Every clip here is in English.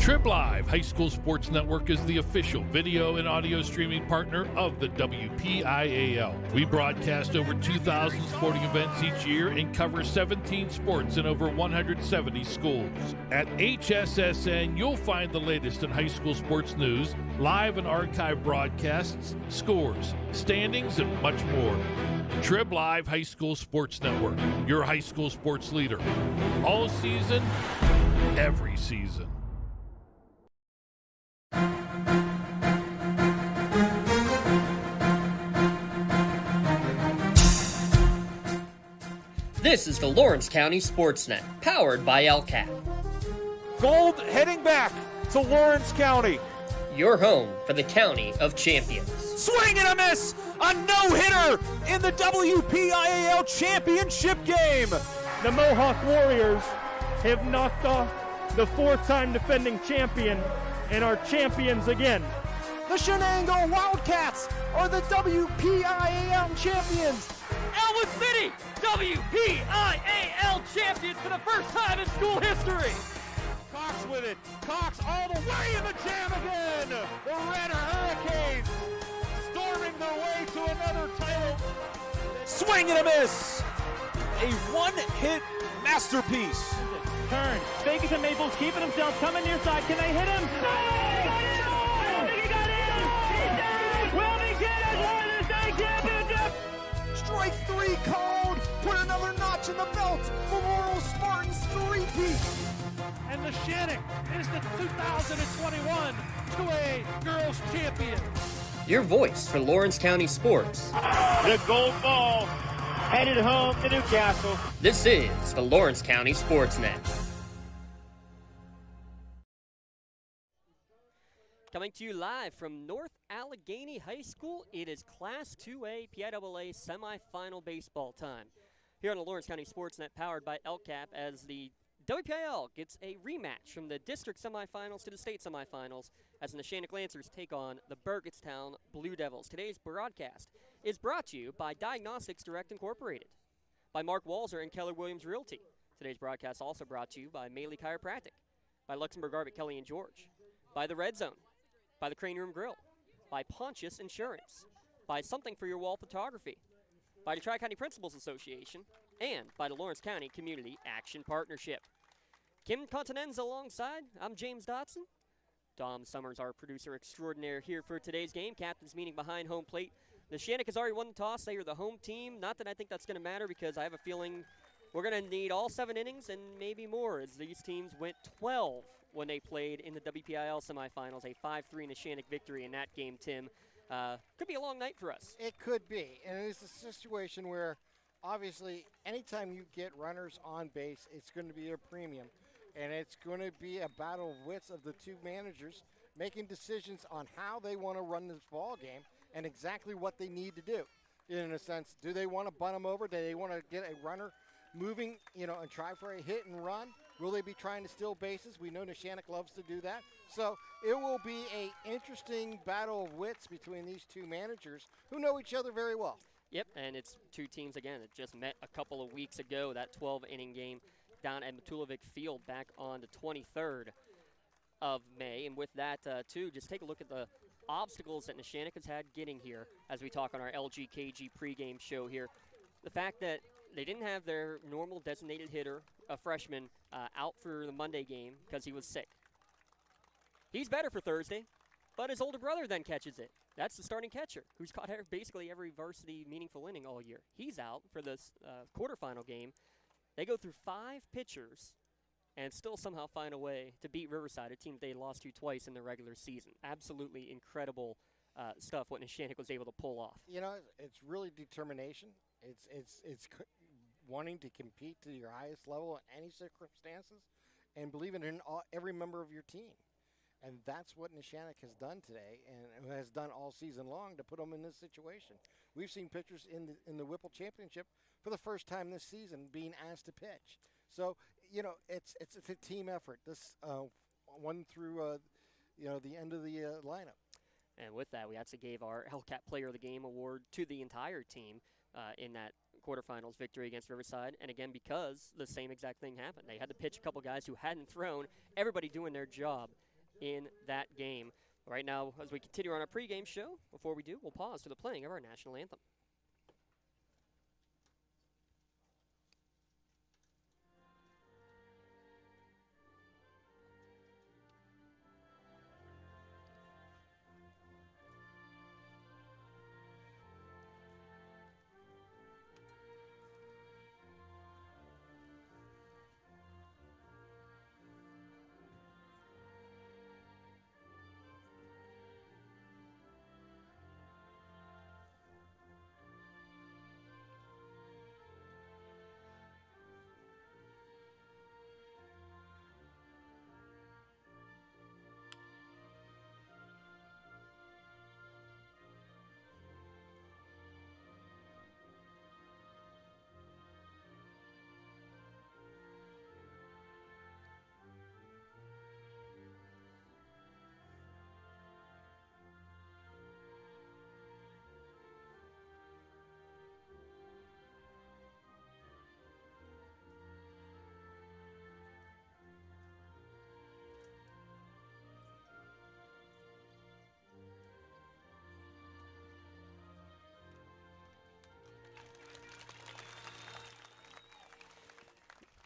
Trib Live High School Sports Network is the official video and audio streaming partner of the WPIAL. We broadcast over 2,000 sporting events each year and cover 17 sports in over 170 schools. At HSSN, you'll find the latest in high school sports news, live and archive broadcasts, scores, standings, and much more. Trib Live High School Sports Network, your high school sports leader. All season, every season. This is the Lawrence County SportsNet, powered by LCAP. Gold heading back to Lawrence County. Your home for the County of Champions. Swing and a miss! A no-hitter in the WPIAL championship game! The Mohawk Warriors have knocked off the four-time defending champion and are champions again. The Shenango Wildcats are the WPIAL champions! Elwood City, WPIAL champions for the first time in school history. Cox with it. Cox all the way in the jam again. The Red Hurricanes storming their way to another title. Swing and a miss. A one-hit masterpiece. Turn. Vegas and Maples keeping themselves coming near side. Can they hit him? Strike three called. Put another notch in the belt for Laurel Spartans three-peat. And Neshannock is the 2021 2A Girls Champion. Your voice for Lawrence County sports. The gold ball headed home to Newcastle. This is the Lawrence County SportsNet. Coming to you live from North Allegheny High School, it is Class 2A PIAA semifinal baseball time. Here on the Lawrence County SportsNet, powered by LCAP, as the WPIAL gets a rematch from the district semifinals to the state semifinals as the Neshannock Lancers take on the Burgettstown Blue Devils. Today's broadcast is brought to you by Diagnostics Direct Incorporated, by Mark Walzer and Keller Williams Realty. Today's broadcast also brought to you by Maley Chiropractic, by Luxembourg Arbit Kelly and George, by The Red Zone, by the Crane Room Grill, by Pontius Insurance, by Something for Your Wall Photography, by the Tri-County Principals Association, and by the Lawrence County Community Action Partnership. Kim Continenza alongside. I'm James Dotson. Dom Summers, our producer extraordinaire, here for today's game. Captain's meeting behind home plate. Neshannock has already won the toss. They are the home team. Not that I think that's going to matter, because I have a feeling we're going to need all 7 innings and maybe more, as these teams went 12 when they played in the WPIAL semifinals. A 5-3 Neshannock victory in that game, Tim. Could be a long night for us. It could be, and it's a situation where obviously anytime you get runners on base, it's going to be a premium, and it's going to be a battle of wits of the two managers making decisions on how they want to run this ball game and exactly what they need to do. In a sense, do they want to bunt them over? Do they want to get a runner moving, and try for a hit and run? Will they be trying to steal bases? We know Neshannock loves to do that. So it will be an interesting battle of wits between these two managers who know each other very well. Yep, and it's two teams, again, that just met a couple of weeks ago, that 12-inning game down at Matulovic Field back on the 23rd of May. And with that, too, just take a look at the obstacles that Neshannock has had getting here as we talk on our LGKG pregame show here. The fact that they didn't have their normal designated hitter, a freshman, out for the Monday game because he was sick. He's better for Thursday, but his older brother then catches it. That's the starting catcher, who's caught basically every varsity meaningful inning all year. He's out for this quarterfinal game. They go through 5 pitchers and still somehow find a way to beat Riverside, a team they lost to twice in the regular season. Absolutely incredible stuff what Neshannock was able to pull off. It's really determination. It's wanting to compete to your highest level in any circumstances and believing in every member of your team. And that's what Neshannock has done today and has done all season long to put them in this situation. We've seen pitchers in the Whipple Championship for the first time this season being asked to pitch. So, it's a team effort. This one through, the end of the lineup. And with that, we actually gave our LCAP Player of the Game award to the entire team in that quarterfinals victory against Riverside. And again, because the same exact thing happened. They had to pitch a couple guys who hadn't thrown, everybody doing their job. in that game. Right now, as we continue on our pregame show, before we do, we'll pause for the playing of our national anthem.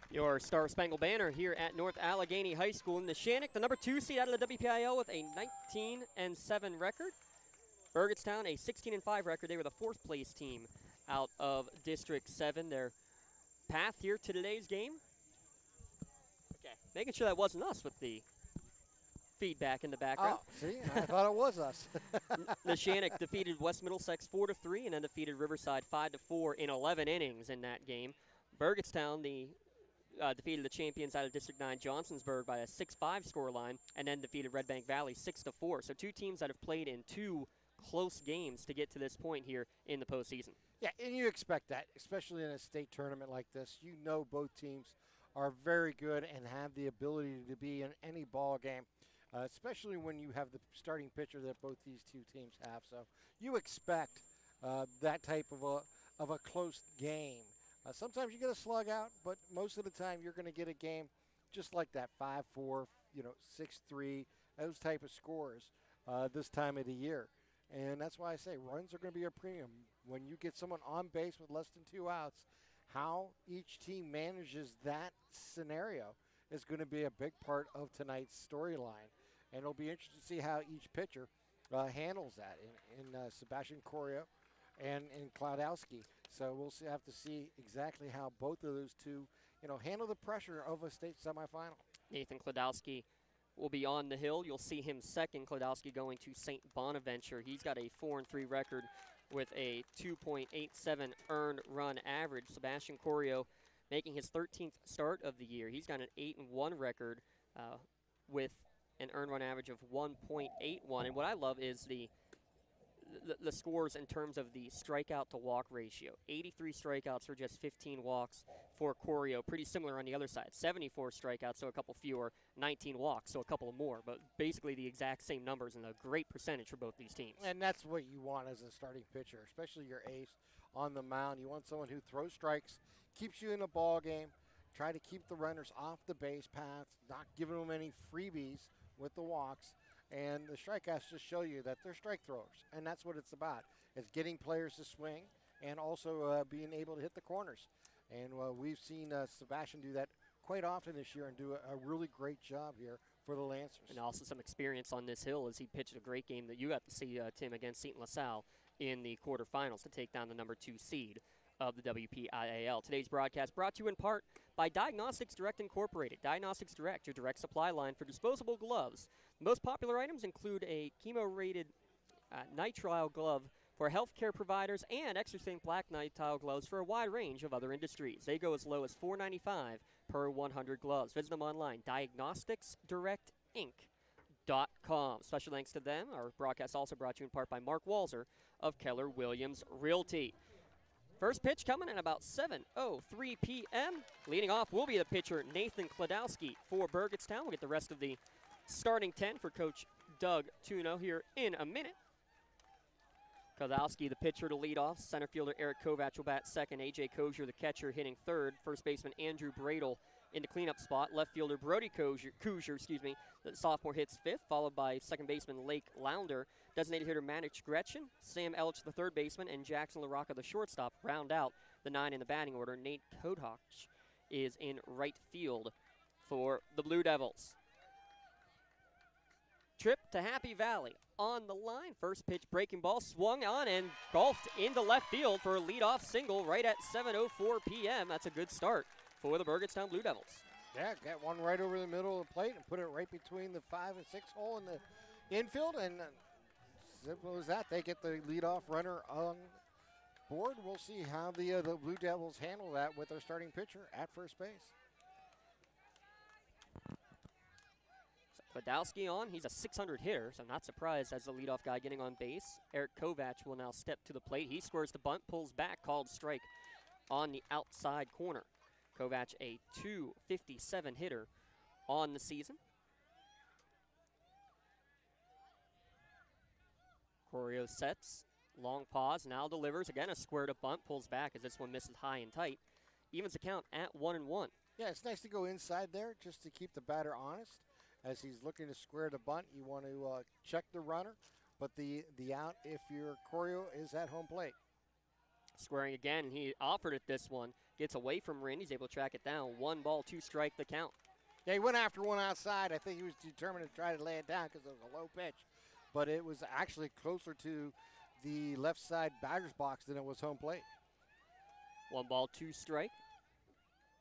Your Star Spangled Banner here at North Allegheny High School. Neshannock, the number 2 seed out of the WPIAA with a 19-7 record. Burgettstown, a 16-5 record. They were the 4th place team out of District 7. Their path here to today's game. Okay, making sure that wasn't us with the feedback in the background. Oh, see, I thought it was us. Neshannock defeated West Middlesex 4-3 and then defeated Riverside 5-4 in 11 innings in that game. Burgettstown, defeated the champions out of District 9 Johnsonsburg by a 6-5 scoreline and then defeated Red Bank Valley 6-4. So 2 teams that have played in 2 close games to get to this point here in the postseason. Yeah, and you expect that, especially in a state tournament like this. You know both teams are very good and have the ability to be in any ball game, especially when you have the starting pitcher that both these 2 teams have. So you expect that type of a close game. Sometimes you get a slug out, but most of the time you're going to get a game just like that, 5-4, 6-3, those type of scores this time of the year. And that's why I say runs are going to be a premium. When you get someone on base with less than 2 outs, how each team manages that scenario is going to be a big part of tonight's storyline. And it'll be interesting to see how each pitcher handles that in Sebastian Corio and Klodowski. So we'll have to see exactly how both of those 2, handle the pressure of a state semifinal. Nathan Klodowski will be on the hill. You'll see him second. Klodowski going to St. Bonaventure. He's got a 4-3 record with a 2.87 earned run average. Sebastian Corio making his 13th start of the year. He's got an 8-1 record with an earned run average of 1.81. And what I love is the scores in terms of the strikeout to walk ratio. 83 strikeouts for just 15 walks for Corio. Pretty similar on the other side. 74 strikeouts, so a couple fewer. 19 walks, so a couple more. But basically the exact same numbers and a great percentage for both these teams. And that's what you want as a starting pitcher, especially your ace on the mound. You want someone who throws strikes, keeps you in a ball game, try to keep the runners off the base paths, not giving them any freebies with the walks. And the strikeouts just show you that they're strike throwers, and that's what it's about. It's getting players to swing and also being able to hit the corners. And we've seen Sebastian do that quite often this year and do a really great job here for the Lancers. And also some experience on this hill as he pitched a great game that you got to see, Tim, against St. LaSalle in the quarterfinals to take down the number 2 seed of the WPIAL. Today's broadcast brought to you in part by Diagnostics Direct Incorporated. Diagnostics Direct, your direct supply line for disposable gloves. The most popular items include a chemo-rated nitrile glove for healthcare providers and extra thin black nitrile gloves for a wide range of other industries. They go as low as $4.95 per 100 gloves. Visit them online, diagnosticsdirectinc.com. Special thanks to them. Our broadcast also brought to you in part by Mark Walzer of Keller Williams Realty. First pitch coming at about 7:03 p.m. Leading off will be the pitcher Nathan Klodowski for Burgettstown. We'll get the rest of the starting 10 for Coach Doug Tuno here in a minute. Klodowski, the pitcher to lead off. Center fielder Eric Kovac will bat second. A.J. Kozier, the catcher, hitting third. First baseman Andrew Bradle in the cleanup spot. Left fielder Brody Kuzier, the sophomore, hits fifth, followed by second baseman Lake Lounder. Designated hitter Manich Gretchen, Sam Elch, the third baseman, and Jackson LaRocca, the shortstop, round out the 9 in the batting order. Nate Kodhoch is in right field for the Blue Devils. Trip to Happy Valley on the line. First pitch breaking ball swung on and golfed into left field for a leadoff single right at 7:04 p.m. That's a good start for the Burgettstown Blue Devils. Yeah, got one right over the middle of the plate and put it right between the 5 and 6 hole in the infield, and simple as that. They get the leadoff runner on board. We'll see how the Blue Devils handle that with their starting pitcher at first base. Podolsky on. He's a 600 hitter, so not surprised as the leadoff guy getting on base. Eric Kovach will now step to the plate. He squares the bunt, pulls back, called strike on the outside corner. Kovach, a .257 hitter on the season. Corio sets, long pause, now delivers. Again, a squared up bunt, pulls back as this one misses high and tight. Evens the count at 1-1. Yeah, it's nice to go inside there just to keep the batter honest. As he's looking to square the bunt, you want to check the runner, but the out if your Corio is at home plate. Squaring again, and he offered it this one. Gets away from Rin. He's able to track it down. 1 ball, 2 strike the count. Yeah, he went after one outside. I think he was determined to try to lay it down because it was a low pitch. But it was actually closer to the left side batter's box than it was home plate. 1 ball, 2 strike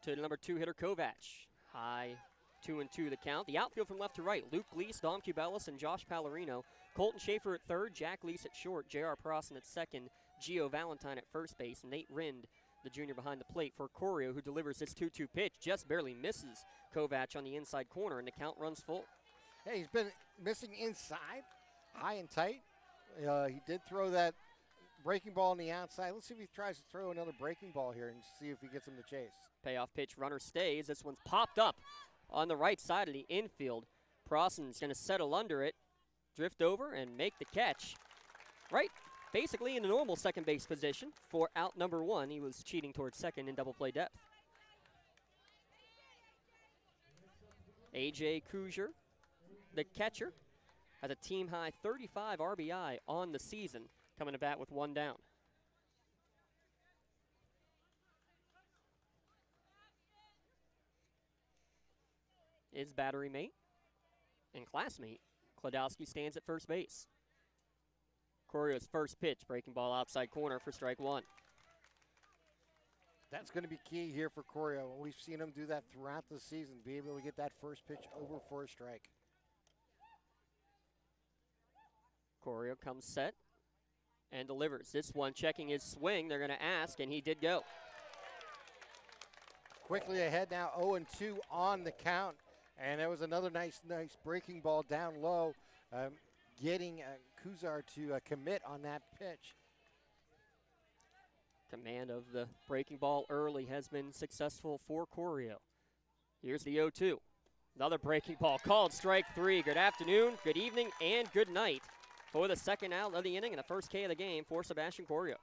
to the number 2 hitter, Kovach. High 2-2 the count. The outfield from left to right. Luke Leese, Dom Cubelis, and Josh Pallarino. Colton Schaefer at third, Jack Leese at short, J.R. Prosson at second, Gio Valentine at first base, Nate Rind, the junior, behind the plate for Corio, who delivers this 2-2 pitch. Just barely misses Kovach on the inside corner, and the count runs full. Hey, he's been missing inside, high and tight. He did throw that breaking ball on the outside. Let's see if he tries to throw another breaking ball here and see if he gets him to chase. Payoff pitch, runner stays. This one's popped up on the right side of the infield. Prosson's going to settle under it, drift over, and make the catch. Right, basically in the normal second base position for out number 1. He was cheating towards second in double play depth. A.J. Kuzier, the catcher, has a team-high 35 RBI on the season, coming to bat with 1 down. His battery mate and classmate, Kladowski, stands at first base. Corio's first pitch, breaking ball outside corner for strike 1. That's going to be key here for Corio. We've seen him do that throughout the season, be able to get that first pitch over for a strike. Corio comes set and delivers. This one checking his swing. They're going to ask, and he did go. Quickly ahead now, 0-2 on the count. And there was another nice breaking ball down low, getting Kuzar to commit on that pitch. Command of the breaking ball early has been successful for Corio. Here's the 0-2. Another breaking ball called strike 3. Good afternoon, good evening, and good night for the second out of the inning and the first K of the game for Sebastian Corio.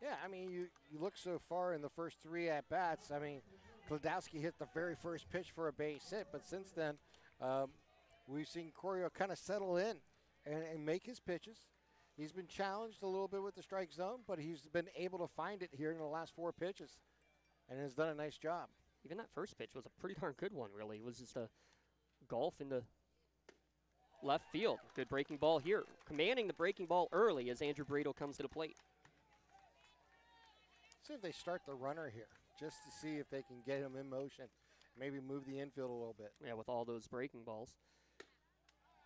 Yeah, I mean, you look so far in the first 3 at-bats. I mean, Kladowski hit the very first pitch for a base hit, but since then, we've seen Corio kind of settle in and make his pitches. He's been challenged a little bit with the strike zone, but he's been able to find it here in the last 4 pitches and has done a nice job. Even that first pitch was a pretty darn good one, really. It was just a golf in the left field. Good breaking ball here. Commanding the breaking ball early as Andrew Bradle comes to the plate. See if they start the runner here, just to see if they can get him in motion, maybe move the infield a little bit. Yeah, with all those breaking balls.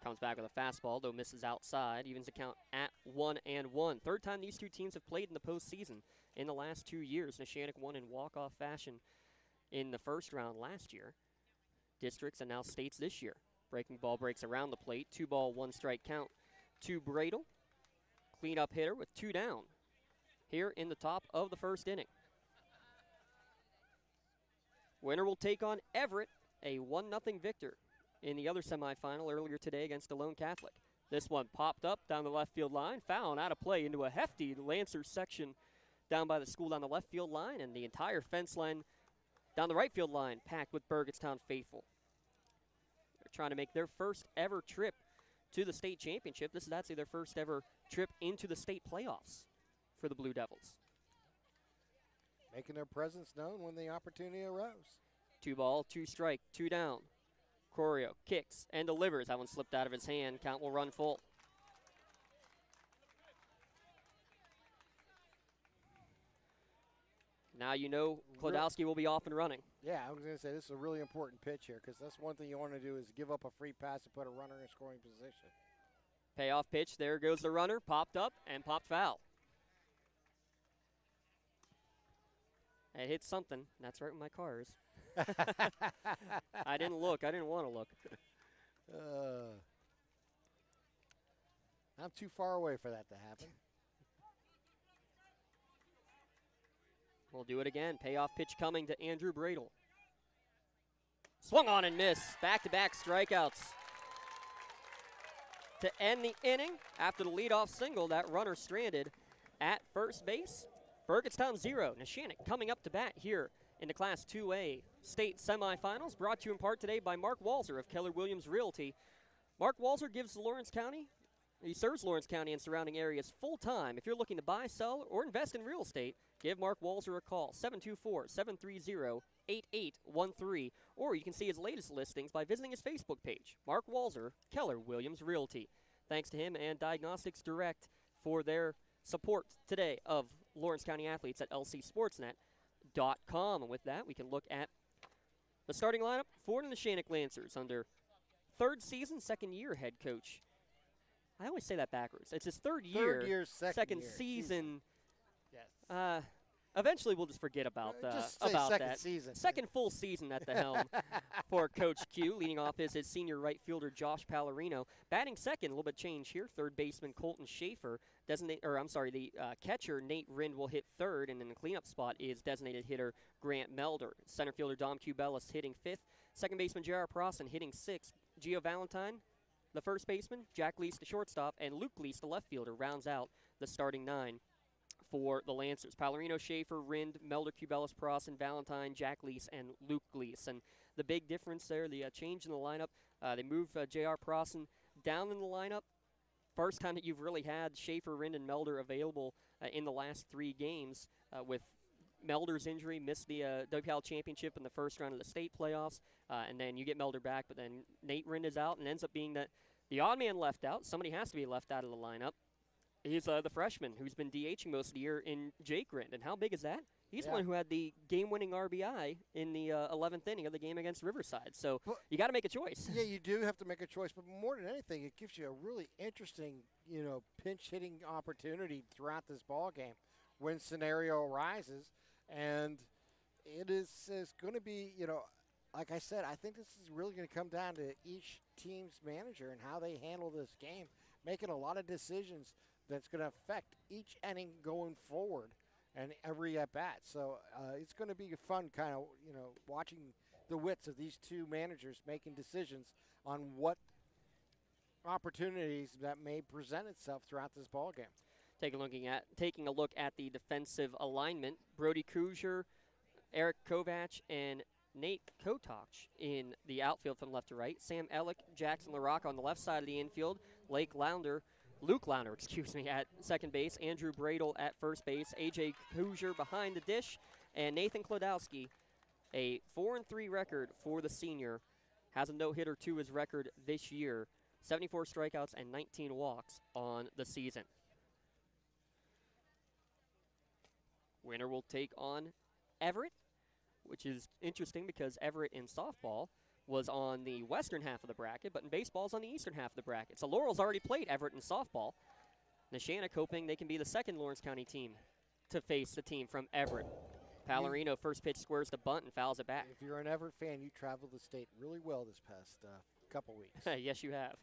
Comes back with a fastball, though misses outside. Evens the count at 1-1. Third time these two teams have played in the postseason in the last 2 years. Neshannock won in walk-off fashion in the first round last year. Districts and now states this year. Breaking ball breaks around the plate. 2 ball, 1 strike count to Bradle. Clean-up hitter with 2 down here in the top of the first inning. Winner will take on Everett, a 1-0 victor in the other semifinal earlier today against Delone Catholic. This one popped up down the left field line, foul and out of play into a hefty Lancers section down by the school down the left field line, and the entire fence line Down the right field line, packed with Burgettstown faithful. They're trying to make their first ever trip to the state championship. This is actually their first ever trip into the state playoffs for the Blue Devils. Making their presence known when the opportunity arose. 2-ball, 2-strike, 2 down. Corio kicks and delivers. That one slipped out of his hand. Count will run full. Now you know Klodowski will be off and running. Yeah, I was going to say this is a really important pitch here because that's one thing you want to do is give up a free pass and put a runner in scoring position. Payoff pitch. There goes the runner. Popped up and popped foul. It hit something. That's right where my car is. I didn't look. I didn't want to look. I'm too far away for that to happen. We'll do it again. Payoff pitch coming to Andrew Bradle. Swung on and missed. Back-to-back strikeouts. To end the inning, after the leadoff single, that runner stranded at first base. Burgettstown 0. Neshannock coming up to bat here in the Class 2A state semifinals. Brought to you in part today by Mark Walzer of Keller Williams Realty. Mark Walzer gives Lawrence County, he serves Lawrence County and surrounding areas full time. If you're looking to buy, sell, or invest in real estate, give Mark Walzer a call, 724-730-8813. Or you can see his latest listings by visiting his Facebook page, Mark Walzer, Keller Williams Realty. Thanks to him and Diagnostics Direct for their support today of Lawrence County athletes at lcsportsnet.com. And with that, we can look at the starting lineup for the Neshannock Lancers under third season, second year head coach. I always say that backwards. It's his third year, second year. season. Yes. Eventually, we'll just forget about just say about second that. season. Second full season at the helm for Coach Q. Leading off is his senior right fielder Josh Pallarino. Batting second, a little bit change here. Third baseman Colton Schaefer. The catcher Nate Rind will hit third, and in the cleanup spot is designated hitter Grant Melder. Center fielder Dom Cubelis hitting fifth. Second baseman J.R. Prosson hitting sixth. Gio Valentine, the first baseman, Jack Leese, the shortstop, and Luke Leese, the left fielder, rounds out the starting 9 for the Lancers. Pallarino, Schaefer, Rind, Melder, Cubelis, Prosson, Valentine, Jack Leese, and Luke Leese. And the big difference there, the change in the lineup, they move J.R. Prosson down in the lineup. First time that you've really had Schaefer, Rind, and Melder available in the last 3 games with Melder's injury, missed the WPIAA championship in the first round of the state playoffs, and then you get Melder back, but then Nate Rind is out, and ends up being that the odd man left out. Somebody has to be left out of the lineup. He's the freshman who's been DHing most of the year in Jake Rind, and how big is that? He's the one who had the game-winning RBI in the 11th inning of the game against Riverside. So you got to make a choice. Yeah, you do have to make a choice, but more than anything, it gives you a really interesting, pinch-hitting opportunity throughout this ball game when scenario arises. And it is going to be, like I said, I think this is really going to come down to each team's manager and how they handle this game, making a lot of decisions that's going to affect each inning going forward and every at-bat. So it's going to be fun kind of, watching the wits of these two managers making decisions on what opportunities that may present itself throughout this ball game. Taking a look at the defensive alignment, Brody Kruger, Eric Kovac, and Nate Kotoch in the outfield from left to right. Sam Ellick, Jackson LaRocca on the left side of the infield. Luke Launder, at second base. Andrew Bradle at first base. A.J. Kruger behind the dish. And Nathan Klodowski, a 4-3 record for the senior. Has a no-hitter to his record this year. 74 strikeouts and 19 walks on the season. Winner will take on Everett, which is interesting because Everett in softball was on the western half of the bracket, but in baseball is on the eastern half of the bracket. So Laurel's already played Everett in softball. Neshannock hoping they can be the second Lawrence County team to face the team from Everett. Pallarino first pitch squares the bunt and fouls it back. If you're an Everett fan, you traveled the state really well this past couple weeks. Yes, you have.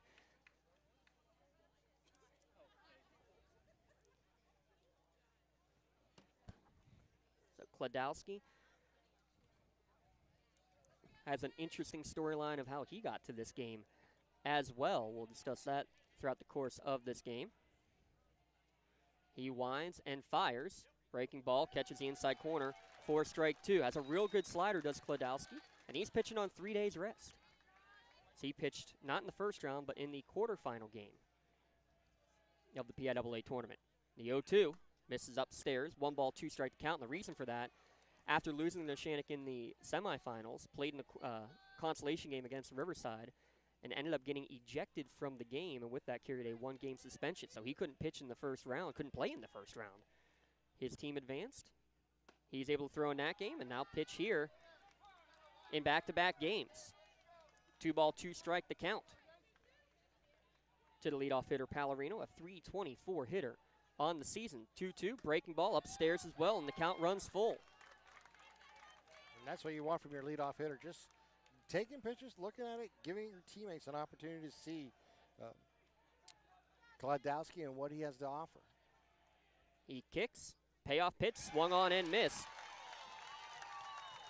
Klodowski has an interesting storyline of how he got to this game as well. We'll discuss that throughout the course of this game. He winds and fires. Breaking ball, catches the inside corner. 4 strike 2. Has a real good slider, does Klodowski, and he's pitching on 3 days rest. So he pitched not in the first round, but in the quarterfinal game of the PIAA tournament. The 0-2 misses upstairs. 1 ball, 2 strike to count. And the reason for that, after losing to Neshannock in the semifinals, played in the consolation game against Riverside, and ended up getting ejected from the game, and with that carried a 1-game suspension. So he couldn't pitch in the first round, couldn't play in the first round. His team advanced. He's able to throw in that game and now pitch here in back-to-back games. 2 ball, 2 strike the count to the leadoff hitter Pallarino, a .324 hitter on the season. 2-2, breaking ball upstairs as well, and the count runs full. And that's what you want from your leadoff hitter, just taking pitches, looking at it, giving your teammates an opportunity to see Klodowski and what he has to offer. He kicks, payoff pitch, swung on and missed.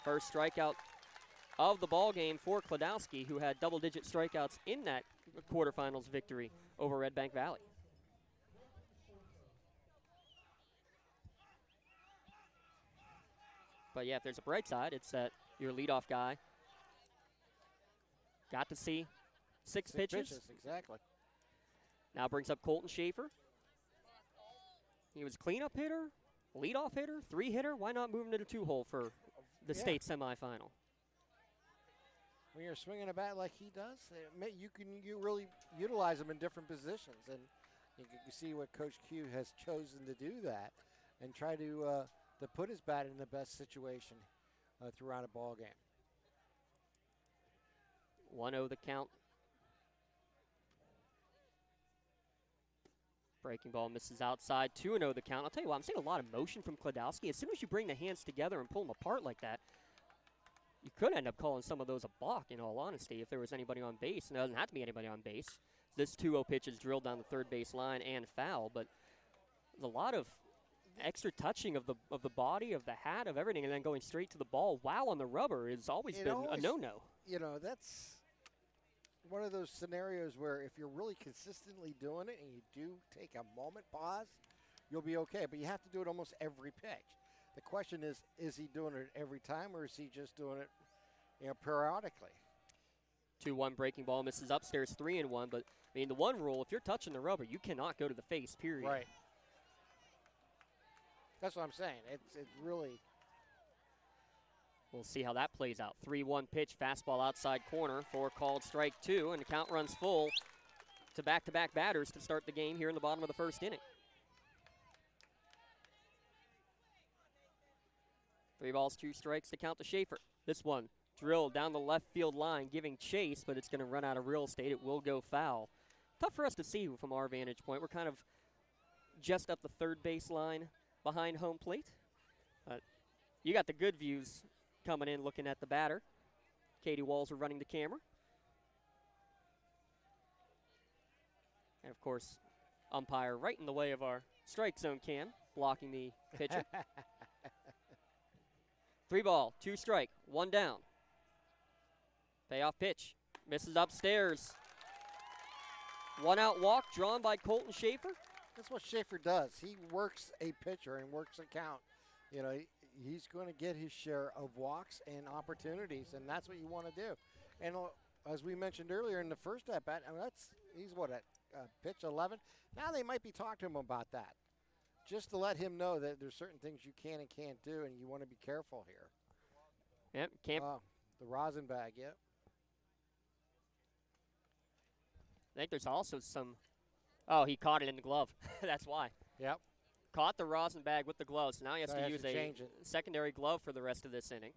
First strikeout of the ball game for Klodowski, who had double-digit strikeouts in that quarterfinals victory over Red Bank Valley. But yeah, if there's a bright side, it's that your leadoff guy got to see 6 pitches. Exactly. Now brings up Colton Schaefer. He was cleanup hitter, leadoff hitter, 3-hitter. Why not move him to the 2-hole for the state semifinal? When you're swinging a bat like he does, you really utilize him in different positions, and you can see what Coach Q has chosen to do that, and try to put his bat in the best situation throughout a ball game. 1-0 the count. Breaking ball misses outside. 2-0 the count. I'll tell you what, I'm seeing a lot of motion from Klodowski. As soon as you bring the hands together and pull them apart like that, you could end up calling some of those a balk, in all honesty, if there was anybody on base. And there doesn't have to be anybody on base. This 2-0 pitch is drilled down the third base line and foul, but there's a lot of extra touching of the body, of the hat, of everything, and then going straight to the ball while on the rubber has always been a no-no. You know, that's one of those scenarios where if you're really consistently doing it and you do take a moment pause, you'll be okay. But you have to do it almost every pitch. The question is he doing it every time, or is he just doing it, periodically? 2-1 breaking ball misses upstairs, 3-1. But I mean, the one rule: if you're touching the rubber, you cannot go to the face. Period. Right. That's what I'm saying. It's really. We'll see how that plays out. 3-1 pitch, fastball outside corner for called strike 2, and the count runs full to back-to-back batters to start the game here in the bottom of the first inning. 3 balls, 2 strikes to count to Schaefer. This one drilled down the left field line, giving chase, but it's going to run out of real estate. It will go foul. Tough for us to see from our vantage point. We're kind of just up the third base line behind home plate. You got the good views coming in looking at the batter. Katie Walzer running the camera. And, of course, umpire right in the way of our strike zone cam, blocking the pitcher. 3 ball, 2 strike, 1 down. Payoff pitch, misses upstairs. 1 out walk drawn by Colton Schaefer. That's what Schaefer does. He works a pitcher and works a count. He's going to get his share of walks and opportunities, and that's what you want to do. And as we mentioned earlier in the first at-bat, he's at pitch 11. Now they might be talking to him about that, just to let him know that there's certain things you can and can't do, and you want to be careful here. Yep, can't. The rosin bag, yep. I think there's also some. Oh, he caught it in the glove. That's why. Yep. Caught the rosin bag with the glove, so now he has to use a change it. Secondary glove for the rest of this inning.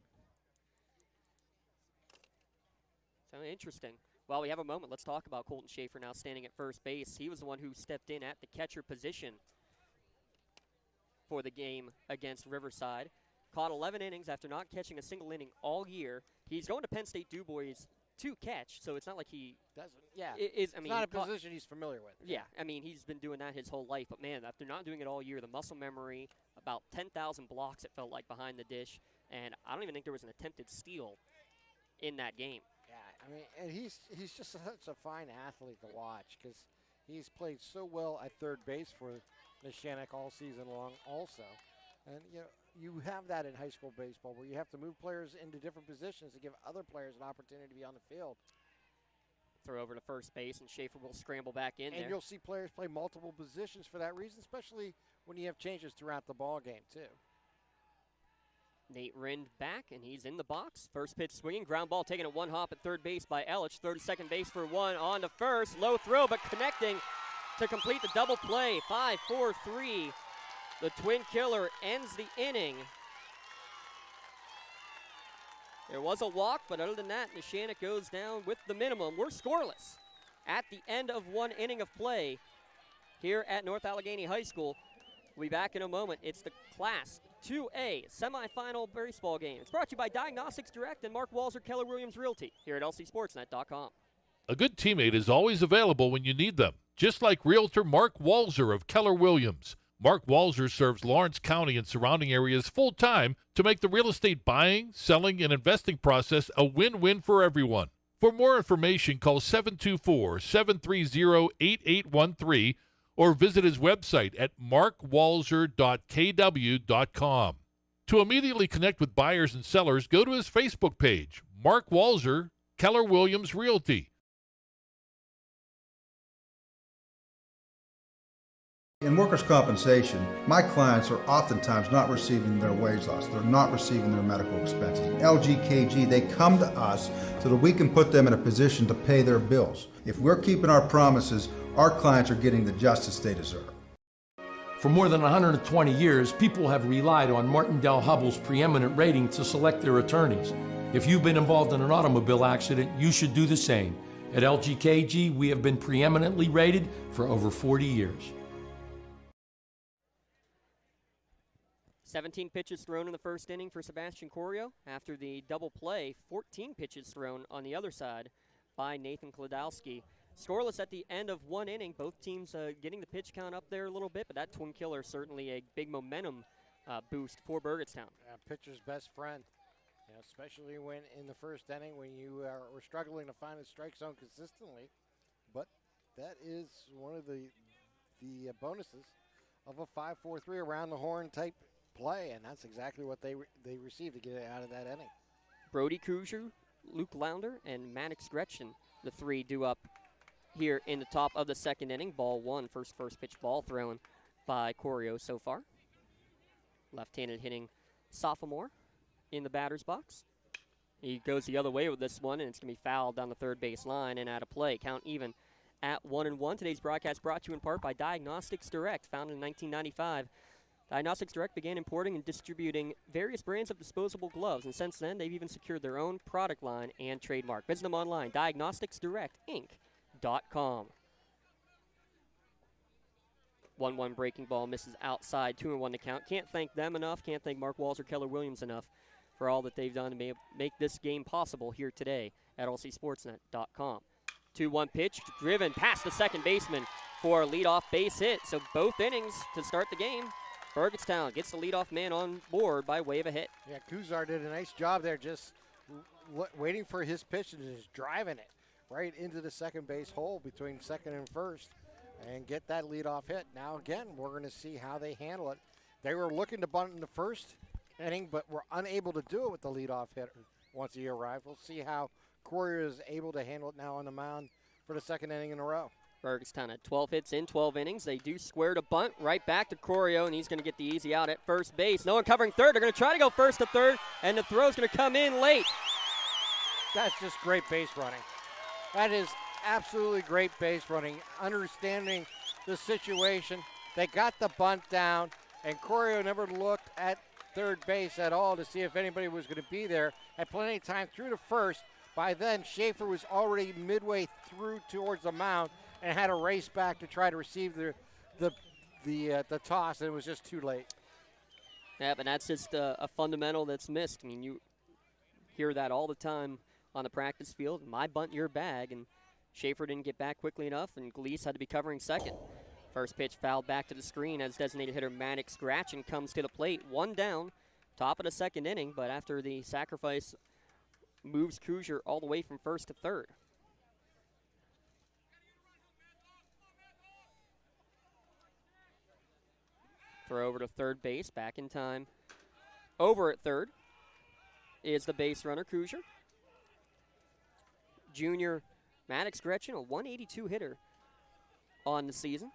So interesting. Well, we have a moment. Let's talk about Colton Schaefer now standing at first base. He was the one who stepped in at the catcher position for the game against Riverside. Caught 11 innings after not catching a single inning all year. He's going to Penn State Du Bois to catch, so it's not like he doesn't. Yeah, it's not a position he's familiar with. Yeah, I mean, he's been doing that his whole life. But, man, after not doing it all year, the muscle memory, about 10,000 blocks it felt like behind the dish, and I don't even think there was an attempted steal in that game. Yeah, I mean, and he's just such a fine athlete to watch because he's played so well at third base for Neshannock all season long also. And, you have that in high school baseball where you have to move players into different positions to give other players an opportunity to be on the field. Throw over to first base, and Schaefer will scramble back in there. And you'll see players play multiple positions for that reason, especially when you have changes throughout the ball game, too. Nate Rind back, and he's in the box. First pitch swinging, ground ball taken at one hop at third base by Ellich. Third to second base for one, on to first. Low throw, but connecting to complete the double play. 5-4-3. The twin killer ends the inning. There was a walk, but other than that, Neshannock goes down with the minimum. We're scoreless at the end of one inning of play here at North Allegheny High School. We'll be back in a moment. It's the Class 2A semifinal baseball game. It's brought to you by Diagnostics Direct and Mark Walzer, Keller Williams Realty here at lcsportsnet.com. A good teammate is always available when you need them, just like Realtor Mark Walzer of Keller Williams. Mark Walzer serves Lawrence County and surrounding areas full-time to make the real estate buying, selling, and investing process a win-win for everyone. For more information, call 724-730-8813 or visit his website at markwalzer.kw.com. To immediately connect with buyers and sellers, go to his Facebook page, Mark Walzer, Keller Williams Realty. In workers' compensation, my clients are oftentimes not receiving their wage loss. They're not receiving their medical expenses. LGKG, they come to us so that we can put them in a position to pay their bills. If we're keeping our promises, our clients are getting the justice they deserve. For more than 120 years, people have relied on Martindale Hubbell's preeminent rating to select their attorneys. If you've been involved in an automobile accident, you should do the same. At LGKG, we have been preeminently rated for over 40 years. 17 pitches thrown in the first inning for Sebastian Corio. After the double play, 14 pitches thrown on the other side by Nathan Kladowski. Scoreless at the end of one inning. Both teams getting the pitch count up there a little bit, but that twin killer certainly a big momentum boost for Burgettstown. Pitcher's best friend, especially when in the first inning when you were struggling to find a strike zone consistently. But that is one of the bonuses of a 5-4-3 around the horn type play, and that's exactly what they received to get out of that inning. Brody Kruger, Luke Launder, and Maddox Gretchen, the three due up here in the top of the second inning. Ball one, first pitch ball thrown by Corio so far. Left-handed hitting sophomore in the batter's box. He goes the other way with this one, and it's going to be fouled down the third base line and out of play. Count even at 1-1. Today's broadcast brought to you in part by Diagnostics Direct, founded in 1995. Diagnostics Direct began importing and distributing various brands of disposable gloves, and since then, they've even secured their own product line and trademark. Visit them online, diagnosticsdirectinc.com. 1-1 breaking ball misses outside, 2-1 to count. Can't thank them enough, can't thank Mark Walzer, Keller Williams enough for all that they've done to make this game possible here today at lcsportsnet.com. 2-1 pitch, driven past the second baseman for a leadoff base hit. So both innings to start the game. Burgettstown gets the leadoff man on board by way of a hit. Yeah, Kuzar did a nice job there just waiting for his pitch and just driving it right into the second base hole between second and first and get that leadoff hit. Now again, we're going to see how they handle it. They were looking to bunt in the first inning, but were unable to do it with the leadoff hitter once he arrived. We'll see how Courier is able to handle it now on the mound for the second inning in a row. Burgettstown had 12 hits in 12 innings. They do square to bunt right back to Corio, and he's going to get the easy out at first base. No one covering third. They're going to try to go first to third, and the throw's going to come in late. That's just great base running. That is absolutely great base running, understanding the situation. They got the bunt down, and Corio never looked at third base at all to see if anybody was going to be there. Had plenty of time through to first. By then, Schaefer was already midway through towards the mound and had to race back to try to receive the toss, and it was just too late. Yeah, but that's just a fundamental that's missed. I mean, you hear that all the time on the practice field. My bunt, your bag, and Schaefer didn't get back quickly enough, and Gleese had to be covering second. First pitch fouled back to the screen as designated hitter Maddox Gretchen comes to the plate. One down, top of the second inning, but after the sacrifice moves Kruger all the way from first to third. Throw over to third base, back in time. Over at third is the base runner, Kuzier. Junior Maddox Gretchen, a 182 hitter on the season.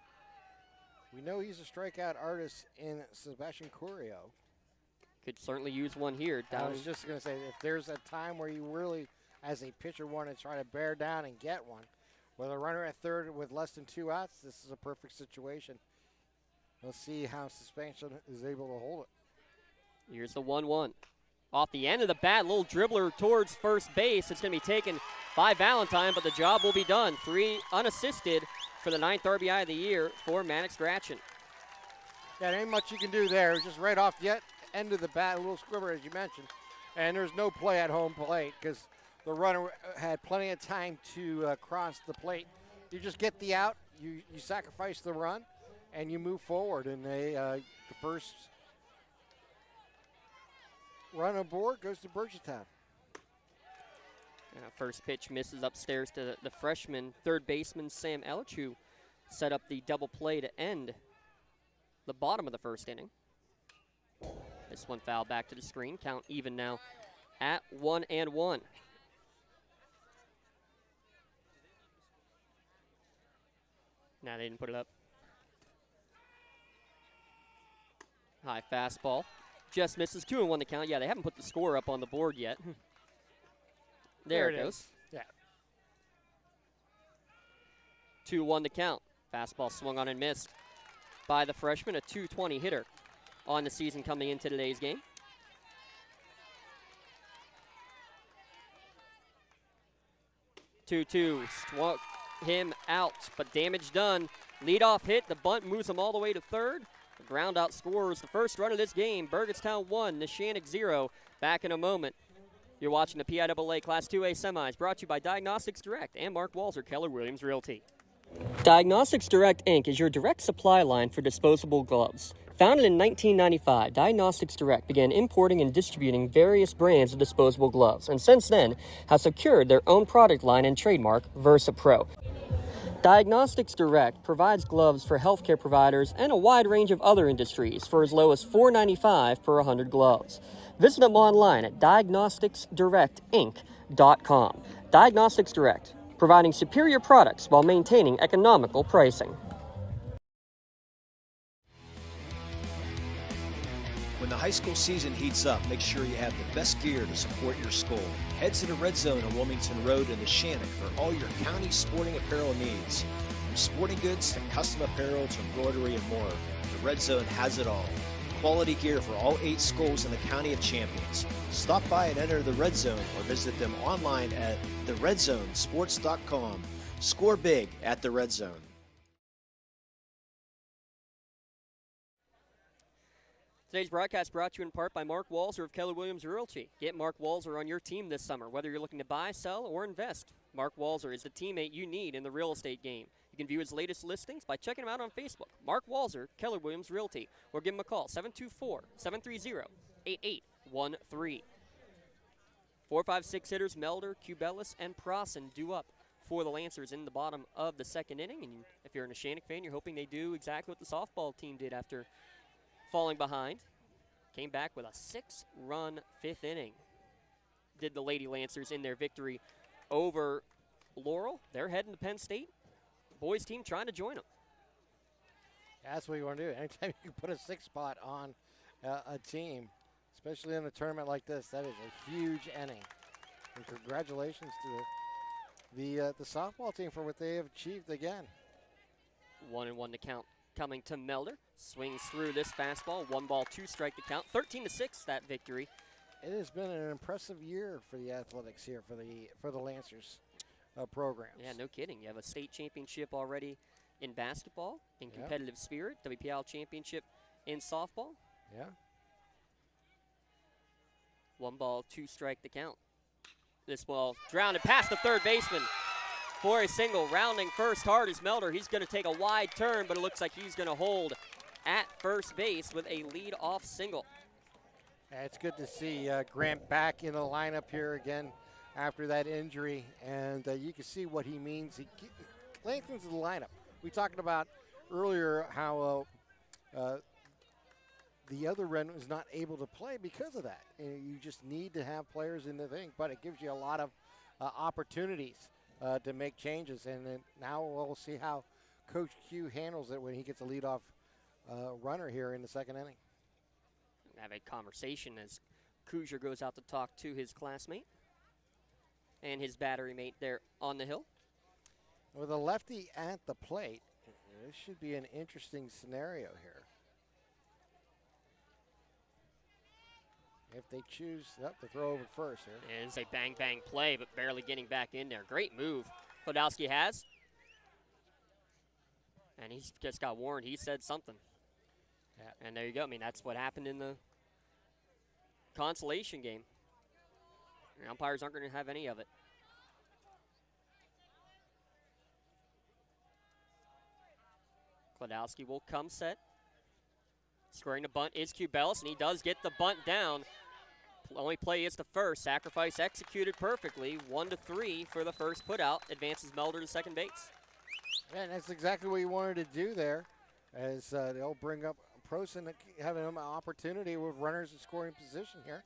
We know he's a strikeout artist in Sebastian Corio. Could certainly use one here. I was just going to say, if there's a time where you really, as a pitcher, want to try to bear down and get one, with a runner at third with less than 2 outs, this is a perfect situation. We'll see how suspension is able to hold it. Here's the 1-1. Off the end of the bat, little dribbler towards first base. It's going to be taken by Valentine, but the job will be done. 3 unassisted for the 9th RBI of the year for Maddox Gratchen. Yeah, there ain't much you can do there. Just right off the end of the bat, a little squibber, as you mentioned. And there's no play at home plate because the runner had plenty of time to cross the plate. You just get the out, you sacrifice the run, and you move forward. And the first run aboard goes to Burgettstown. First pitch misses upstairs to the freshman third baseman, Sam Ellich, who set up the double play to end the bottom of the first inning. This one fouled back to the screen. Count even now at 1-1. Nah, they didn't put it up. High fastball. Just misses. 2-1 the count. Yeah, they haven't put the score up on the board yet. There it goes. Yeah. 2-1 the count. Fastball swung on and missed by the freshman, a .220 hitter on the season coming into today's game. Two swung him out, but damage done. Leadoff hit. The bunt moves him all the way to third. The ground out scores the first run of this game. Burgettstown 1, Neshannock 0. Back in a moment. You're watching the PIAA Class 2A semis, brought to you by Diagnostics Direct and Mark Walzer, Keller Williams Realty. Diagnostics Direct Inc. is your direct supply line for disposable gloves. Founded in 1995, Diagnostics Direct began importing and distributing various brands of disposable gloves, and since then has secured their own product line and trademark, VersaPro. Diagnostics Direct provides gloves for healthcare providers and a wide range of other industries for as low as $4.95 per 100 gloves. Visit them online at diagnosticsdirectinc.com. Diagnostics Direct, providing superior products while maintaining economical pricing. When the high school season heats up, make sure you have the best gear to support your school. Head to the Red Zone on Wilmington Road in Neshannock for all your county sporting apparel needs. From sporting goods to custom apparel to embroidery and more, the Red Zone has it all. Quality gear for all 8 schools in the County of Champions. Stop by and enter the Red Zone or visit them online at theredzonesports.com. Score big at the Red Zone. Today's broadcast brought to you in part by Mark Walzer of Keller Williams Realty. Get Mark Walzer on your team this summer, whether you're looking to buy, sell, or invest. Mark Walzer is the teammate you need in the real estate game. You can view his latest listings by checking him out on Facebook. Mark Walzer, Keller Williams Realty, or give him a call, 724-730-8813. 4, 5, 6 hitters, Melder, Cubelis, and Prosson due up for the Lancers in the bottom of the second inning. And if you're a Neshannock fan, you're hoping they do exactly what the softball team did after falling behind. Came back with a 6-run 5th inning. Did the Lady Lancers in their victory over Laurel. They're heading to Penn State. Boys team trying to join them. That's what you want to do. Anytime you can put a 6 spot on a team, especially in a tournament like this, that is a huge inning. And congratulations to the softball team for what they have achieved again. 1-1 to count coming to Melder. Swings through this fastball. 1 ball, 2 strike to count. 13-6 that victory. It has been an impressive year for the athletics here for the Lancers programs. Yeah, no kidding. You have a state championship already in basketball, in competitive spirit, WPIAL championship in softball. Yeah. 1 ball, 2 strike to count. This ball grounded past the third baseman for a single. Rounding first hard is Melder. He's going to take a wide turn, but it looks like he's going to hold at first base with a lead-off single. Yeah, it's good to see Grant back in the lineup here again after that injury, and you can see what he means. He lengthens the lineup. We talked about earlier how the other run was not able to play because of that. And you just need to have players in the thing, but it gives you a lot of opportunities to make changes. And then now we'll see how Coach Q handles it when he gets a leadoff runner here in the second inning. Have a conversation as Kujar goes out to talk to his classmate and his battery mate there on the hill. With a lefty at the plate, this should be an interesting scenario here. If they choose to throw over first here. It is a bang-bang play, but barely getting back in there. Great move Klodowski has. And he's just got warned. He said something. Yeah. And there you go. I mean, that's what happened in the consolation game. The umpires aren't going to have any of it. Klodowski will come set. Squaring the bunt is Cubelis, and he does get the bunt down. Only play is the first. Sacrifice executed perfectly. 1-3 for the first putout. Advances Melder to second base. And that's exactly what you wanted to do there, as they'll bring up Prosen, having an opportunity with runners in scoring position here.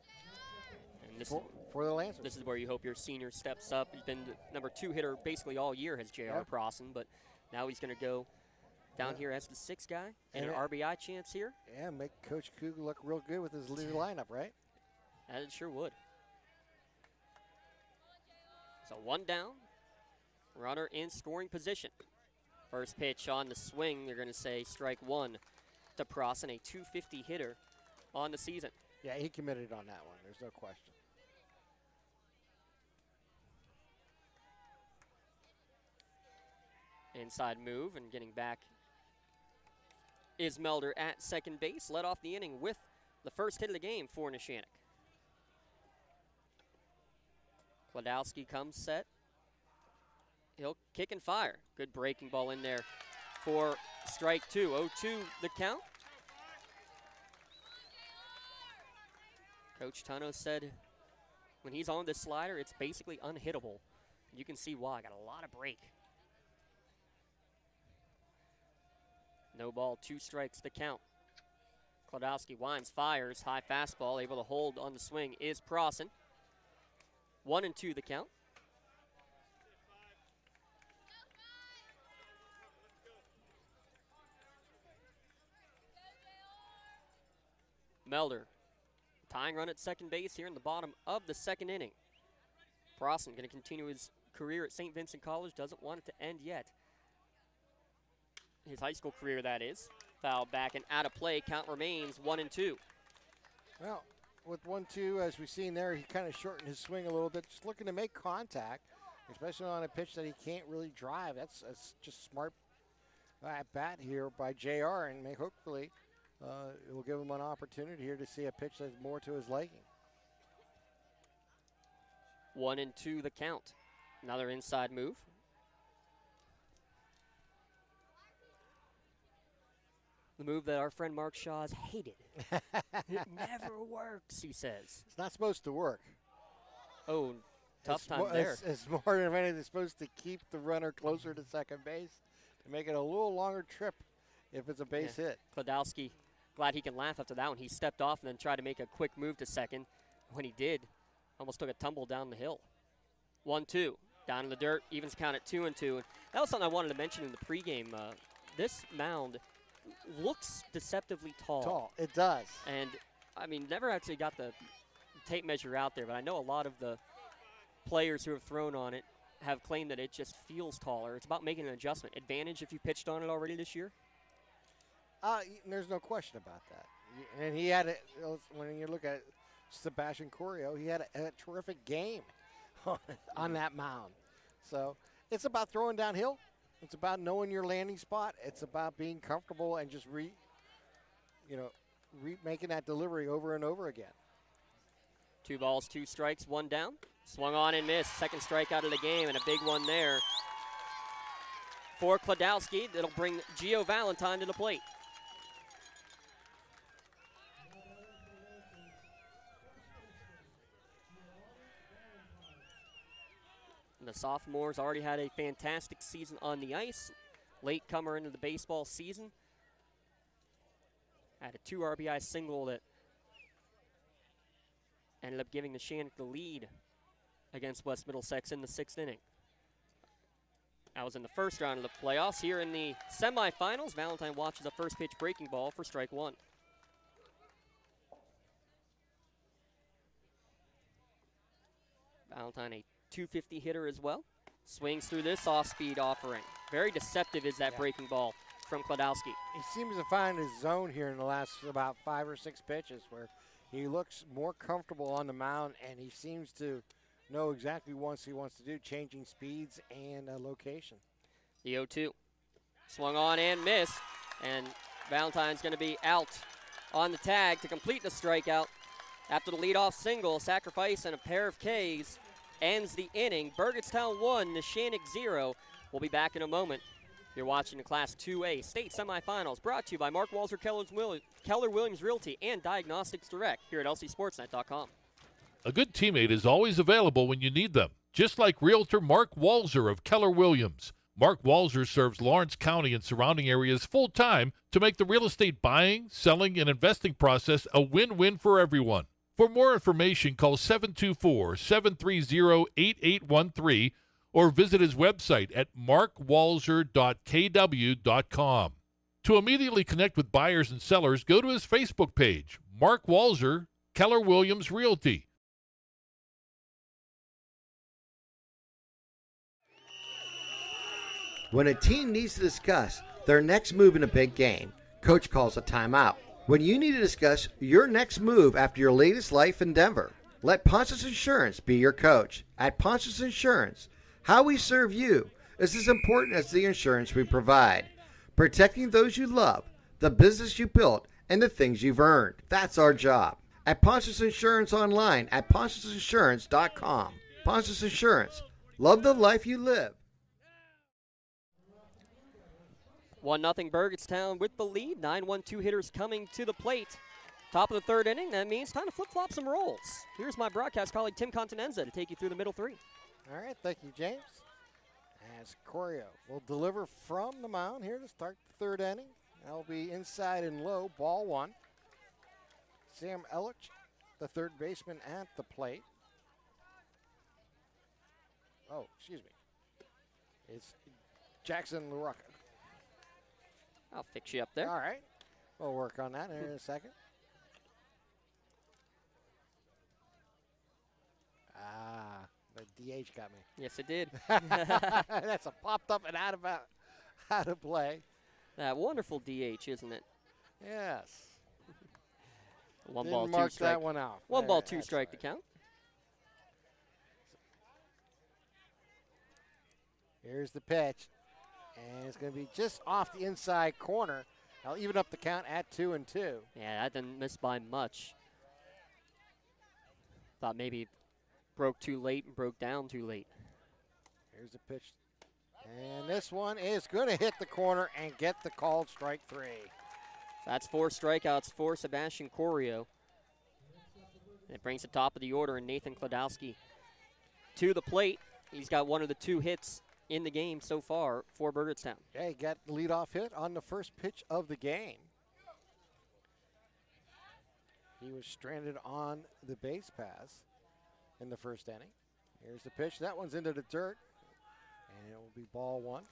And this for the Lancers. This is where you hope your senior steps up. He's been the number 2 hitter basically all year, has J.R. Prosen, but now he's going to go down here as the 6th guy, and an RBI chance here. Yeah, make Coach Coug look real good with his new lineup, right? That it sure would. So 1 down, runner in scoring position. First pitch on the swing, they're going to say strike 1 to Prosen, a 250 hitter on the season. Yeah, he committed on that one. There's no question. Inside move and getting back is Melder at second base. Led off the inning with the first hit of the game for Neshannock. Klodowski comes set. He'll kick and fire. Good breaking ball in there for strike 2. 0-2 the count. Coach Tuno said when he's on this slider, it's basically unhittable. You can see why. Got a lot of break. No ball, 2 strikes to count. Klodowski winds, fires, high fastball, able to hold on the swing is Prosen. 1-2 the count. Melder, tying run at second base here in the bottom of the second inning. Prosen going to continue his career at St. Vincent College, doesn't want it to end yet. His high school career, that is. Foul back and out of play. Count remains 1-2. Well, with 1-2, as we've seen there, he kind of shortened his swing a little bit, just looking to make contact, especially on a pitch that he can't really drive. That's just smart at bat here by JR, and hopefully it will give him an opportunity here to see a pitch that's more to his liking. 1-2 the count. Another inside move. The move that our friend Mark Shaw's hated. It never works, he says. It's not supposed to work. Oh, tough time there. It's more than anything, it's supposed to keep the runner closer to second base to make it a little longer trip if it's a base hit. Klodowski, glad he can laugh after that one. He stepped off and then tried to make a quick move to second. When he did, almost took a tumble down the hill. 1-2, down in the dirt, evens count at 2-2. And that was something I wanted to mention in the pregame. This mound looks deceptively tall. It does. And, I mean, never actually got the tape measure out there, but I know a lot of the players who have thrown on it have claimed that it just feels taller. It's about making an adjustment. Advantage if you pitched on it already this year? There's no question about that. And he had when you look at Sebastian Corio, he had a terrific game on that mound. So it's about throwing downhill. It's about knowing your landing spot. It's about being comfortable and just making that delivery over and over again. 2 balls, 2 strikes, 1 down. Swung on and missed. Second strikeout of the game, and a big one there for Klodowski. That'll bring Gio Valentine to the plate. The sophomore's already had a fantastic season on the ice. Late comer into the baseball season. Had a 2 RBI single that ended up giving Neshannock the lead against West Middlesex in the 6th inning. That was in the first round of the playoffs. Here in the semifinals, Valentine watches a first pitch breaking ball for strike 1. Valentine, a 250 hitter as well. Swings through this off-speed offering. Very deceptive is that breaking ball from Kladowski. He seems to find his zone here in the last about 5 or 6 pitches where he looks more comfortable on the mound, and he seems to know exactly what he wants to do, changing speeds and location. The 0-2. Swung on and missed, and Valentine's going to be out on the tag to complete the strikeout. After the leadoff single, sacrifice, and a pair of Ks ends the inning. Burgettstown 1, Neshannock 0. We'll be back in a moment. You're watching the Class 2A state semifinals, brought to you by Mark Walzer, Keller Williams Realty, and Diagnostics Direct here at lcsportsnet.com. A good teammate is always available when you need them, just like Realtor Mark Walzer of Keller Williams. Mark Walzer serves Lawrence County and surrounding areas full-time to make the real estate buying, selling, and investing process a win-win for everyone. For more information, call 724-730-8813 or visit his website at markwalzer.kw.com. To immediately connect with buyers and sellers, go to his Facebook page, Mark Walzer, Keller Williams Realty. When a team needs to discuss their next move in a big game, coach calls a timeout. When you need to discuss your next move after your latest life endeavor, let Ponce's Insurance be your coach. At Ponce's Insurance, how we serve you is as important as the insurance we provide. Protecting those you love, the business you built, and the things you've earned. That's our job. At Ponce's Insurance online at poncesinsurance.com. Ponce's Insurance. Love the life you live. 1-0 Burgettstown with the lead. 9-1-2 hitters coming to the plate. Top of the 3rd inning. That means time to flip-flop some roles. Here's my broadcast colleague Tim Continenza to take you through the middle 3. All right, thank you, James. As Corio will deliver from the mound here to start the 3rd inning. That'll be inside and low, ball 1. Sam Ellich, the 3rd baseman, at the plate. Oh, excuse me. It's Jackson LaRocca. I'll fix you up there. All right. We'll work on that in a second. The DH got me. Yes, it did. That's a popped up and out of play. That wonderful DH, isn't it? Yes. One Didn't ball, mark 2 strike. that one off. One There, ball, 2 that's strike right. to count. Here's the pitch. And it's going to be just off the inside corner. I'll even up the count at 2-2. Yeah, that didn't miss by much. Thought maybe it broke too late and broke down too late. Here's the pitch. And this one is going to hit the corner and get the called strike 3. That's 4 strikeouts for Sebastian Corio. It brings the top of the order, and Nathan Kladowski to the plate. He's got one of the 2 hits in the game so far for Burgettstown. Yeah, he got the leadoff hit on the first pitch of the game. He was stranded on the base pass in the 1st inning. Here's the pitch. That one's into the dirt, and it will be ball 1.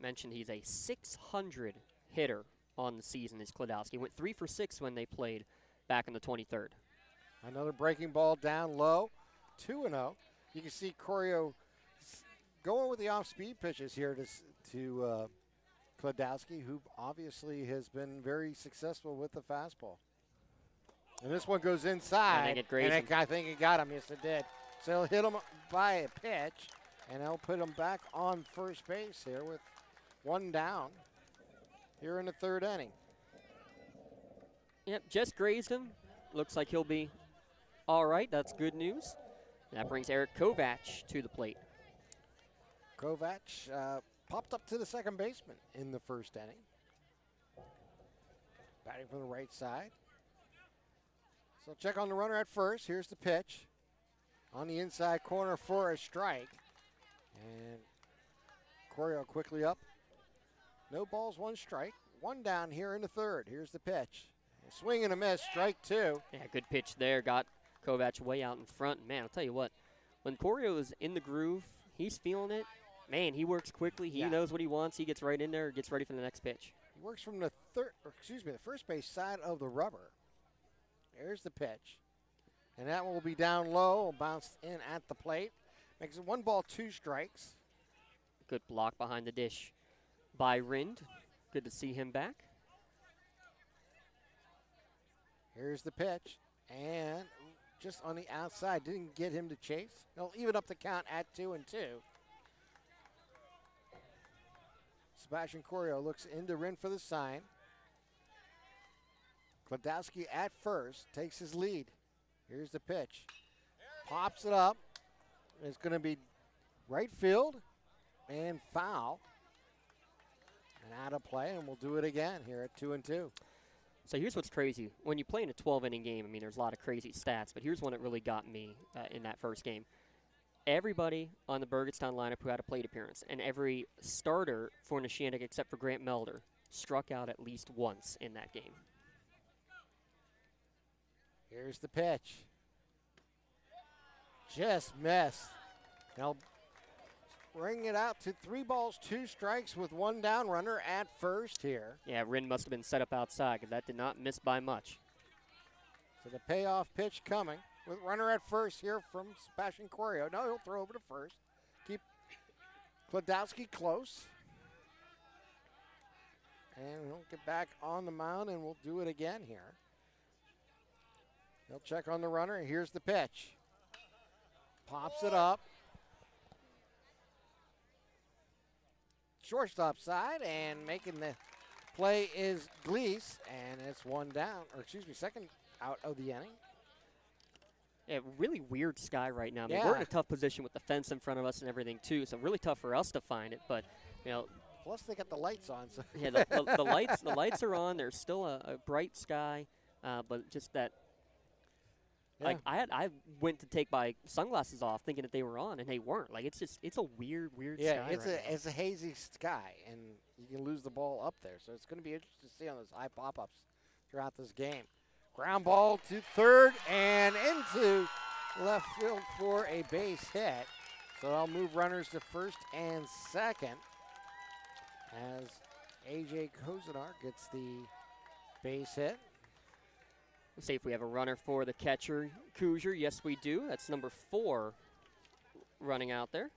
Mentioned he's a 600 hitter on the season is Kladowski. Went 3 for 6 when they played back in the 23rd. Another breaking ball down low, 2-0. You can see Corio going with the off-speed pitches here to Kladowski, who obviously has been very successful with the fastball. And this one goes inside, I think it got him. Yes, it did. So he'll hit him by a pitch, and they'll put him back on first base here with 1 down here in the 3rd inning. Yep, just grazed him. Looks like he'll be all right. That's good news. That brings Eric Kovac to the plate. Kovac popped up to the 2nd baseman in the 1st inning. Batting from the right side. So check on the runner at first. Here's the pitch. On the inside corner for a strike. And Corio quickly up. No balls, 1 strike. One down here in the third. Here's the pitch. A swing and a miss, strike 2. Yeah, good pitch there. Got Kovac way out in front. Man, I'll tell you what, when Corio is in the groove, he's feeling it. Man, he works quickly. He knows what he wants. He gets right in there, gets ready for the next pitch. He works from the the first base side of the rubber. There's the pitch. And that one will be down low, bounced in at the plate. Makes it 1 ball, 2 strikes. Good block behind the dish by Rind. Good to see him back. Here's the pitch. And just on the outside, didn't get him to chase. He'll even up the count at 2-2. Sebastian Corio looks into Rind for the sign. Kladowski at first takes his lead. Here's the pitch. Pops it up. It's going to be right field and foul. And out of play, and we'll do it again here at 2-2. So here's what's crazy. When you play in a 12-inning game, I mean, there's a lot of crazy stats, but here's one that really got me in that first game. Everybody on the Burgettstown lineup who had a plate appearance, and every starter for Neshannock except for Grant Melder, struck out at least once in that game. Here's the pitch. Just missed. They'll bring it out to 3 balls, 2 strikes with 1 down, runner at first here. Yeah, Rind must have been set up outside because that did not miss by much. So the payoff pitch coming with runner at first here from Sebastian Corio. No, he'll throw over to first. Keep Kladowski close. And he'll get back on the mound, and we'll do it again here. He'll check on the runner. Here's the pitch. Pops it up. Shortstop side, and making the play is Gleese, and it's 1 down, or excuse me, 2nd out of the inning. Yeah, really weird sky right now. I mean, we're in a tough position with the fence in front of us and everything too, so really tough for us to find it. But you know, plus they got the lights on. So yeah, the lights are on. There's still a bright sky, but just that. Yeah. Like I went to take my sunglasses off thinking that they were on, and they weren't. Like it's a weird sky. Yeah, it's right now. it's a hazy sky, and you can lose the ball up there. So it's going to be interesting to see on those high pop-ups throughout this game. Ground ball to third and into left field for a base hit. So I'll move runners to first and second as A.J. Kozenar gets the base hit. Let's see if we have a runner for the catcher, Kuzier. Yes, we do. That's number 4 running out there.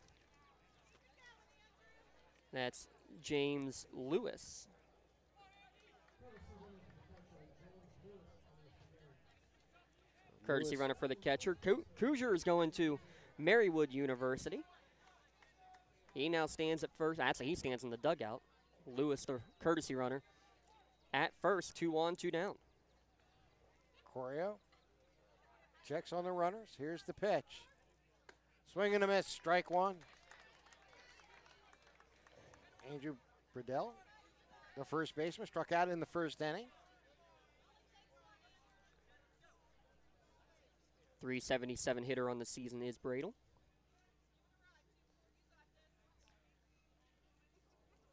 That's James Lewis. Courtesy runner for the catcher. Kuzier is going to Marywood University. He now stands at first. Actually, he stands in the dugout. Lewis, the courtesy runner, at first. 2 on, 2 down. Corio checks on the runners. Here's the pitch. Swing and a miss, strike 1. Andrew Burdell, the first baseman, struck out in the first inning. .377 hitter on the season is Bradle.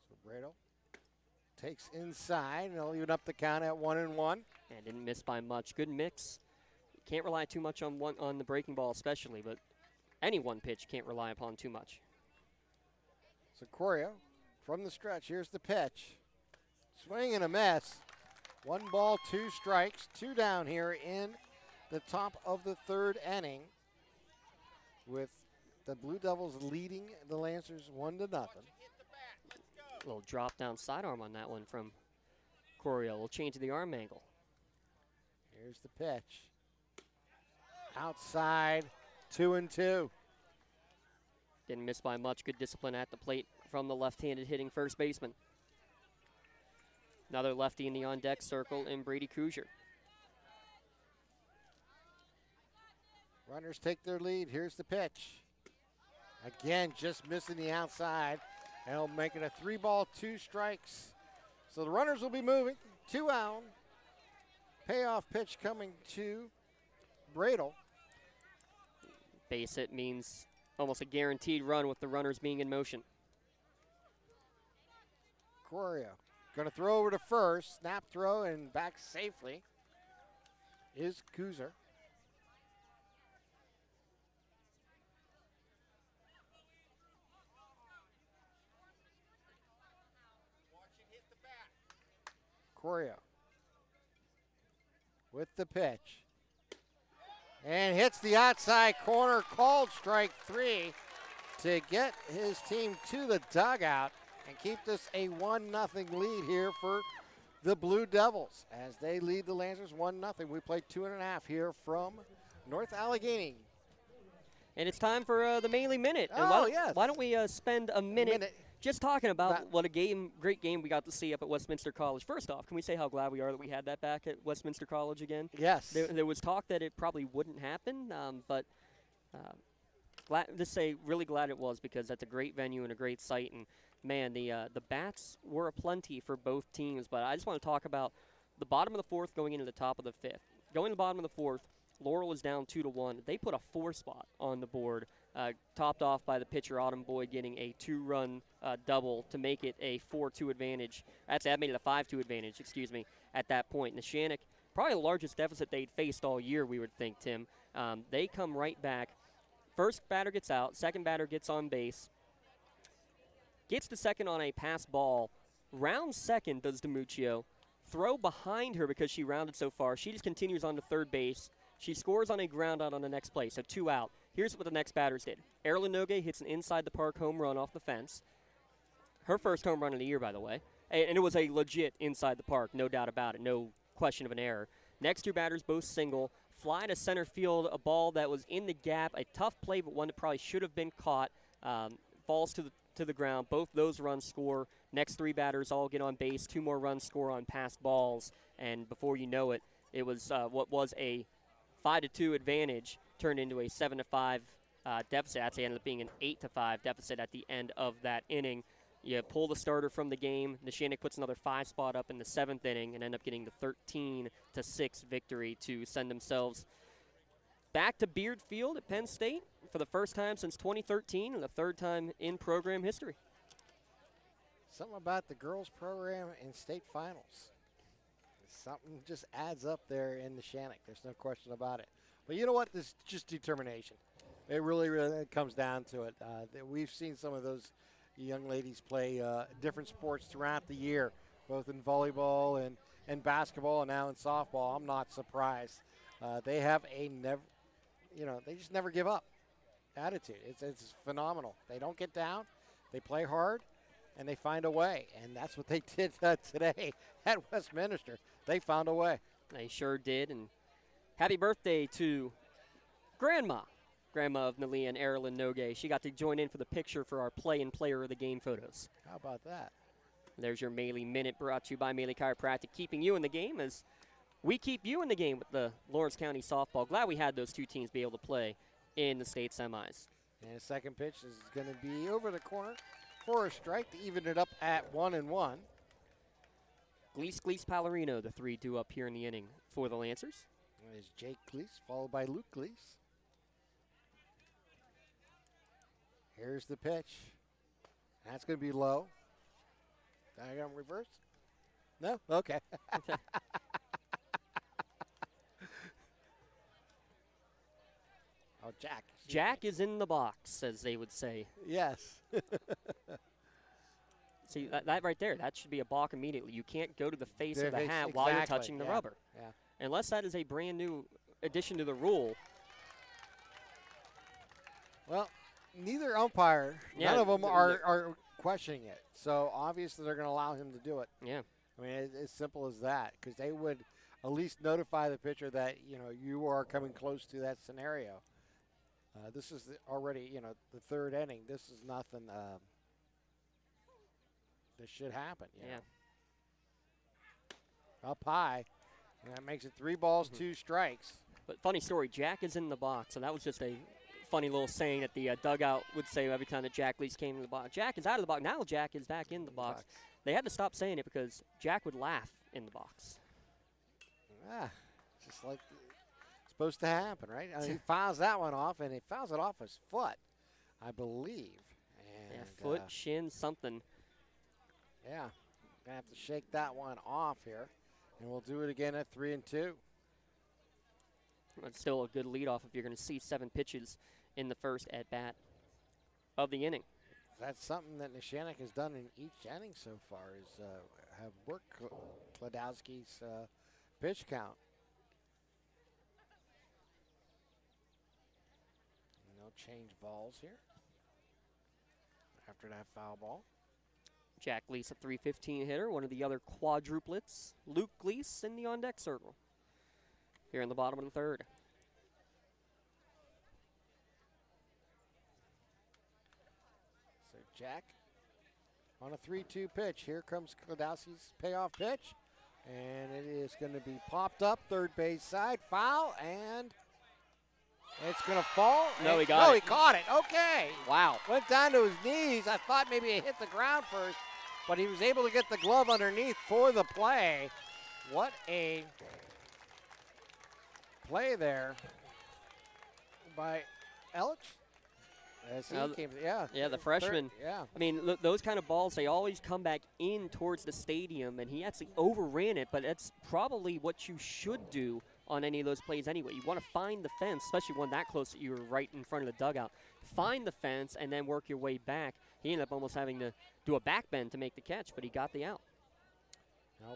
So Bradle takes inside, and he'll even up the count at 1-1. And didn't miss by much. Good mix. Can't rely too much on the breaking ball especially, but any one pitch can't rely upon too much. So Corio from the stretch. Here's the pitch. Swing and a miss. 1 ball, 2 strikes. 2 down here in the top of the 3rd inning, with the Blue Devils leading the Lancers 1-0. Little drop down sidearm on that one from Corio. We'll change the arm angle. Here's the pitch. Outside, 2-2. Didn't miss by much. Good discipline at the plate from the left-handed hitting first baseman. Another lefty in the on-deck circle in Brady Kuzier. Runners take their lead. Here's the pitch. Again, just missing the outside. And he'll make it a 3 ball, 2 strikes. So the runners will be moving. 2 out. Payoff pitch coming to Bradle. Base hit means almost a guaranteed run with the runners being in motion. Corio, Going to throw over to first. Snap throw and back safely is Kuzer. Corio with the pitch. And hits the outside corner, called strike 3 to get his team to the dugout and keep this a 1-0 lead here for the Blue Devils as they lead the Lancers 1-0. We play 2.5 here from North Allegheny. And it's time for the Maley Minute. And Yes. Why don't we spend a minute just talking about what a great game we got to see up at Westminster College. First off, can we say how glad we are that we had that back at Westminster College again? Yes. There was talk that it probably wouldn't happen, but really glad it was, because that's a great venue and a great site. And man, the bats were aplenty for both teams. But I just want to talk about the bottom of the fourth going into the top of the fifth. Going to the bottom of the fourth, Laurel is down 2-1. They put a 4 spot on the board, topped off by the pitcher Autumn Boyd getting a 2-run double to make it a 4-2 advantage. Actually, that made it a 5-2 advantage, at that point. Neshannock, probably the largest deficit they'd faced all year, we would think, Tim. They come right back. First batter gets out, second batter gets on base, gets to second on a pass ball, rounds second, does DiMuccio, throw behind her because she rounded so far. She just continues on to third base. She scores on a ground out on the next play, so 2 out. Here's what the next batters did. Erilyn Nogue hits an inside-the-park home run off the fence. Her first home run of the year, by the way. And it was a legit inside-the-park, no doubt about it, no question of an error. Next 2 batters, both single. Fly to center field, a ball that was in the gap, a tough play, but one that probably should have been caught. Falls to the ground. Both those runs score. Next 3 batters all get on base. 2 more runs score on passed balls. And before you know it, it was what was a 5-2 advantage turned into a 7-5 deficit. Actually ended up being an 8-5 deficit at the end of that inning. You pull the starter from the game. Neshannock puts another 5 spot up in the 7th inning and end up getting the 13-6 victory to send themselves back to Beard Field at Penn State for the first time since 2013 and the 3rd time in program history. Something about the girls program in state finals. Something just adds up there in Neshannock. There's no question about it. But you know what? This is just determination. It really comes down to it. We've seen some of those young ladies play different sports throughout the year, both in volleyball and basketball and now in softball. I'm not surprised. They have a they just never give up attitude. It's phenomenal. They don't get down. They play hard, and they find a way. And that's what they did today at Westminster. They found a way. They sure did. And happy birthday to Grandma of Nalia and Erilyn Nogue. She got to join in for the picture for our play and player of the game photos. How about that? There's your Maley Minute brought to you by Maley Chiropractic, keeping you in the game as we keep you in the game with the Lawrence County softball. Glad we had those 2 teams be able to play in the state semis. And the second pitch is going to be over the corner for a strike to even it up at 1-1. Gleese, Pallarino, the 3-2 up here in the inning for the Lancers. There's Jake Gleese, followed by Luke Gleese. Here's the pitch. That's going to be low. Diagram reverse? No? Okay. Oh, Jack. Jack is in the box, as they would say. Yes. See, that right there, that should be a balk immediately. You can't go to the face of the hat while you're touching the rubber. Yeah. Unless that is a brand new addition to the rule. Well, neither umpire, none of them are questioning it. So obviously they're going to allow him to do it. Yeah. I mean, it's as simple as that, because they would at least notify the pitcher that, you are coming close to that scenario. This is already, the 3rd inning. This is nothing that should happen. Yeah. Up high, and that makes it 3 balls, 2 strikes. But funny story, Jack is in the box, and that was just a funny little saying that the dugout would say every time that Jack Gleese came in the box. Jack is out of the box. Now Jack is back in the box. They had to stop saying it because Jack would laugh in the box. Just like it's supposed to happen, right? I mean, he fouls that one off, and he fouls it off his foot, I believe. And, foot, shin, something. Yeah. to have to shake that one off here. And we'll do it again at 3-2. That's still a good leadoff if you're going to see 7 pitches in the first at-bat of the inning. That's something that Neshannock has done in each inning so far, is have worked Kladowski's pitch count. No change balls here after that foul ball. Jack Gleese, a .315 hitter, one of the other quadruplets. Luke Gleese in the on-deck circle here in the bottom of the third. So Jack on a 3-2 pitch. Here comes Kladowski's payoff pitch. And it is going to be popped up, third base side, foul, and it's going to fall. No, he got it. No, he caught it. Okay. Wow. Went down to his knees. I thought maybe it hit the ground first, but he was able to get the glove underneath for the play. What a play there by Ellich. As he came, Yeah, the freshman. Yeah. I mean, look, those kind of balls, they always come back in towards the stadium, and he actually overran it, but that's probably what you should do on any of those plays anyway. You want to find the fence, especially one that close that you were right in front of the dugout. Find the fence and then work your way back. He ended up almost having to do a back bend to make the catch, but he got the out. Now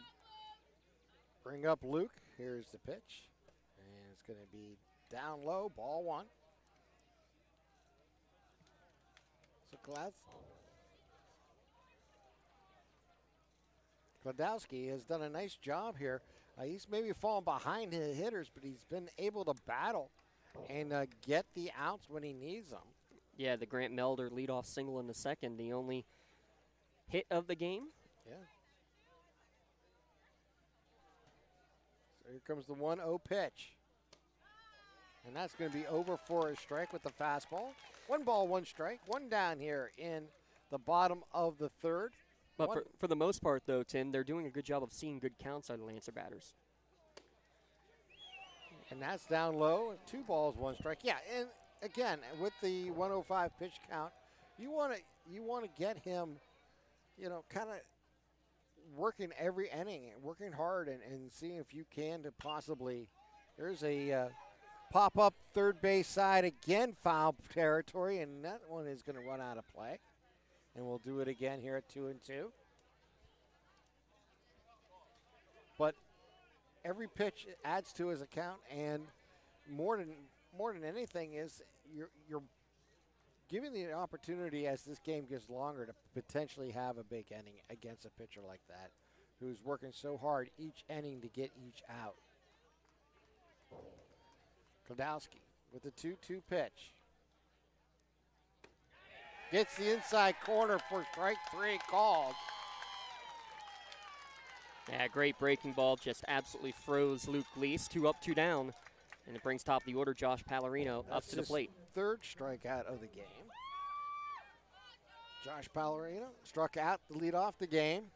bring up Luke. Here's the pitch. And it's going to be down low, ball one. So Kladowski has done a nice job here. He's maybe fallen behind his hitters, but he's been able to battle and get the outs when he needs them. Yeah, the Grant Melder leadoff single in the second, the only hit of the game. Yeah. So here comes the 1-0 pitch. And that's going to be over for a strike with the fastball. 1 ball, 1 strike, 1 down here in the bottom of the third. But for the most part, though, Tim, they're doing a good job of seeing good counts out of Lancer batters. And that's down low, 2 balls, 1 strike. Yeah, and again, with the 105 pitch count, you want to get him, kind of working every inning, working hard and seeing if you can to possibly. There's a pop up third base side again, foul territory, and that one is going to run out of play. And we'll do it again here at 2-2. But every pitch adds to his account, and more than anything is you're giving the opportunity as this game gets longer to potentially have a big inning against a pitcher like that, who's working so hard each inning to get each out. Kladowski with the 2-2 pitch. Gets the inside corner for strike 3 called. Yeah, great breaking ball. Just absolutely froze Luke Gleese. 2 up, 2 down. And it brings top of the order Josh Pallarino up to the plate. Third strikeout of the game. Josh Pallarino struck out to lead off the game.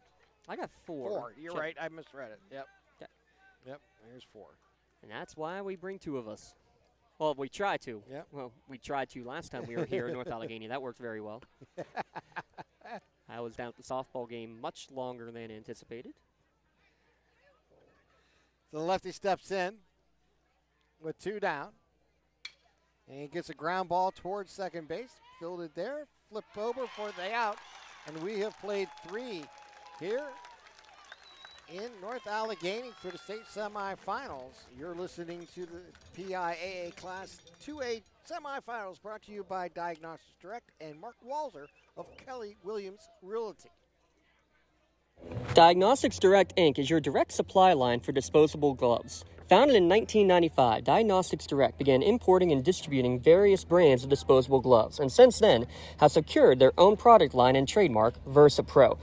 I got 4. 4. You're right. I misread it. Yep. Okay. Yep. There's 4. And that's why we bring 2 of us. Well, we try to. Yep. Well, we tried to last time we were here in North Allegheny. That worked very well. I was down at the softball game much longer than anticipated. So the lefty steps in with 2 down. And he gets a ground ball towards second base. Fielded there. Flip over for the out. And we have played 3 here in North Allegheny for the state semifinals. You're listening to the PIAA Class 2A semifinals, brought to you by Diagnostics Direct and Mark Walzer of Kelly Williams Realty. Diagnostics Direct Inc. is your direct supply line for disposable gloves. Founded in 1995, Diagnostics Direct began importing and distributing various brands of disposable gloves, and since then have secured their own product line and trademark, VersaPro.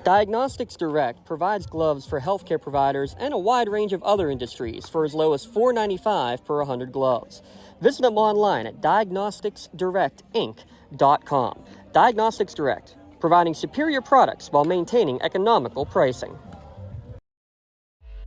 Diagnostics Direct provides gloves for healthcare providers and a wide range of other industries for as low as $4.95 per 100 gloves. Visit them online at diagnosticsdirectinc.com. Diagnostics Direct, providing superior products while maintaining economical pricing.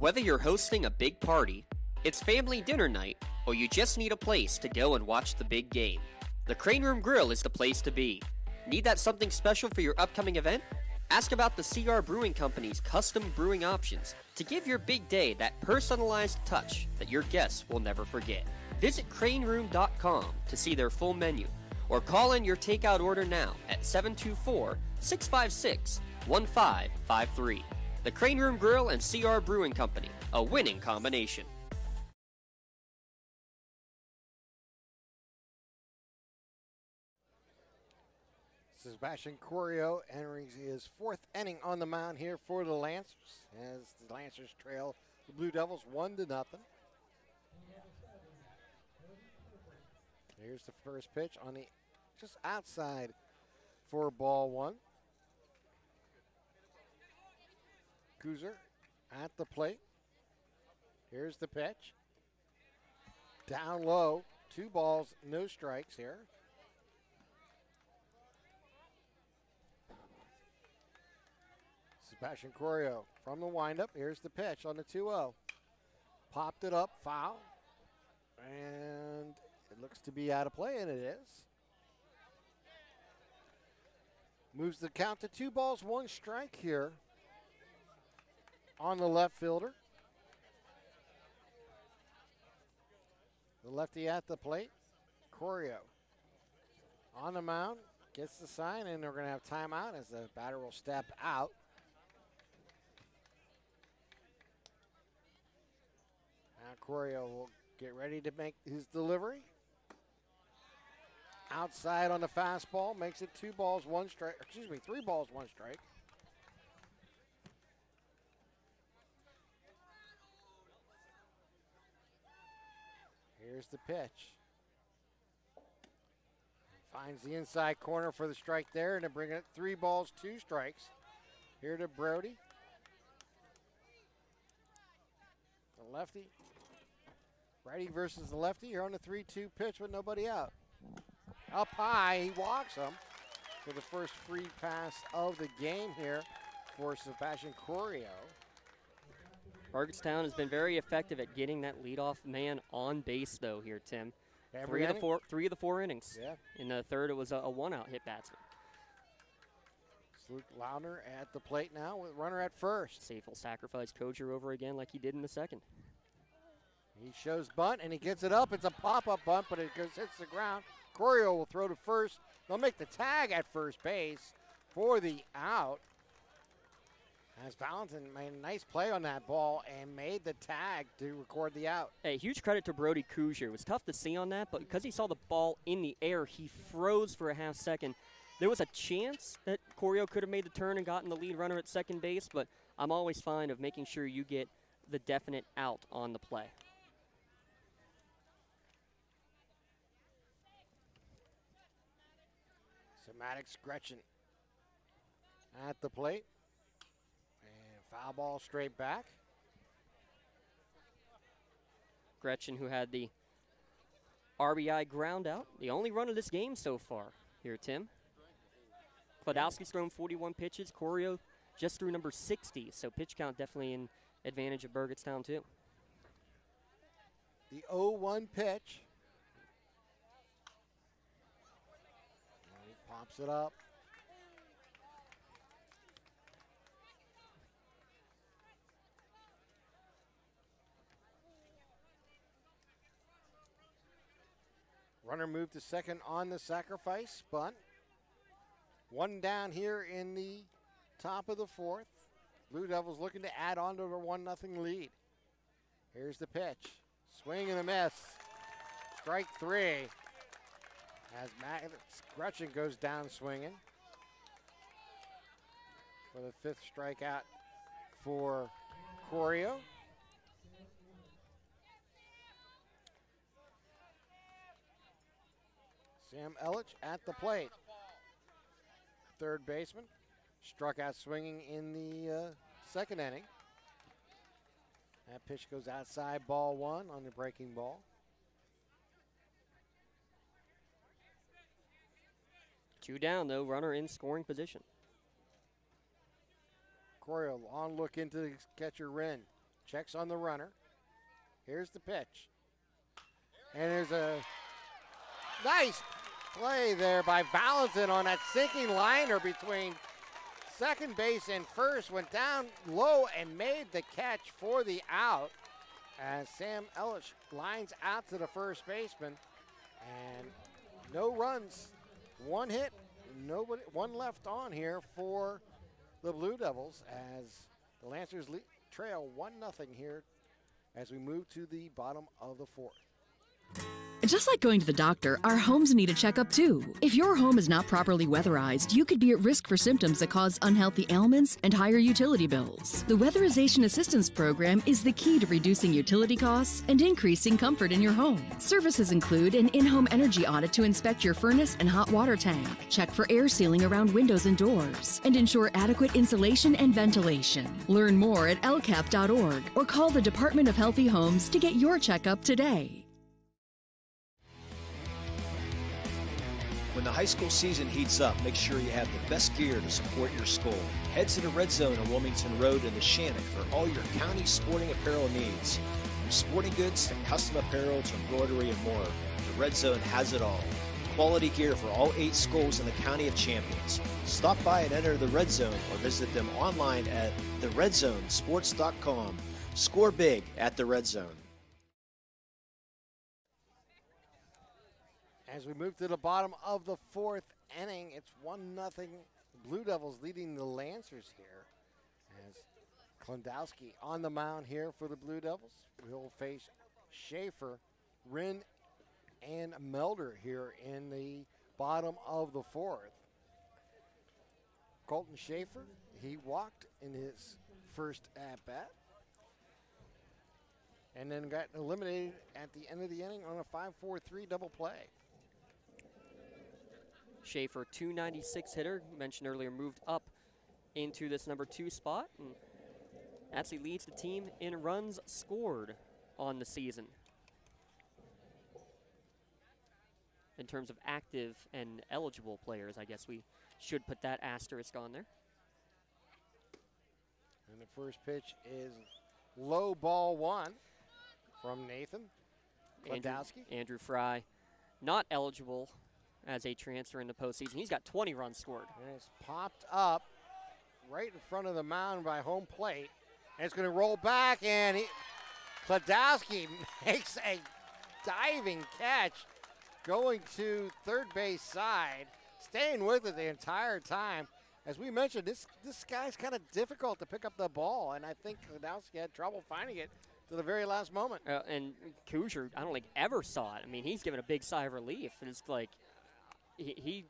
Whether you're hosting a big party, it's family dinner night, or you just need a place to go and watch the big game, the Crane Room Grill is the place to be. Need that something special for your upcoming event? Ask about the CR Brewing Company's custom brewing options to give your big day that personalized touch that your guests will never forget. Visit craneroom.com to see their full menu, or call in your takeout order now at 724-656-1553. The Crane Room Grill and CR Brewing Company, a winning combination. Sebastian Corio entering his fourth inning on the mound here for the Lancers, as the Lancers trail the Blue Devils 1-0. Here's the first pitch on the just outside for ball one. Kuzer at the plate. Here's the pitch. Down low, 2 balls, no strikes here. Sebastian Corio from the windup. Here's the pitch on the 2-0. Popped it up, foul. And it looks to be out of play, and it is. Moves the count to 2 balls, 1 strike here on the left fielder. The lefty at the plate. Corio on the mound. Gets the sign, and they're going to have timeout as the batter will step out. Now Corio will get ready to make his delivery. Outside on the fastball, makes it 2 balls, 1 strike. Excuse me, 3 balls, 1 strike. Here's the pitch. Finds the inside corner for the strike there, and to bring it 3 balls, 2 strikes. Here to Brody. The lefty. Righty versus the lefty. You're on the 3-2 pitch with nobody out. Up high, he walks him for the first free pass of the game here for Sebastian Corio. Burgettstown has been very effective at getting that leadoff man on base, though, here, Tim. Every inning? Three of the 4 innings. Yeah. In the third, it was a 1-out hit batsman. Luke Launer at the plate now with runner at first. Safe will sacrifice Kojer over again like he did in the second. He shows bunt, and he gets it up. It's a pop-up bunt, but it hits the ground. Corio will throw to first. They'll make the tag at first base for the out. As Valentin made a nice play on that ball and made the tag to record the out. Hey, huge credit to Brody Kuzier. It was tough to see on that, but because he saw the ball in the air, he froze for a half second. There was a chance that Corio could have made the turn and gotten the lead runner at second base, but I'm always fine of making sure you get the definite out on the play. Maddox Gretchen at the plate. And foul ball straight back. Gretchen, who had the RBI ground out, the only run of this game so far here, Tim. Kladowski's thrown 41 pitches. Corio just threw number 60, so pitch count definitely in advantage of Burgettstown, too. The 0-1 pitch. Pops it up. Runner moved to second on the sacrifice bunt. 1 down here in the top of the 4th. Blue Devils looking to add on to their 1-0 lead. Here's the pitch. Swing and a miss. Strike 3. As Maddox Gretchen goes down swinging for the 5th strikeout for Corio. Sam Ellich at the plate. Third baseman struck out swinging in the second inning. That pitch goes outside, ball 1 on the breaking ball. 2 down, though, runner in scoring position. Corio on look into the catcher Wren. Checks on the runner. Here's the pitch. And there's a nice play there by Valentin on that sinking liner between second base and first, went down low and made the catch for the out as Sam Ellis lines out to the first baseman. And no runs, one hit, nobody, one left on here for the Blue Devils as the Lancers trail 1-0 here as we move to the bottom of the fourth. Just like going to the doctor, our homes need a checkup too. If your home is not properly weatherized, you could be at risk for symptoms that cause unhealthy ailments and higher utility bills. The Weatherization Assistance Program is the key to reducing utility costs and increasing comfort in your home. Services include an in-home energy audit to inspect your furnace and hot water tank, check for air sealing around windows and doors, and ensure adequate insulation and ventilation. Learn more at lcap.org or call the Department of Healthy Homes to get your checkup today. When the high school season heats up, make sure you have the best gear to support your school. Head to the Red Zone on Wilmington Road in Neshannock for all your county sporting apparel needs. From sporting goods to custom apparel to embroidery and more, the Red Zone has it all. Quality gear for all 8 schools in the County of Champions. Stop by and enter the Red Zone or visit them online at theredzonesports.com. Score big at the Red Zone. As we move to the bottom of the fourth inning, it's 1-0 Blue Devils leading the Lancers here. As Klondowski on the mound here for the Blue Devils. We'll face Schaefer, Wren, and Melder here in the bottom of the fourth. Colton Schaefer, he walked in his first at-bat and then got eliminated at the end of the inning on a 5-4-3 double play. Schaefer, 296 hitter, mentioned earlier, moved up into this number 2 spot and actually leads the team in runs scored on the season. In terms of active and eligible players, I guess we should put that asterisk on there. And the first pitch is low ball 1 from Nathan Klondowski. Andrew Fry, not eligible as a transfer in the postseason. He's got 20 runs scored. And it's popped up right in front of the mound by home plate. And it's going to roll back, and Klondowski makes a diving catch going to third base side, staying with it the entire time. As we mentioned, this guy's kind of difficult to pick up the ball, and I think Klondowski had trouble finding it to the very last moment. And Kujar, I don't think ever saw it. I mean, he's given a big sigh of relief. And it's like he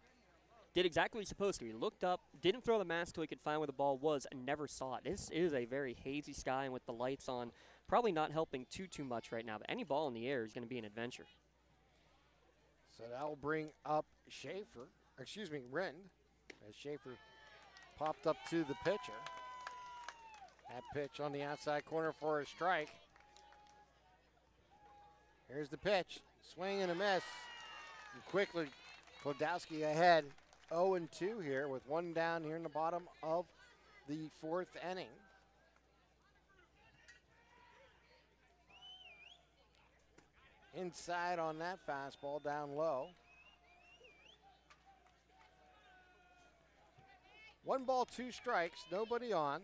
did exactly what he's supposed to. He looked up, didn't throw the mask till he could find where the ball was, and never saw it. This is a very hazy sky, and with the lights on, probably not helping too much right now. But any ball in the air is going to be an adventure. So that will bring up Wren, as Schaefer popped up to the pitcher. That pitch on the outside corner for a strike. Here's the pitch. Swing and a miss. And quickly, Klondowski ahead 0-2 here with 1 down here in the bottom of the fourth inning. Inside on that fastball, down low. 1 ball, 2 strikes, nobody on.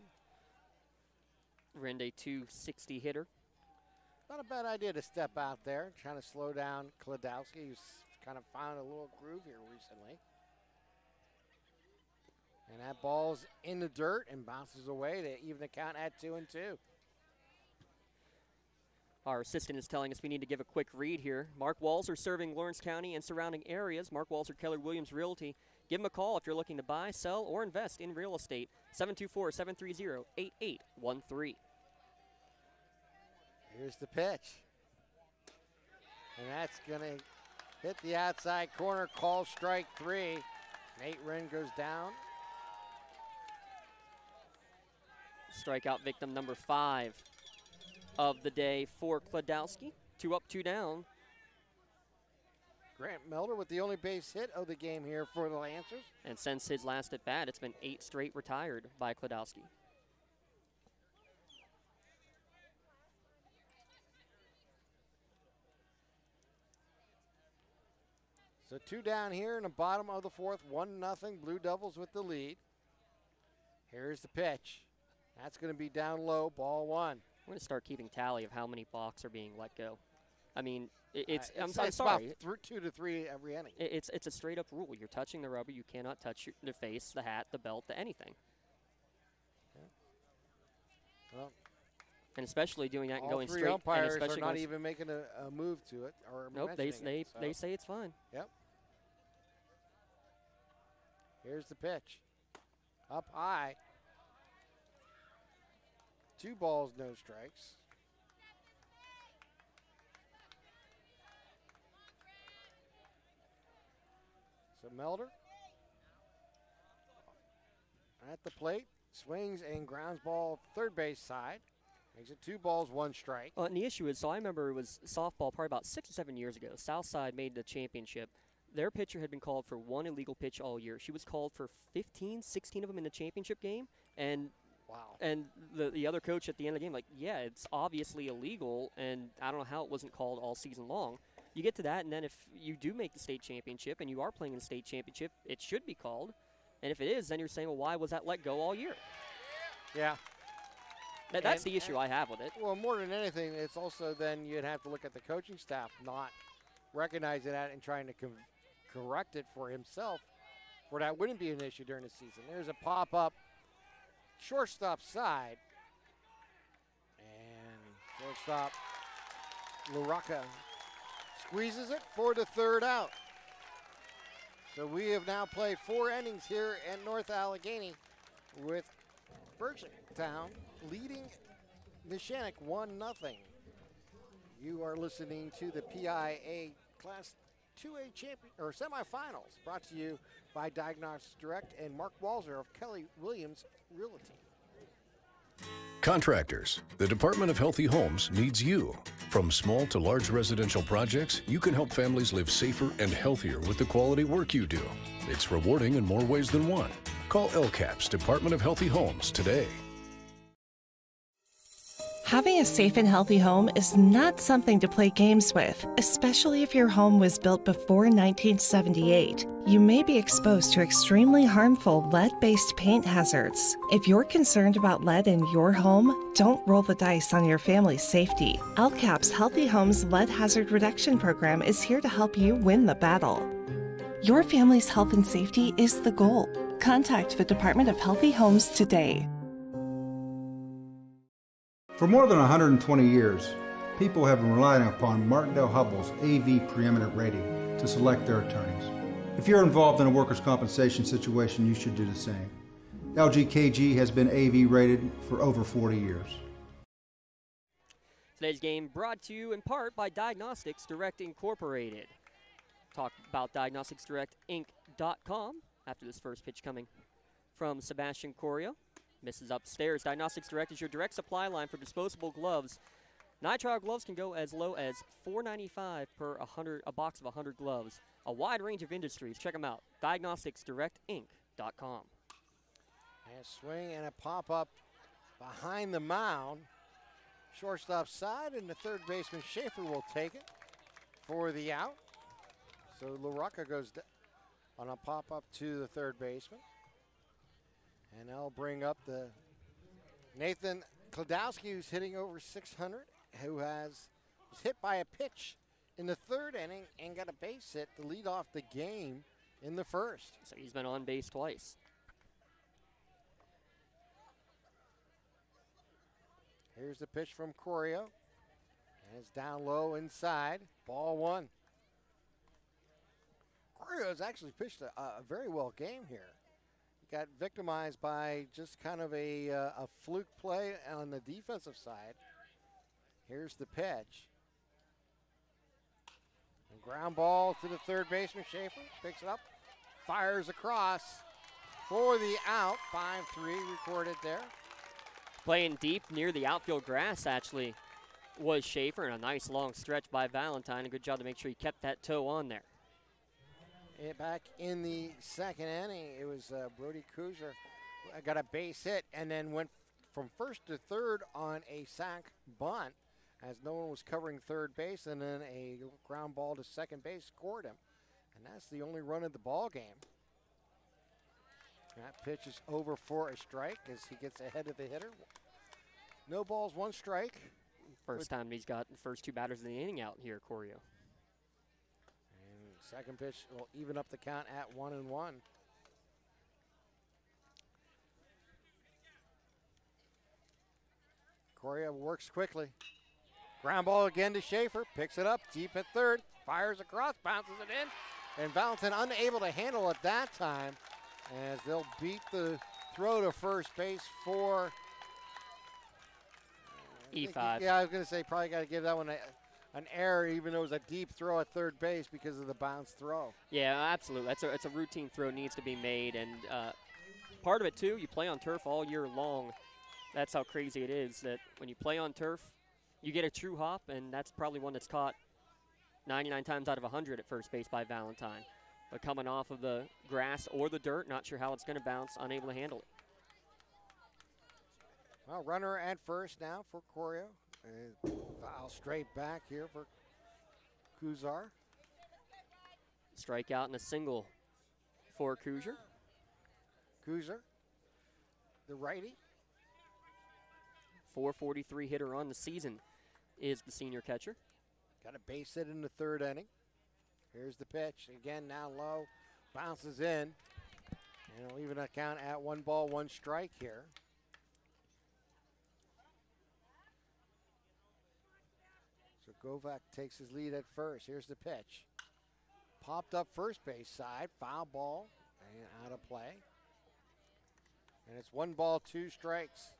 Rende, 260 hitter. Not a bad idea to step out there, trying to slow down Klondowski, who's kind of found a little groove here recently. And that ball's in the dirt and bounces away to even the count at 2-2. Our assistant is telling us we need to give a quick read here. Mark Walzer serving Lawrence County and surrounding areas. Mark Walzer, Keller Williams Realty. Give him a call if you're looking to buy, sell, or invest in real estate. 724-730-8813. Here's the pitch. And that's going to hit the outside corner, call strike 3. Nate Wren goes down. Strikeout victim number 5 of the day for Klondowski. 2 up, 2 down. Grant Melder with the only base hit of the game here for the Lancers. And since his last at bat, it's been 8 straight retired by Klondowski. So 2 down here in the bottom of the fourth, 1-0 Blue Devils with the lead. Here's the pitch. That's going to be down low, ball one. We're going to start keeping tally of how many balks are being let go. I mean, it's I'm sorry. about 2 to 3 every inning. It's a straight up rule. You're touching the rubber. You cannot touch the face, the hat, the belt, anything. Yeah. Well, and especially doing that and all going three straight. umpires and especially are not even making a move to it or nope. They they say it's fine. Yep. Here's the pitch. Up high. 2 balls, no strikes. So Melder at the plate, swings and grounds ball third base side. Makes it 2 balls, 1 strike. Well, and the issue is, so I remember it was softball probably about 6 or 7 years ago. Southside made the championship. Their pitcher had been called for 1 illegal pitch all year. She was called for 15, 16 of them in the championship game. And wow. And the other coach at the end of the game, like, yeah, it's obviously illegal, and I don't know how it wasn't called all season long. You get to that, and then if you do make the state championship and you are playing in the state championship, it should be called. And if it is, then you're saying, well, why was that let go all year? Yeah. That's the issue I have with it. Well, more than anything, it's also then you'd have to look at the coaching staff not recognizing that and trying to correct it for himself, where that wouldn't be an issue during the season. There's a pop-up shortstop side, and shortstop LaRocca squeezes it for the 3rd out. So we have now played 4 innings here at North Allegheny with Burgettstown leading Neshannock 1-0. You are listening to the PIAA Class 2A champion or semifinals, brought to you by Diagnostics Direct and Mark Walzer of Kelly Williams Realty. Contractors, the Department of Healthy Homes needs you. From small to large residential projects, you can help families live safer and healthier with the quality work you do. It's rewarding in more ways than one. Call LCAP's Department of Healthy Homes today. Having a safe and healthy home is not something to play games with, especially if your home was built before 1978. You may be exposed to extremely harmful lead-based paint hazards. If you're concerned about lead in your home, don't roll the dice on your family's safety. LCAP's Healthy Homes Lead Hazard Reduction Program is here to help you win the battle. Your family's health and safety is the goal. Contact the Department of Healthy Homes today. For more than 120 years, people have been relying upon Martindale Hubbell's AV preeminent rating to select their attorneys. If you're involved in a workers' compensation situation, you should do the same. LGKG has been AV rated for over 40 years. Today's game brought to you in part by Diagnostics Direct Incorporated. Talk about DiagnosticsDirectInc.com after this first pitch coming from Sebastian Corio. Misses upstairs. Diagnostics Direct is your direct supply line for disposable gloves. Nitrile gloves can go as low as $4.95 per a box of 100 gloves. A wide range of industries. Check them out. DiagnosticsDirectInc.com. And a swing and a pop-up behind the mound. Shortstop side, and the third baseman Schaefer will take it for the out. So LaRocca goes on a pop-up to the third baseman. And I'll bring up the Nathan Kladowski, who's hitting over 600, who was hit by a pitch in the 3rd inning and got a base hit to lead off the game in the 1st. So he's been on base twice. Here's the pitch from Corio. And it's down low inside. Ball 1. Corio's actually pitched a very well game here. Got victimized by just kind of a fluke play on the defensive side. Here's the pitch. And ground ball to the third baseman. Schaefer picks it up, fires across for the out. 5-3 recorded there. Playing deep near the outfield grass, actually, was Schaefer, and a nice long stretch by Valentine. A good job to make sure he kept that toe on there. Back in the 2nd inning, it was Brody Kuzer got a base hit and then went from 1st to 3rd on a sac bunt as no one was covering third base, and then a ground ball to second base scored him. And that's the only run of the ball game. That pitch is over for a strike as he gets ahead of the hitter. No balls, 1 strike. First time he's got the first 2 batters of the inning out here, Corio. And second pitch will even up the count at 1-1. Corio works quickly. Ground ball again to Schaefer. Picks it up deep at third. Fires across, bounces it in. And Valentin unable to handle it that time as they'll beat the throw to first base for E5. Yeah, I was going to say probably got to give that one an error, even though it was a deep throw at third base because of the bounce throw. Yeah, absolutely. It's a routine throw, needs to be made. And part of it, too, you play on turf all year long. That's how crazy it is that when you play on turf, you get a true hop, and that's probably one that's caught 99 times out of 100 at first base by Valentine. But coming off of the grass or the dirt, not sure how it's going to bounce, unable to handle it. Well, runner at first now for Corio. Foul straight back here for Kuzar. Strikeout and a single for Kuzar. Kuzar, the righty. 443 hitter on the season is the senior catcher. Got a base hit in the 3rd inning. Here's the pitch. Again, now low. Bounces in. And it'll even count at 1 ball, 1 strike here. So Govak takes his lead at first. Here's the pitch. Popped up first base side. Foul ball and out of play. And it's 1 ball, 2 strikes.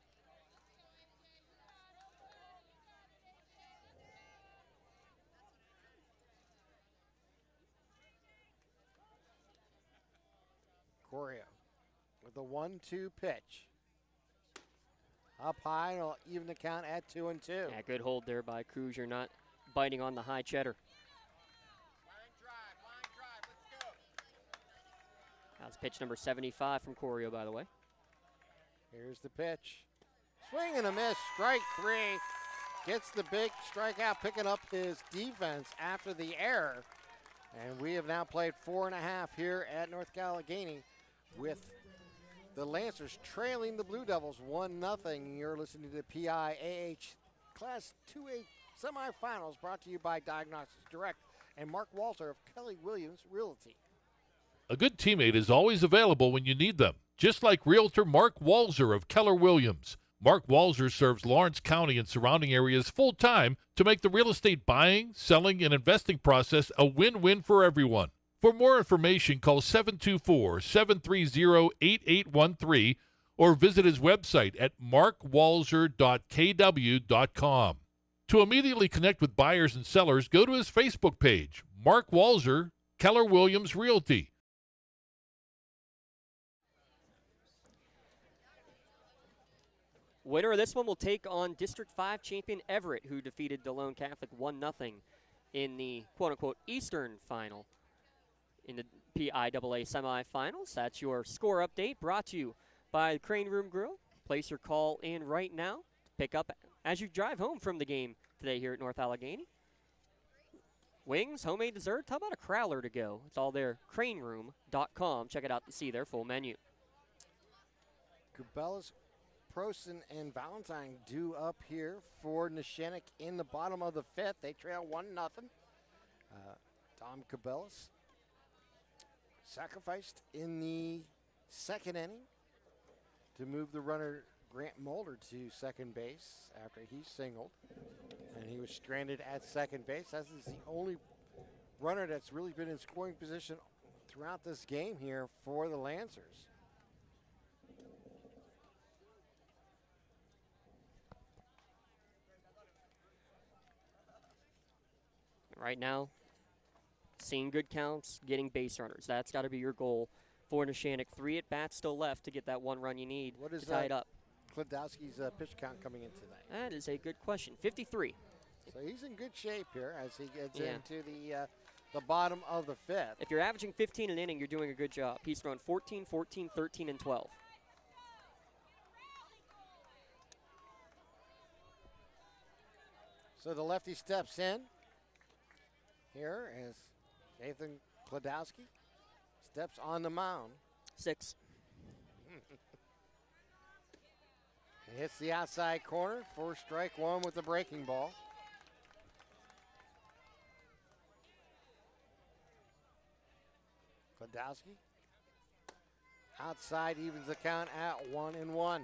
Corio with the 1-2 pitch. Up high, and it'll even the count at 2-2. Yeah, good hold there by Kuzar, not biting on the high cheddar. That's pitch number 75 from Corio, by the way. Here's the pitch. Swing and a miss, strike 3. Gets the big strikeout, picking up his defense after the error. And we have now played 4.5 here at North Allegheny with the Lancers trailing the Blue Devils 1-0. You're listening to the PIAA Class 2A semifinals brought to you by Diagnostics Direct and Mark Walter of Kelly Williams Realty. A good teammate is always available when you need them, just like Realtor Mark Walzer of Keller Williams. Mark Walzer serves Lawrence County and surrounding areas full-time to make the real estate buying, selling, and investing process a win-win for everyone. For more information, call 724-730-8813 or visit his website at markwalzer.kw.com. To immediately connect with buyers and sellers, go to his Facebook page, Mark Walzer, Keller Williams Realty. Winner of this one will take on District 5 champion Everett, who defeated DeLone Catholic 1-0 in the quote-unquote Eastern Final in the PIAA semifinals. That's your score update brought to you by the Crane Room Grill. Place your call in right now to pick up as you drive home from the game today here at North Allegheny. Wings, homemade desserts, how about a crowler to go? It's all there, craneroom.com. Check it out to see their full menu. Cabela's, Prosen, and Valentine due up here for Neshannock in the bottom of the 5th. They trail 1-0. Tom Cabela's sacrificed in the 2nd inning to move the runner Grant Mulder to second base after he singled. And he was stranded at second base. That is the only runner that's really been in scoring position throughout this game here for the Lancers. Right now, seeing good counts, getting base runners. That's got to be your goal for Neshannock. 3 at-bats still left to get that 1 run you need to tie it up. Kladowski's pitch count coming in tonight? That is a good question. 53. So he's in good shape here as he gets into the bottom of the 5th. If you're averaging 15 an inning, you're doing a good job. He's thrown 14, 14, 13, and 12. So the lefty steps in here as Nathan Kladowski steps on the mound. 6. Hits the outside corner for strike one with the breaking ball. Kladowski. Outside evens the count at 1-1.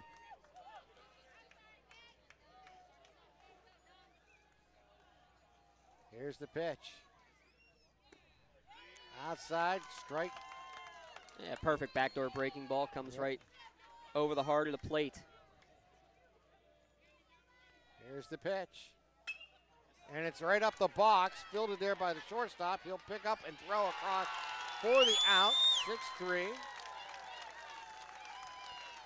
Here's the pitch. Outside, strike. Yeah, perfect backdoor breaking ball. Comes right over the heart of the plate. Here's the pitch. And it's right up the box, fielded there by the shortstop. He'll pick up and throw across for the out, 6-3.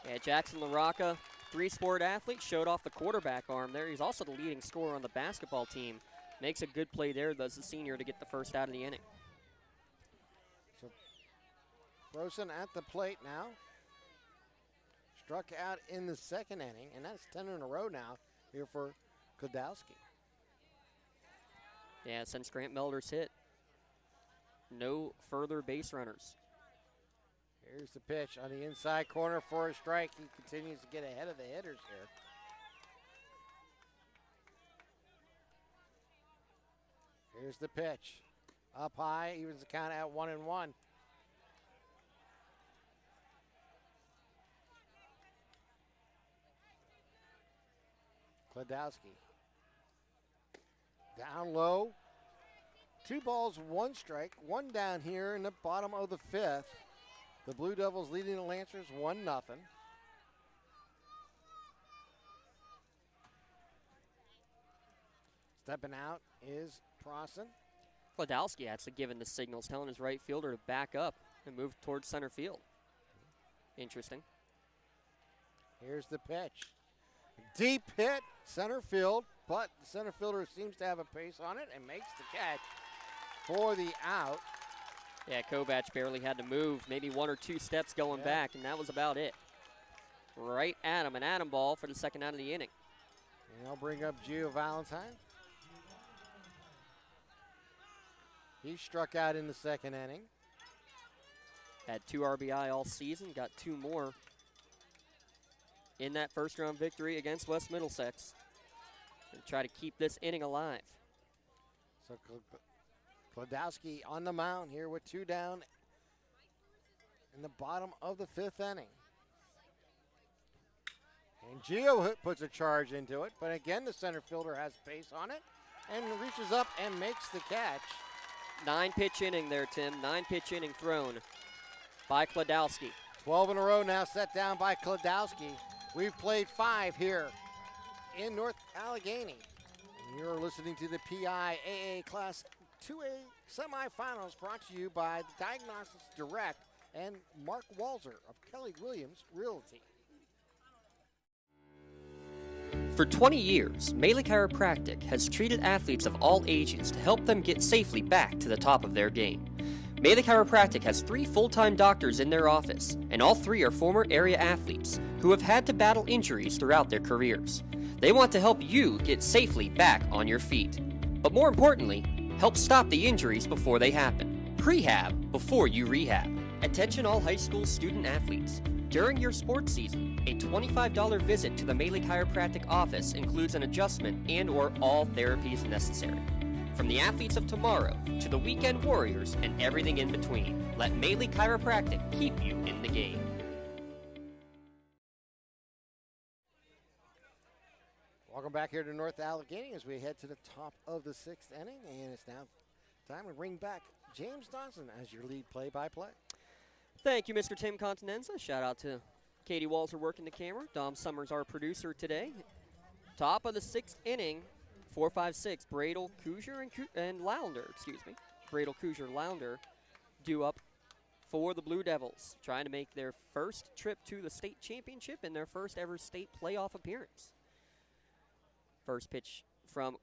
Yeah, Jackson LaRocca, three-sport athlete, showed off the quarterback arm there. He's also the leading scorer on the basketball team. Makes a good play there, does the senior, to get the first out of the inning. So Rosen at the plate now. Struck out in the second inning, and that's 10 in a row now here for Kladowski. Yeah, since Grant Melder's hit, no further base runners. Here's the pitch on the inside corner for a strike. He continues to get ahead of the hitters here. Here's the pitch. Up high, evens the count at 1-1. Kladowski. Down low. 2 balls, 1 strike. 1 down here in the bottom of the 5th. The Blue Devils leading the Lancers 1-0. Stepping out is Prosson. Kladowski actually giving the signals, telling his right fielder to back up and move towards center field. Interesting. Here's the pitch. Deep hit, center field, but the center fielder seems to have a pace on it and makes the catch for the out. Yeah, Kovach barely had to move, maybe 1 or 2 steps going back, and that was about it. Right at him, an Adam ball for the second out of the inning. And I'll bring up Gio Valentine. He struck out in the second inning. Had 2 RBI all season, got 2 more in that first round victory against West Middlesex. And try to keep this inning alive. So Kladowski on the mound here with 2 down in the bottom of the 5th inning. And Gio puts a charge into it, but again the center fielder has pace on it and reaches up and makes the catch. 9-pitch inning there, Tim. 9-pitch inning thrown by Kladowski. 12 in a row now set down by Kladowski. We've played 5 here in North Allegheny. And you're listening to the PIAA Class 2A semifinals brought to you by the Diagnostics Direct and Mark Walzer of Kelly Williams Realty. For 20 years, Melee Chiropractic has treated athletes of all ages to help them get safely back to the top of their game. Melee Chiropractic has 3 full-time doctors in their office, and all 3 are former area athletes who have had to battle injuries throughout their careers. They want to help you get safely back on your feet. But more importantly, help stop the injuries before they happen. Prehab before you rehab. Attention all high school student athletes. During your sports season, a $25 visit to the Melee Chiropractic office includes an adjustment and/or all therapies necessary. From the athletes of tomorrow to the weekend warriors and everything in between, let Melee Chiropractic keep you in the game. Welcome back here to North Allegheny as we head to the top of the 6th inning, and it's now time to bring back James Dawson as your lead play-by-play. Thank you, Mr. Tim Continenza. Shout out to Katie Walzer working the camera. Dom Summers, our producer today. Top of the 6th inning, 4-5-6. Bradel, Kuzier, and Launder, Bradel, Kuzier, Launder due up for the Blue Devils, trying to make their first trip to the state championship and their first ever state playoff appearance. First pitch from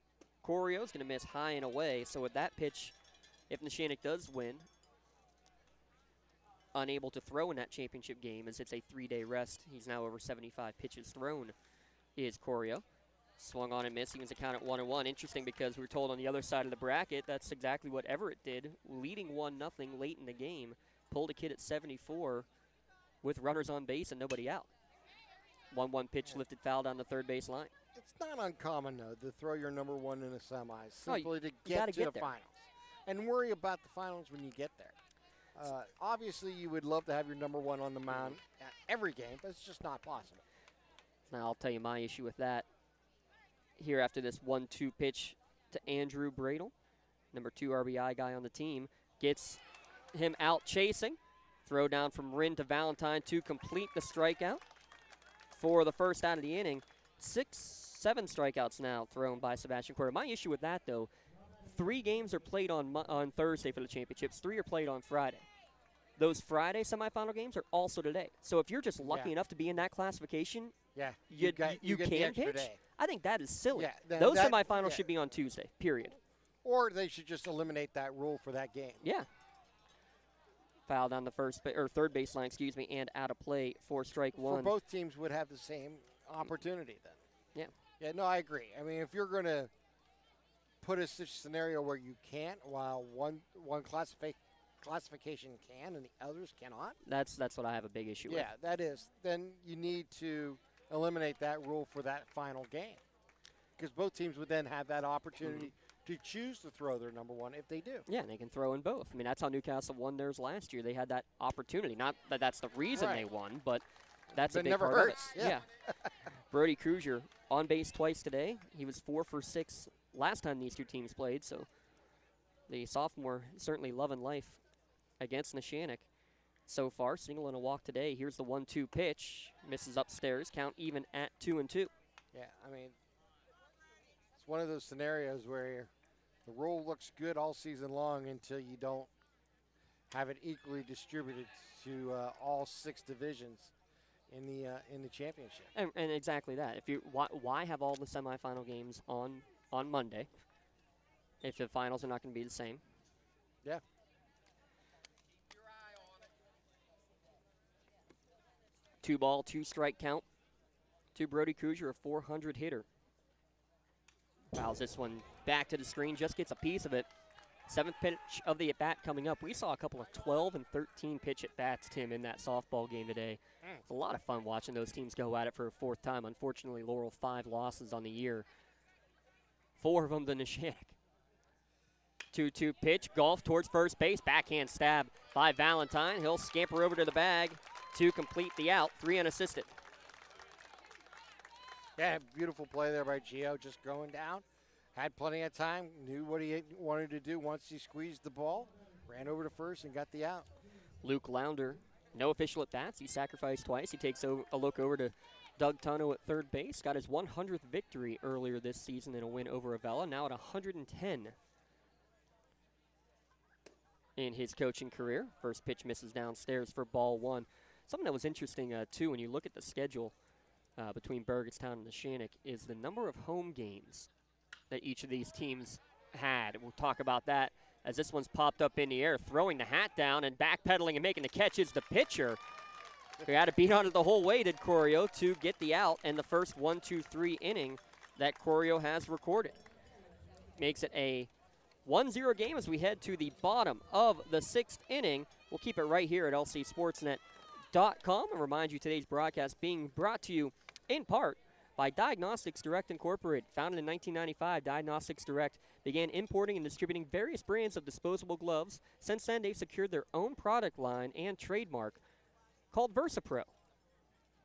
Corio is going to miss high and away. So with that pitch, if Neshannock does win, unable to throw in that championship game as it's a 3-day rest. He's now over 75 pitches thrown is Corio. Swung on and missed. He was a count at 1-1. Interesting because we were told on the other side of the bracket that's exactly what Everett did, leading 1-0 late in the game. Pulled a kid at 74 with runners on base and nobody out. 1-1 pitch lifted foul down the third base line. It's not uncommon, though, to throw your number one in the semis simply to you get gotta to get the there. finals. And worry about the finals when you get there. Obviously, you would love to have your number one on the mound at every game, but it's just not possible. Now, I'll tell you my issue with that here after this 1-2 pitch to Andrew Bradle, number 2 RBI guy on the team, gets him out chasing. Throw down from Rinn to Valentine to complete the strikeout for the first out of the inning. 7 strikeouts now thrown by Sebastian Correa. My issue with that, though, 3 games are played on Thursday for the championships. 3 are played on Friday. Those Friday semifinal games are also today. So if you're just lucky enough to be in that classification, you get can the extra pitch. day. I think that is silly. Yeah, those semifinals should be on Tuesday, period. Or they should just eliminate that rule for that game. Yeah. Foul down the third baseline, and out of play for strike one. For both teams would have the same opportunity then. Yeah. Yeah, no, I agree. I mean, if you're going to put a scenario where you can't, while one classification can and the others cannot. That's what I have a big issue with. Yeah, that is. Then you need to eliminate that rule for that final game. Because both teams would then have that opportunity to choose to throw their number one if they do. Yeah, and they can throw in both. I mean, that's how Newcastle won theirs last year. They had that opportunity. Not that that's the reason they won, but that's a big never part hurts. of it. Yeah. Brody Kruger on base twice today. He was 4 for 6 last time these two teams played, so the sophomore certainly loving life against Neshannock so far. Single and a walk today. Here's the 1-2 pitch. Misses upstairs. Count even at 2-2. Yeah, I mean, it's one of those scenarios where the rule looks good all season long until you don't have it equally distributed to all 6 divisions in the championship. And exactly that. If you why have all the semifinal games on Monday if the finals are not going to be the same? Yeah. Two ball, 2 strike count to Brody Kruger, a 400 hitter. Fouls this one back to the screen, just gets a piece of it. 7th pitch of the at-bat coming up. We saw a couple of 12 and 13 pitch at-bats, Tim, in that softball game today. It's a lot of fun watching those teams go at it for a 4th time. Unfortunately, Laurel 5 losses on the year. 4 of them to Neshannock. 2-2 pitch, golf towards first base. Backhand stab by Valentine. He'll scamper over to the bag to complete the out. 3 unassisted. Yeah, beautiful play there by Gio, just going down. Had plenty of time, knew what he wanted to do once he squeezed the ball. Ran over to first and got the out. Luke Lounder, no official at-bats. He sacrificed twice. He takes a look over to Doug Tuno at third base. Got his 100th victory earlier this season in a win over Avella. Now at 110 in his coaching career. First pitch misses downstairs for ball 1. Something that was interesting, too, when you look at the schedule between Burgettstown and Neshannock is the number of home games that each of these teams had. We'll talk about that as this one's popped up in the air, throwing the hat down and backpedaling and making the catch is the pitcher. He had to beat on it the whole way, did Corio, to get the out, and the first 1-2-3 inning that Corio has recorded. Makes it a 1-0 game as we head to the bottom of the 6th inning. We'll keep it right here at lcsportsnet.com and remind you today's broadcast being brought to you in part by Diagnostics Direct Incorporated. Founded in 1995, Diagnostics Direct began importing and distributing various brands of disposable gloves. Since then, they've secured their own product line and trademark called VersaPro,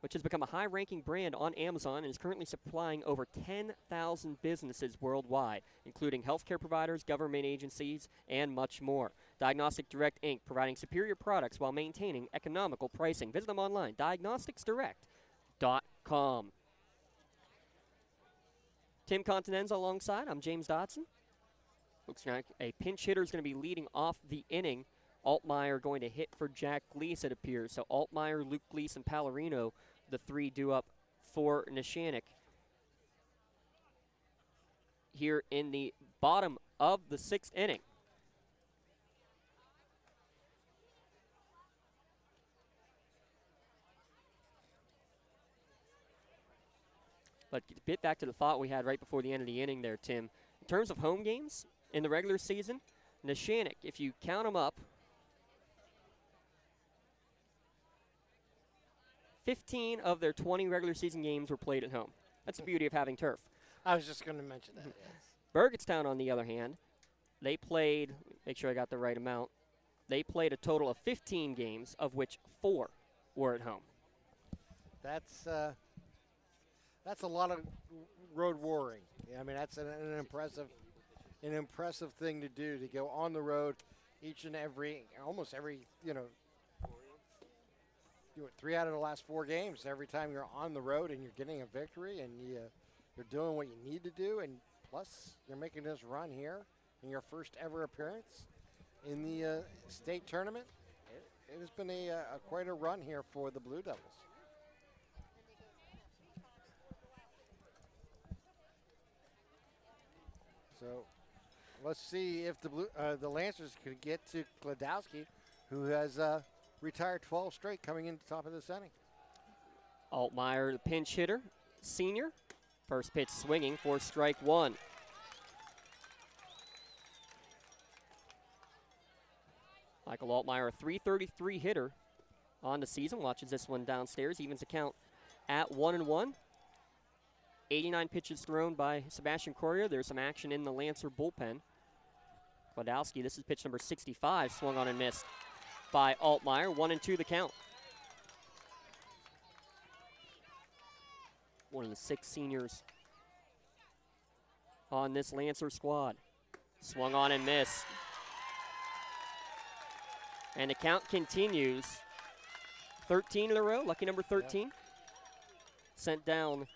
which has become a high-ranking brand on Amazon and is currently supplying over 10,000 businesses worldwide, including healthcare providers, government agencies, and much more. Diagnostic Direct, Inc., providing superior products while maintaining economical pricing. Visit them online, diagnosticsdirect.com. Tim Continenza alongside. I'm James Dodson. Looks like a pinch hitter is going to be leading off the inning. Altmaier going to hit for Jack Gleese, it appears. So Altmaier, Luke Gleese, and Pallarino, the 3 due up for Neshannock here in the bottom of the 6th inning. But to get back to the thought we had right before the end of the inning there, Tim, in terms of home games in the regular season, Neshannock, if you count them up, 15 of their 20 regular season games were played at home. That's the beauty of having turf. I was just going to mention that, yes. Burgettstown, on the other hand, they played, make sure I got the right amount, they played a total of 15 games, of which 4 were at home. That's a lot of road warring. I mean, that's an impressive thing to do, to go on the road almost every, 3 out of the last 4 games. Every time you're on the road and you're getting a victory and you're doing what you need to do, and plus you're making this run here in your first ever appearance in the state tournament. It has been quite a run here for the Blue Devils. So let's see if the Lancers could get to Kladowski, who has retired 12 straight coming into the top of this inning. Altmaier, the pinch hitter, senior. First pitch swinging for strike 1. Michael Altmaier, a .333 hitter on the season, watches this one downstairs, evens the count at 1-1. 89 pitches thrown by Sebastian Correa. There's some action in the Lancer bullpen. Kladowski, this is pitch number 65, swung on and missed by Altmaier. 1-2 the count. One of the 6 seniors on this Lancer squad. Swung on and missed. And the count continues. 13 in a row, lucky number 13. Yeah. Sent down.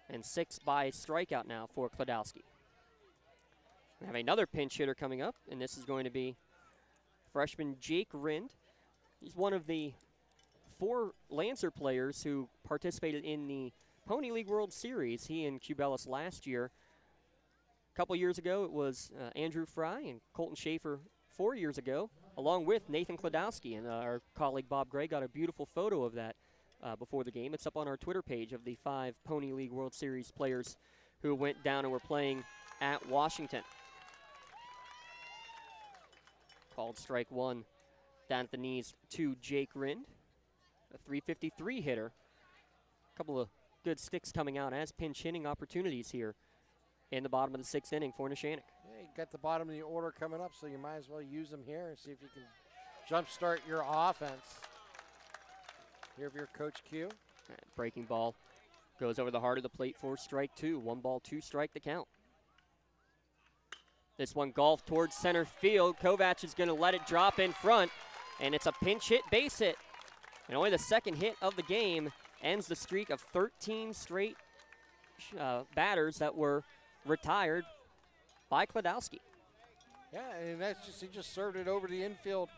And 6 by strikeout now for Kladowski. We have another pinch hitter coming up, and this is going to be freshman Jake Rind. He's one of the 4 Lancer players who participated in the Pony League World Series. He and Cubelis last year. A couple years ago, it was Andrew Fry and Colton Schaefer 4 years ago, along with Nathan Kladowski. And our colleague Bob Gray got a beautiful photo of that before the game. It's up on our Twitter page of the 5 Pony League World Series players who went down and were playing at Washington. Called strike 1 down at the knees to Jake Rind, a .353 hitter. A couple of good sticks coming out as pinch hitting opportunities here in the bottom of the 6th inning for Neshannock. Yeah, you got the bottom of the order coming up, so you might as well use them here and see if you can jumpstart your offense. Here of your Coach Q. Breaking ball goes over the heart of the plate for strike 2. 1 ball, 2 strike the count. This one golfed towards center field. Kovac is going to let it drop in front, and it's a pinch hit base hit. And only the 2nd hit of the game ends the streak of 13 straight batters that were retired by Kladowski. Yeah, and that's just, he just served it over the infield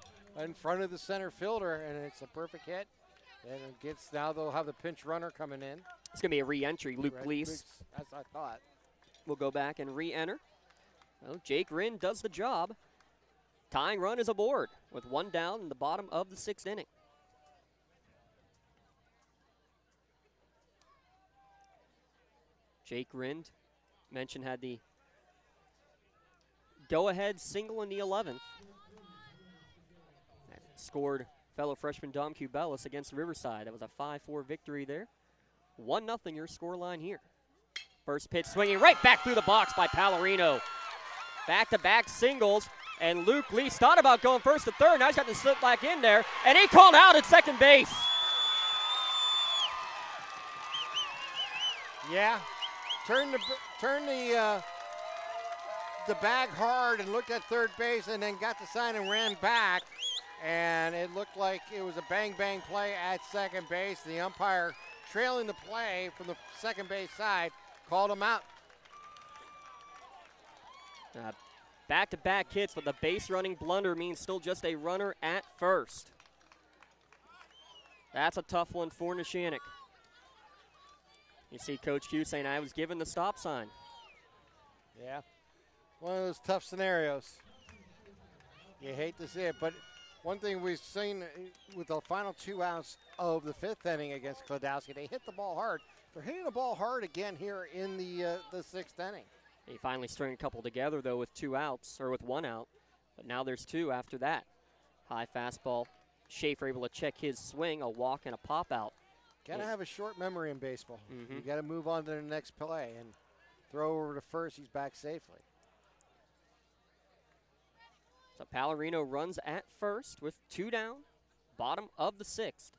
in front of the center fielder, and it's a perfect hit. And it gets, now they'll have the pinch runner coming in. It's going to be a re-entry. Luke Gleese. As I thought. We'll go back and re-enter. Well, Jake Rind does the job. Tying run is aboard with 1 down in the bottom of the 6th inning. Jake Rind, mentioned, had the go-ahead single in the 11th. Scored fellow freshman Dom Cubelis against Riverside. That was a 5-4 victory there. 1-0 your scoreline here. First pitch swinging right back through the box by Pallarino. Back-to-back singles, and Luke Leese thought about going first to third. Now he's got to slip back in there, and he called out at second base. Yeah, turn the bag hard and looked at third base, and then got the sign and ran back. And it looked like it was a bang-bang play at second base. The umpire, trailing the play from the second base side, called him out. Back-to-back hits, but the base-running blunder means still just a runner at first. That's a tough one for Neshannock. You see Coach Q saying, I was given the stop sign. Yeah, one of those tough scenarios. You hate to see it, but one thing we've seen with the final 2 outs of the 5th inning against Kladowski, they hit the ball hard. They're hitting the ball hard again here in the 6th inning. They finally string a couple together, though, with 2 outs, or with 1 out. But now there's 2 after that. High fastball Schaefer able to check his swing, a walk and a pop out. Got to have a short memory in baseball. Mm-hmm. You got to move on to the next play and throw over to first. He's back safely. So Pallarino runs at first with 2 down, bottom of the 6th.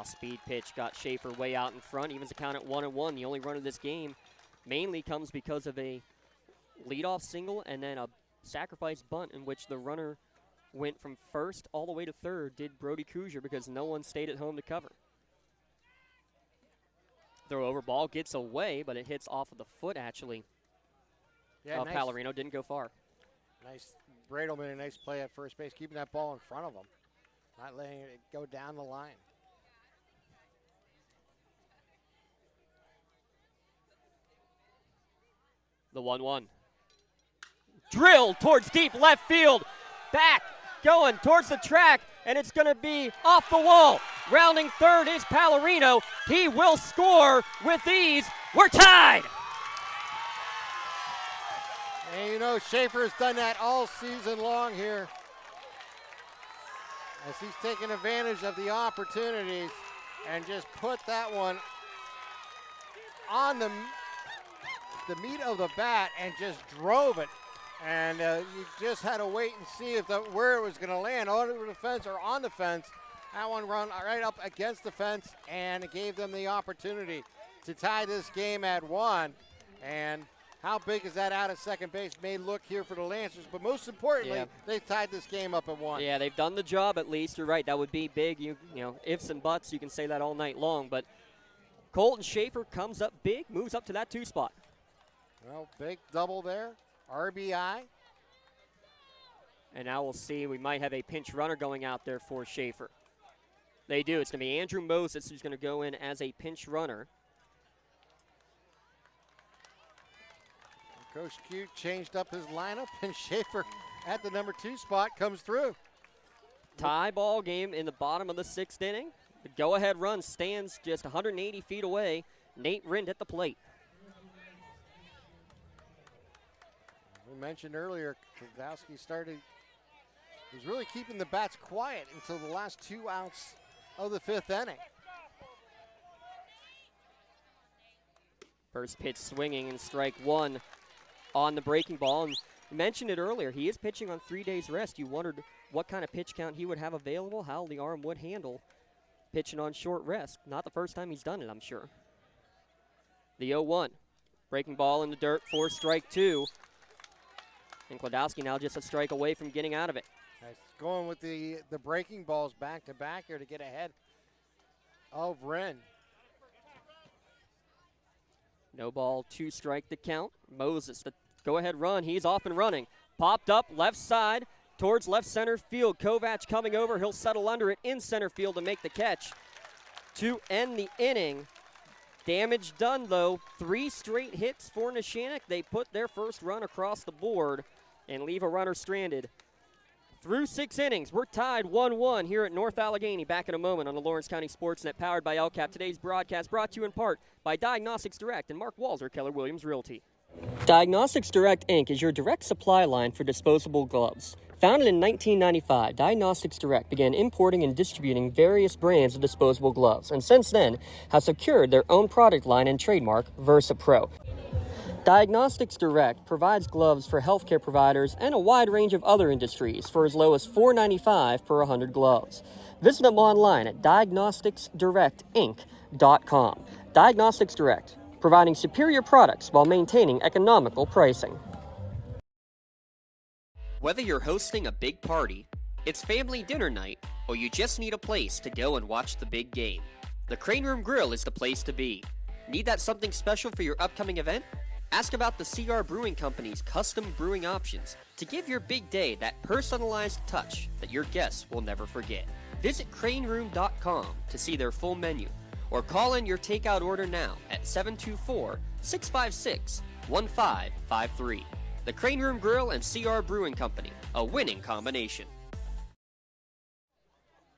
Speed pitch got Schaefer way out in front. Evens the count at 1-1. The only run of this game mainly comes because of a leadoff single and then a sacrifice bunt in which the runner went from first all the way to third, did Brody Kruger, because no one stayed at home to cover. Throw over ball gets away, but it hits off of the foot, actually. Yeah, nice. Pallarino didn't go far. Nice. Bradel made a nice play at first base, keeping that ball in front of him, not letting it go down the line. The 1-1. Drilled towards deep left field. Back, going towards the track, and it's going to be off the wall. Rounding third is Pallarino. He will score with ease. We're tied. And you know, Schaefer has done that all season long here, as he's taken advantage of the opportunities and just put that one on the meat of the bat and just drove it. And you just had to wait and see if where it was going to land, over the fence or on the fence. That one run right up against the fence, and it gave them the opportunity to tie this game at 1. And how big is that out at second base may look here for the Lancers, but most importantly, they've tied this game up at 1. Yeah, they've done the job at least. You're right, that would be big. You know, ifs and buts, you can say that all night long, but Colton Schaefer comes up big, moves up to that 2 spot. Well, big double there, RBI. And now we'll see, we might have a pinch runner going out there for Schaefer. They do. It's going to be Andrew Moses who's going to go in as a pinch runner. Coach Q changed up his lineup, and Schaefer at the number 2 spot comes through. Tie ball game in the bottom of the 6th inning. The go-ahead run stands just 180 feet away. Nate Rind at the plate. We mentioned earlier, Kwiatkowski was really keeping the bats quiet until the last 2 outs of the 5th inning. First pitch swinging and strike 1 on the breaking ball. And you mentioned it earlier, he is pitching on 3 days rest. You wondered what kind of pitch count he would have available, how the arm would handle pitching on short rest. Not the first time he's done it, I'm sure. The 0-1. Breaking ball in the dirt for strike 2. And Kwiatkowski now just a strike away from getting out of it. Nice. Going with the breaking balls back-to-back here to get ahead of Wren. No ball, 2 strike to count. Moses, the go-ahead run. He's off and running. Popped up left side towards left center field. Kovac coming over. He'll settle under it in center field to make the catch to end the inning. Damage done, though. 3 straight hits for Neshannock. They put their first run across the board and leave a runner stranded. Through 6 innings, we're tied 1-1 here at North Allegheny. Back in a moment on the Lawrence County SportsNet, powered by LCAP. Today's broadcast brought to you in part by Diagnostics Direct and Mark Walzer, Keller Williams Realty. Diagnostics Direct, Inc. is your direct supply line for disposable gloves. Founded in 1995, Diagnostics Direct began importing and distributing various brands of disposable gloves, and since then has secured their own product line and trademark, VersaPro. Diagnostics Direct provides gloves for healthcare providers and a wide range of other industries for as low as $4.95 per 100 gloves. Visit them online at diagnosticsdirectinc.com. Diagnostics Direct, providing superior products while maintaining economical pricing. Whether you're hosting a big party, it's family dinner night, or you just need a place to go and watch the big game, the Crane Room Grill is the place to be. Need that something special for your upcoming event? Ask about the CR Brewing Company's custom brewing options to give your big day that personalized touch that your guests will never forget. Visit craneroom.com to see their full menu, or call in your takeout order now at 724-656-1553. The Crane Room Grill and CR Brewing Company, a winning combination.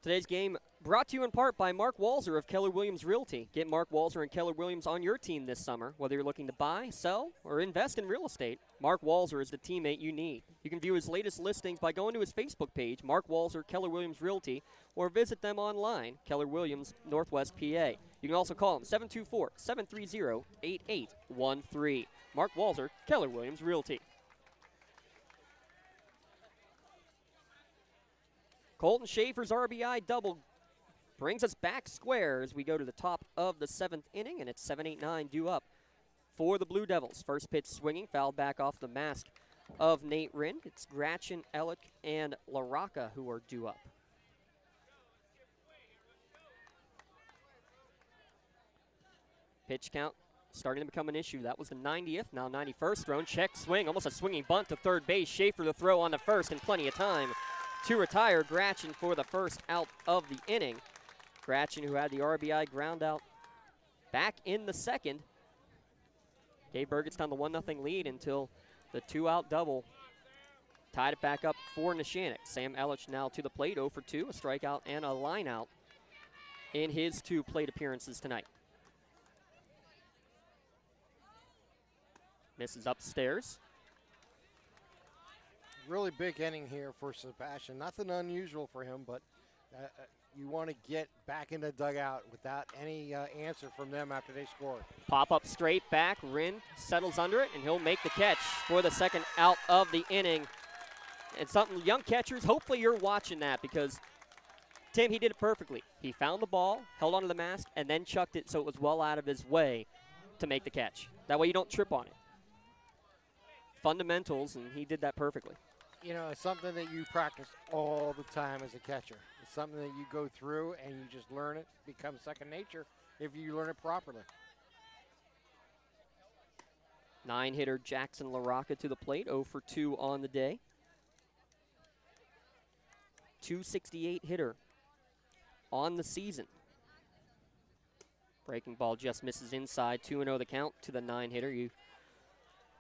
Today's game Brought to you in part by Mark Walzer of Keller Williams Realty. Get Mark Walzer and Keller Williams on your team this summer. Whether you're looking to buy, sell, or invest in real estate, Mark Walzer is the teammate you need. You can view his latest listings by going to his Facebook page, Mark Walzer, Keller Williams Realty, or visit them online, Keller Williams, Northwest PA. You can also call him 724-730-8813. Mark Walzer, Keller Williams Realty. Colton Schaefer's RBI double brings us back square as we go to the top of the 7th inning, and it's 7-8-9 due up for the Blue Devils. First pitch swinging, fouled back off the mask of Nate Rinn. It's Gratchen, Ellick, and LaRocca who are due up. Pitch count starting to become an issue. That was the 90th, now 91st thrown. Check swing, almost a swinging bunt to third base. Schaefer to throw on to first and plenty of time to retire Gratchen for the first out of the inning. Gratchen, who had the RBI ground out back in the second, gave Burgettstown the 1-0 lead until the 2-out double tied it back up for Neshannock. Sam Ellich now to the plate, 0 for 2, a strikeout and a line out in his 2 plate appearances tonight. Misses upstairs. Really big inning here for Sebastian. Nothing unusual for him, but you want to get back in the dugout without any answer from them after they score. Pop up straight back. Rinn settles under it, and he'll make the catch for the second out of the inning. And something, young catchers, hopefully you're watching that because, Tim, he did it perfectly. He found the ball, held onto the mask, and then chucked it so it was well out of his way to make the catch. That way you don't trip on it. Fundamentals, and he did that perfectly. You know, it's something that you practice all the time as a catcher. It's something that you go through and you just learn it, becomes second nature if you learn it properly. 9-hitter Jackson LaRocca to the plate, 0 for 2 on the day. 268 hitter on the season. Breaking ball just misses inside, 2-0 the count to the 9-hitter. You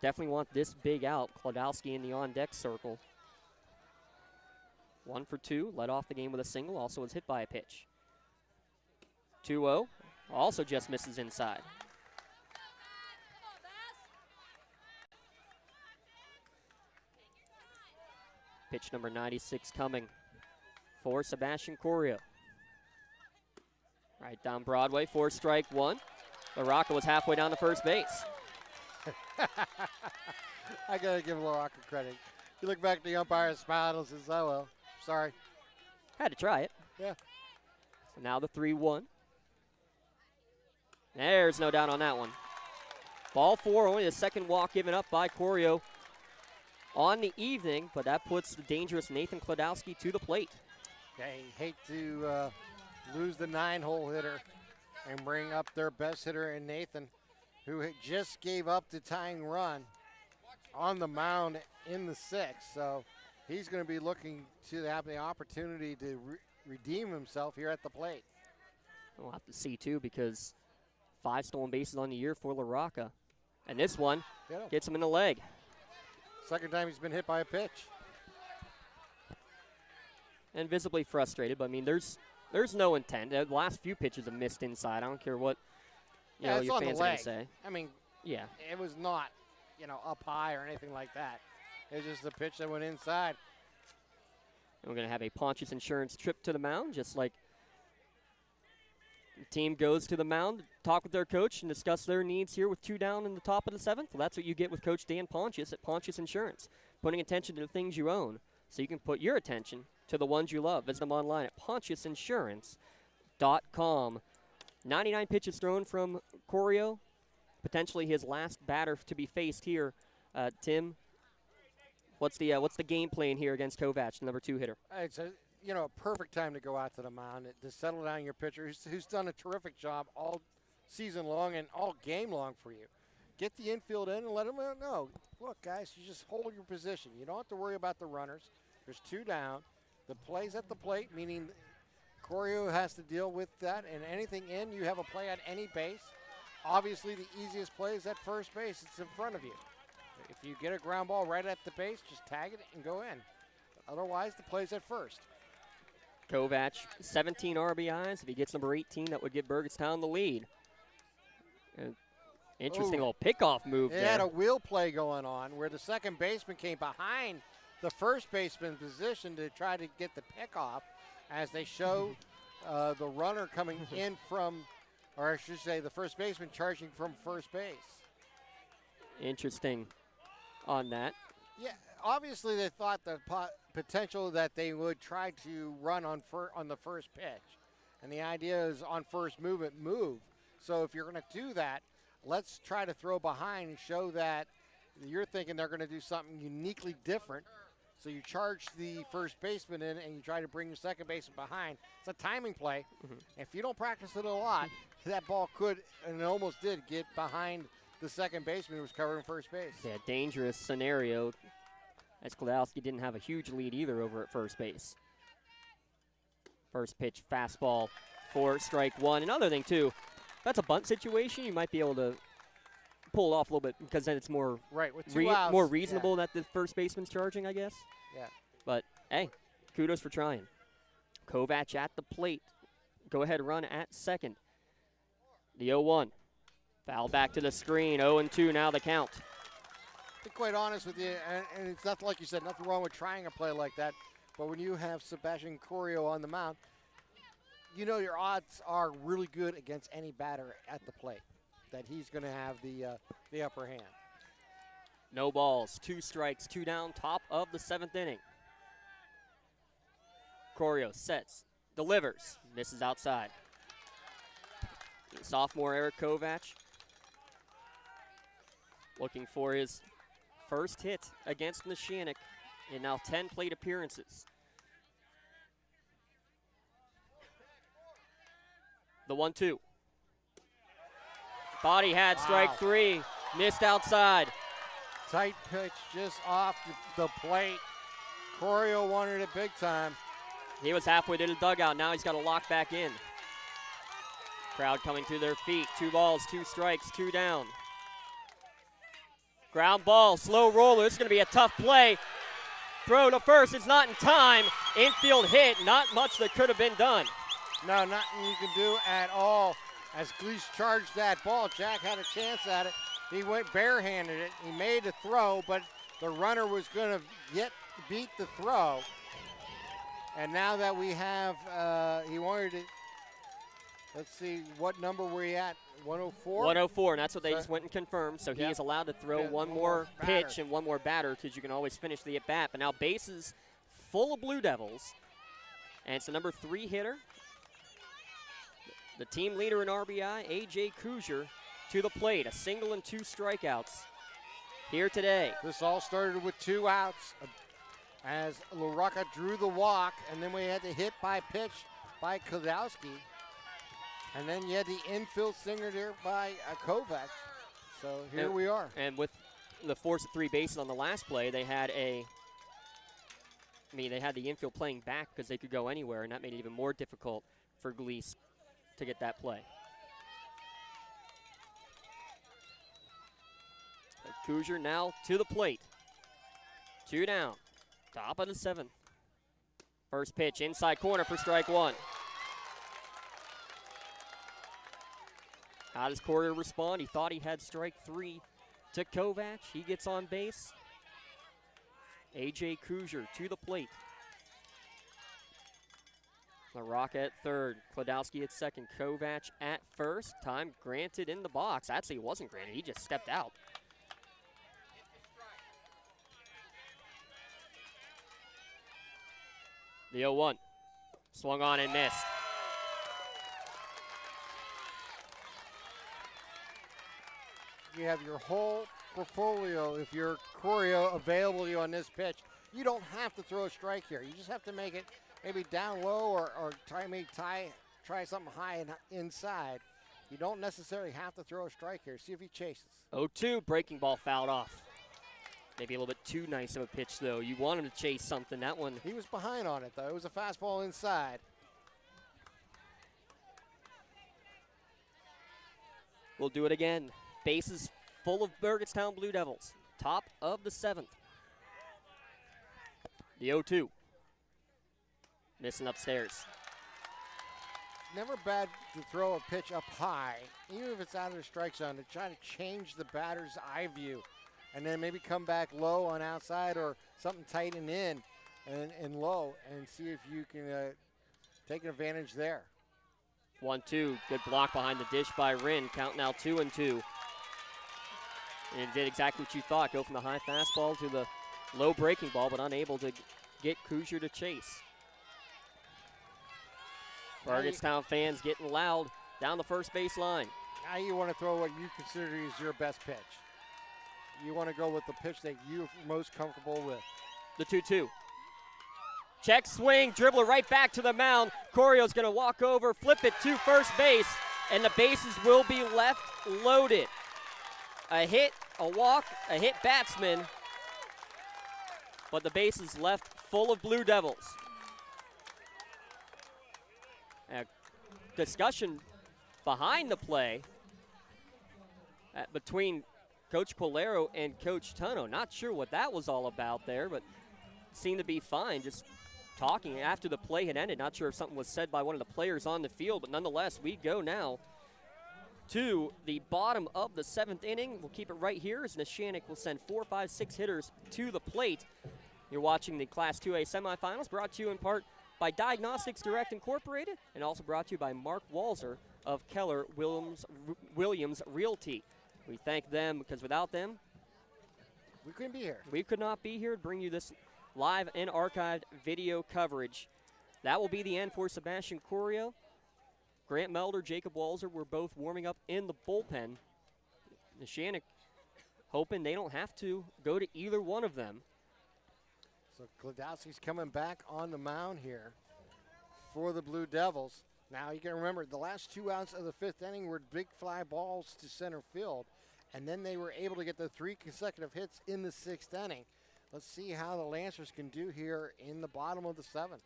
definitely want this big out. Klodowski in the on-deck circle. 1 for 2, led off the game with a single, also was hit by a pitch. 2-0, also just misses inside. Pitch number 96 coming for Sebastian Corio. Right down Broadway for strike 1. LaRocca was halfway down to first base. I got to give LaRocca credit. You look back at the umpire and smiled and says, oh, well, sorry. Had to try it. Yeah. So now the 3-1. There's no doubt on that one. Ball 4, only the second walk given up by Corio on the evening, but that puts the dangerous Nathan Klodowski to the plate. They hate to lose the 9-hole hitter and bring up their best hitter in Nathan, who just gave up the tying run on the mound in the 6th. So he's going to be looking to have the opportunity to redeem himself here at the plate. We'll have to see, too, because 5 stolen bases on the year for LaRocca. And this one gets him in the leg. Second time he's been hit by a pitch. And visibly frustrated, but, I mean, there's no intent. The last few pitches have missed inside. I don't care what your fans are going to say. I mean, yeah, it was not, up high or anything like that. It was just the pitch that went inside. And we're going to have a Pontius Insurance trip to the mound, just like the team goes to the mound, talk with their coach, and discuss their needs here with 2 down in the top of the 7th. Well, that's what you get with Coach Dan Pontius at Pontius Insurance, putting attention to the things you own so you can put your attention to the ones you love. Visit them online at PontiusInsurance.com. 99 pitches thrown from Corio, potentially his last batter to be faced here. Tim, what's the game plan here against Kovac, the number 2 hitter? It's a perfect time to go out to the mound to settle down your pitcher, who's done a terrific job all season long and all game long for you. Get the infield in and let them know. Look, guys, you just hold your position. You don't have to worry about the runners. There's 2 down. The play's at the plate, meaning Corio has to deal with that, and anything in, you have a play at any base. Obviously, the easiest play is at first base. It's in front of you. If you get a ground ball right at the base, just tag it and go in. Otherwise, the play's at first. Kovac, 17 RBIs. If he gets number 18, that would give Burgettstown the lead. Interesting little pickoff move there. They had a wheel play going on where the second baseman came behind the first baseman position to try to get the pickoff as they show the runner coming in from, or I should say the first baseman charging from first base. Interesting on that. Yeah, obviously they thought the potential that they would try to run on the first pitch. And the idea is on first movement, move. So if you're going to do that, let's try to throw behind and show that you're thinking they're going to do something uniquely different. So you charge the first baseman in and you try to bring the second baseman behind. It's a timing play. If you don't practice it a lot, that ball could, and it almost did, get behind the second baseman who was covering first base. Yeah, dangerous scenario, as Klodowski didn't have a huge lead either over at first base. First pitch fastball for strike one. Another thing, too, that's a bunt situation. You might be able to pull it off a little bit because then it's more with 2 outs, more reasonable that the first baseman's charging, I guess. Yeah. But, hey, kudos for trying. Kovac at the plate. Go-ahead run at second. The 0-1. Foul back to the screen. 0-2 now the count. To be quite honest with you, and it's not like you said, nothing wrong with trying a play like that, but when you have Sebastian Corio on the mound, you know your odds are really good against any batter at the plate, that he's going to have the upper hand. No balls, 2 strikes, 2 down, top of the 7th inning. Corio sets, delivers, misses outside. Sophomore Eric Kovac looking for his first hit against Neshannock in now 10 plate appearances. The 1-2. Body had strike 3, missed outside. Tight pitch just off the plate. Corio wanted it big time. He was halfway to the dugout. Now he's got to lock back in. Crowd coming to their feet. 2 balls, 2 strikes, 2 down. Ground ball, slow roller. This is going to be a tough play. Throw to first. It's not in time. Infield hit. Not much that could have been done. No, nothing you can do at all. As Gleason charged that ball, Jack had a chance at it. He went barehanded it. He made a throw, but the runner was going to beat the throw. And now that we have, he wanted it. Let's see, what number were we at? 104? 104, and that's what they just went and confirmed. So he is allowed to throw one more pitch and one more batter because you can always finish the at-bat. But now bases full of Blue Devils. And it's the number 3 hitter. The team leader in RBI, A.J. Kuzier, to the plate. A single and 2 strikeouts here today. This all started with 2 outs as LaRocca drew the walk, and then we had the hit by pitch by Klodowski. And then you had the infield singer there by Kovac. So here we are. And with the force of 3 bases on the last play, they had they had the infield playing back because they could go anywhere, and that made it even more difficult for Gleason to get that play. Kuzier now to the plate. 2 down. Top of the 7th. First pitch inside corner for strike 1. How does Corio respond? He thought he had strike 3 to Kovac. He gets on base. A.J. Kuzier to the plate. LaRocca at third. Klodowski at second. Kovac at first. Time granted in the box. Actually, it wasn't granted. He just stepped out. The 0-1. Swung on and missed. You have your whole portfolio, if you're Corio, available to you on this pitch. You don't have to throw a strike here. You just have to make it maybe down low or try something high and inside. You don't necessarily have to throw a strike here. See if he chases. 0-2, breaking ball fouled off. Maybe a little bit too nice of a pitch, though. You want him to chase something. That one. He was behind on it, though. It was a fastball inside. We'll do it again. Bases full of Burgettstown Blue Devils. Top of the 7th. The 0-2. Missing upstairs. Never bad to throw a pitch up high, even if it's out of the strike zone, to try to change the batter's eye view. And then maybe come back low on outside or something tighten in and low and see if you can take an advantage there. 1-2. Good block behind the dish by Wren. Count now 2-2. And it did exactly what you thought. Go from the high fastball to the low breaking ball, but unable to get Kruger to chase. Burgettstown fans getting loud down the first base line. Now you want to throw what you consider is your best pitch. You want to go with the pitch that you're most comfortable with. The 2-2. Check swing, dribbler right back to the mound. Corio's going to walk over, flip it to first base, and the bases will be left loaded. A hit, a walk, a hit batsman, but the bases left full of Blue Devils. A discussion behind the play between Coach Polero and Coach Tuno. Not sure what that was all about there, but seemed to be fine. Just talking after the play had ended. Not sure if something was said by one of the players on the field, but nonetheless, we go now to the bottom of the 7th inning. We'll keep it right here as Neshannock will send 4, 5, 6 hitters to the plate. You're watching the Class 2A semifinals, brought to you in part by Diagnostics Direct Incorporated, and also brought to you by Mark Walzer of Keller Williams Realty. We thank them because without them, we couldn't be here. We could not be here to bring you this live and archived video coverage. That will be the end for Sebastian Corio. Grant Melder, Jacob Walzer were both warming up in the bullpen. Neshannock hoping they don't have to go to either one of them. So Kladowski's coming back on the mound here for the Blue Devils. Now you can remember the last 2 outs of the 5th inning were big fly balls to center field, and then they were able to get the 3 consecutive hits in the 6th inning. Let's see how the Lancers can do here in the bottom of the 7th.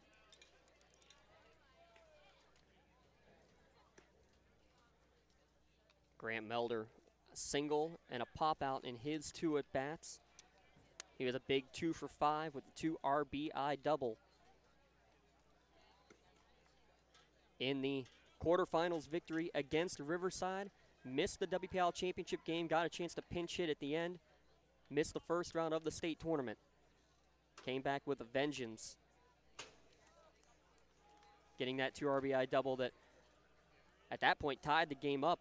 Grant Melder, a single and a pop out in his 2 at-bats. He was a big 2 for 5 with a 2 RBI double. In the quarterfinals victory against Riverside, missed the WPIAA championship game, got a chance to pinch hit at the end, missed the first round of the state tournament. Came back with a vengeance, getting that 2 RBI double that at that point tied the game up.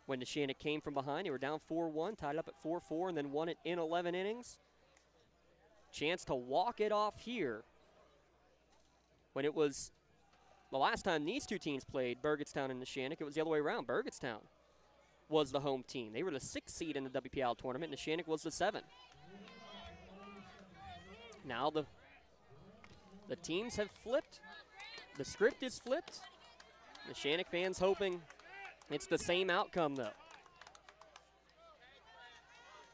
When Neshannock came from behind, they were down 4-1, tied up at 4-4, and then won it in 11 innings. Chance to walk it off here when it was the last time these two teams played, Burgettstown and Neshannock. It was the other way around. Burgettstown was the home team. They were the 6th seed in the WPIAL tournament. Neshannock was the 7th. Now the teams have flipped. The script is flipped. Neshannock fans hoping it's the same outcome, though.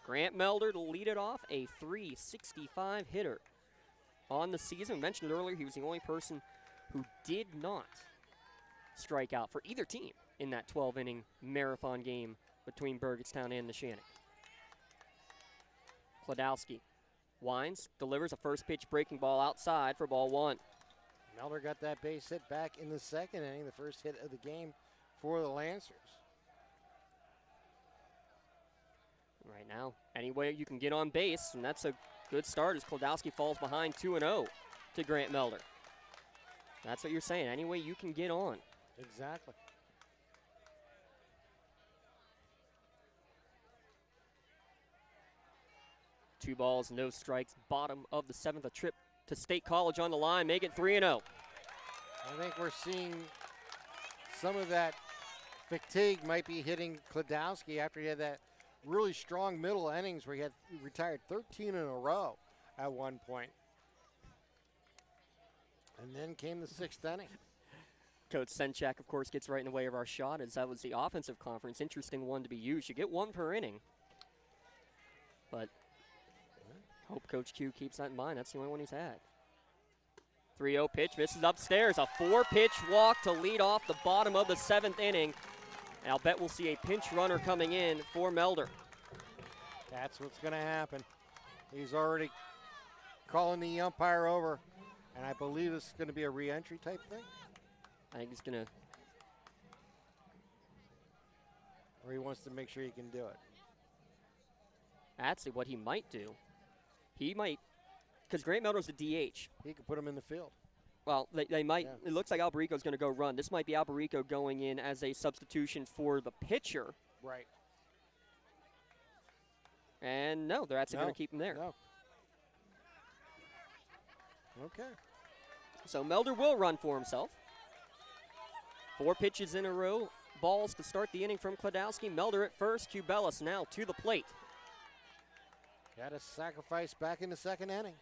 Grant Melder to lead it off, a .365 hitter on the season. I mentioned it earlier, he was the only person who did not strike out for either team in that 12-inning marathon game between Burgettstown and Neshannock. Kladowski winds, delivers a first pitch breaking ball outside for ball 1. Melder got that base hit back in the 2nd inning, the first hit of the game for the Lancers. Right now, any way you can get on base, and that's a good start as Kladowski falls behind 2-0 to Grant Melder. That's what you're saying, any way you can get on. Exactly. Two balls, no strikes, bottom of the 7th, a trip to State College on the line, make it 3-0. I think we're seeing some of that fatigue might be hitting Kladowski after he had that really strong middle innings where he retired 13 in a row at one point. And then came the 6th inning. Coach Senchak, of course, gets right in the way of our shot as that was the offensive conference. Interesting one to be used. You get 1 per inning. But hope Coach Q keeps that in mind. That's the only one he's had. 3-0 pitch, misses upstairs. A 4-pitch walk to lead off the bottom of the 7th inning. And I'll bet we'll see a pinch runner coming in for Melder. That's what's going to happen. He's already calling the umpire over And I believe this is going to be a re-entry type thing. I think he's going to. Or he wants to make sure he can do it. That's what he might do. He might, because Grant Melder's a DH. He could put him in the field. Well, they might. Yeah. It looks like Alberico's going to go run. This might be Alberico going in as a substitution for the pitcher. Right. And no, they're actually going to keep him there. No. Okay. So Melder will run for himself. 4 pitches in a row. Balls to start the inning from Kladowski. Melder at first. Cubelis now to the plate. Got a sacrifice back in the second inning.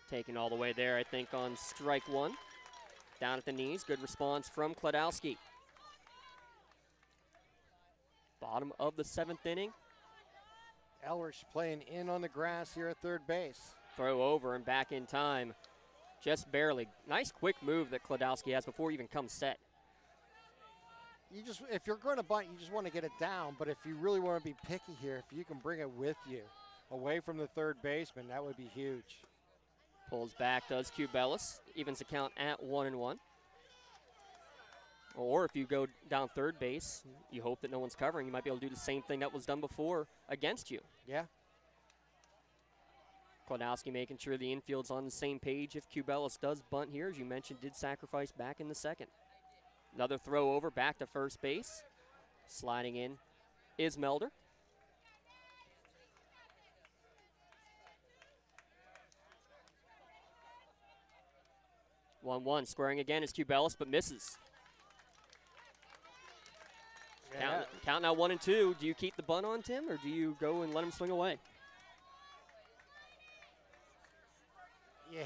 Taken all the way there, I think, on strike 1. Down at the knees. Good response from Kladowski. Bottom of the 7th inning. Eller's playing in on the grass here at third base. Throw over and back in time. Just barely. Nice quick move that Kladowski has before he even comes set. If you're going to bunt, you just want to get it down. But if you really want to be picky here, if you can bring it with you away from the third baseman, that would be huge. Pulls back, does Cubelis. Evens the count at 1-1. Or if you go down third base, you hope that no one's covering. You might be able to do the same thing that was done before against you. Yeah. Kladowski making sure the infield's on the same page. If Cubelis does bunt here, as you mentioned, did sacrifice back in the second. Another throw over back to first base. Sliding in is Melder. One squaring again is Cubelis, but misses. Yeah. Count now 1-2. Do you keep the bunt on, Tim, or do you go and let him swing away? You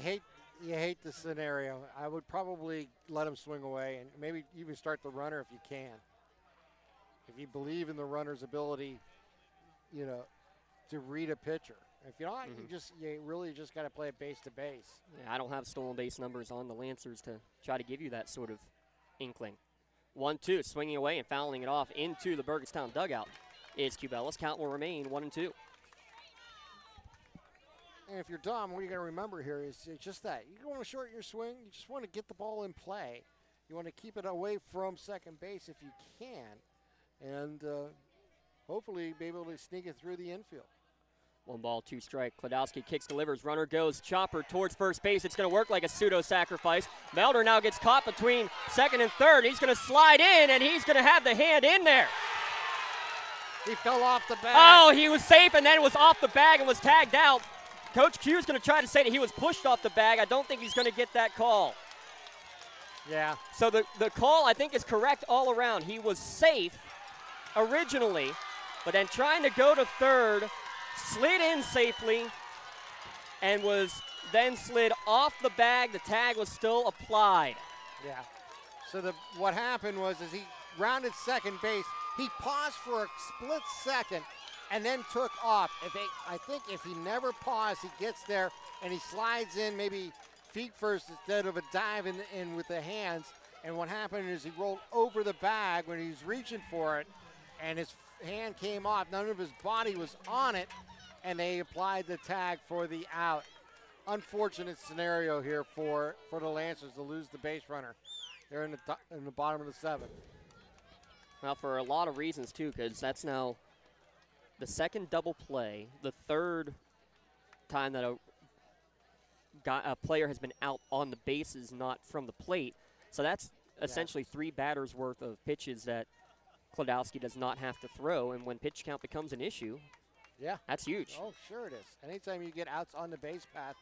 hate the scenario. I would probably let him swing away and maybe even start the runner if you can. If you believe in the runner's ability, to read a pitcher. If you're not, you really just got to play it base to base. Yeah, I don't have stolen base numbers on the Lancers to try to give you that sort of inkling. 1-2, swinging away and fouling it off into the Burgettstown dugout is Cubelis. Count will remain 1-2. And if you're Dom, what you're going to remember here is it's just that. You don't want to shorten your swing. You just want to get the ball in play. You want to keep it away from second base if you can. And hopefully be able to sneak it through the infield. 1 ball, 2 strike. Kladowski kicks, delivers. Runner goes. Chopper towards first base. It's going to work like a pseudo-sacrifice. Melder now gets caught between second and third. He's going to slide in, and he's going to have the hand in there. He fell off the bag. Oh, he was safe and then was off the bag and was tagged out. Coach Q is going to try to say that he was pushed off the bag. I don't think he's going to get that call. Yeah. So the call, I think, is correct all around. He was safe originally, but then trying to go to third, slid in safely, and was then slid off the bag. The tag was still applied. Yeah. So what happened was he rounded second base. He paused for a split second and then took off. I think if he never paused, he gets there and he slides in maybe feet first instead of a dive in with the hands. And what happened is he rolled over the bag when he was reaching for it, and his hand came off. None of his body was on it, and they applied the tag for the out. Unfortunate scenario here for the Lancers to lose the base runner. They're in the bottom of the seventh. Well, for a lot of reasons, too, because that's now the second double play, the third time that a player has been out on the bases, not from the plate. So that's essentially 3 batters worth of pitches that Kladowski does not have to throw. And when pitch count becomes an issue, that's huge. Oh, sure it is. Anytime you get outs on the base path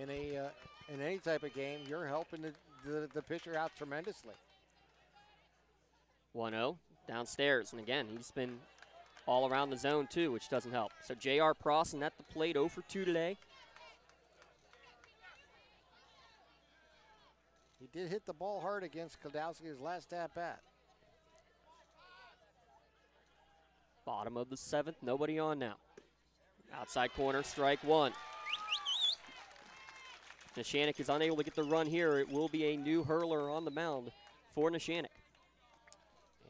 in any type of game, you're helping the pitcher out tremendously. 1-0 downstairs. And again, he's been all around the zone too, which doesn't help. So J.R. Prosson at the plate, 0 for 2 today. He did hit the ball hard against Kladowski his last at-bat. Bottom of the 7th, nobody on now. Outside corner, strike 1. Neshannock is unable to get the run here. It will be a new hurler on the mound for Neshannock.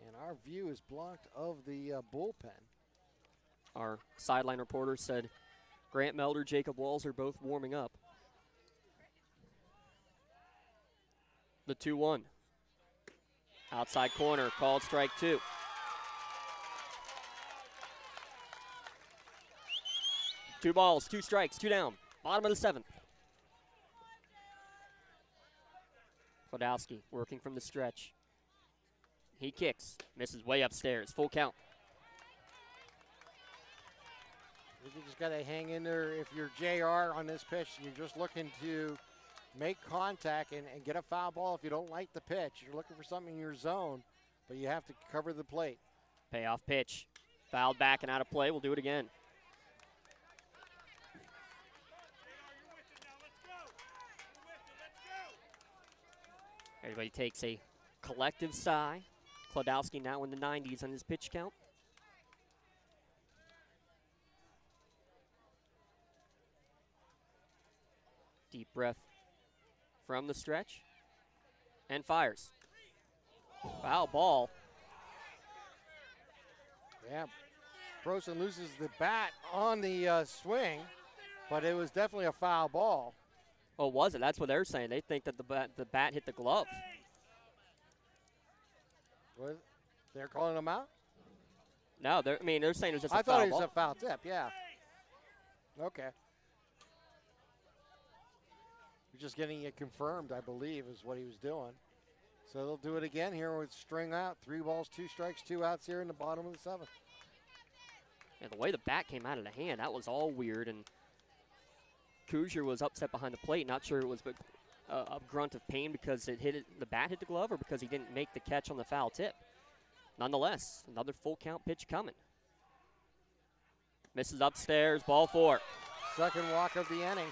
And our view is blocked of the bullpen. Our sideline reporter said Grant Melder, Jacob Walls are both warming up. The 2-1. Outside corner, called strike 2. Two balls, 2 strikes, 2 down. Bottom of the 7th. Klodowski working from the stretch. He kicks, misses way upstairs. Full count. You just got to hang in there. If you're JR on this pitch, you're just looking to make contact and get a foul ball. If you don't like the pitch, you're looking for something in your zone, but you have to cover the plate. Payoff pitch. Fouled back and out of play. We'll do it again. Everybody takes a collective sigh. Klodowski now in the 90s on his pitch count. Deep breath from the stretch and fires. Foul ball. Yeah, Brosen loses the bat on the swing, but it was definitely a foul ball. Oh, was it? That's what they're saying. They think that the bat hit the glove. What? They're calling him out? No, they're saying it was just a foul ball. I thought it was a foul tip, yeah. Okay. You're just getting it confirmed, I believe, is what he was doing. So they'll do it again here with string out. 3 balls, 2 strikes, 2 outs here in the bottom of the 7th. Yeah, the way the bat came out of the hand, that was all weird. And Kuzier was upset behind the plate. Not sure it was a grunt of pain because the bat hit the glove or because he didn't make the catch on the foul tip. Nonetheless, another full count pitch coming. Misses upstairs, ball 4. Second walk of the inning.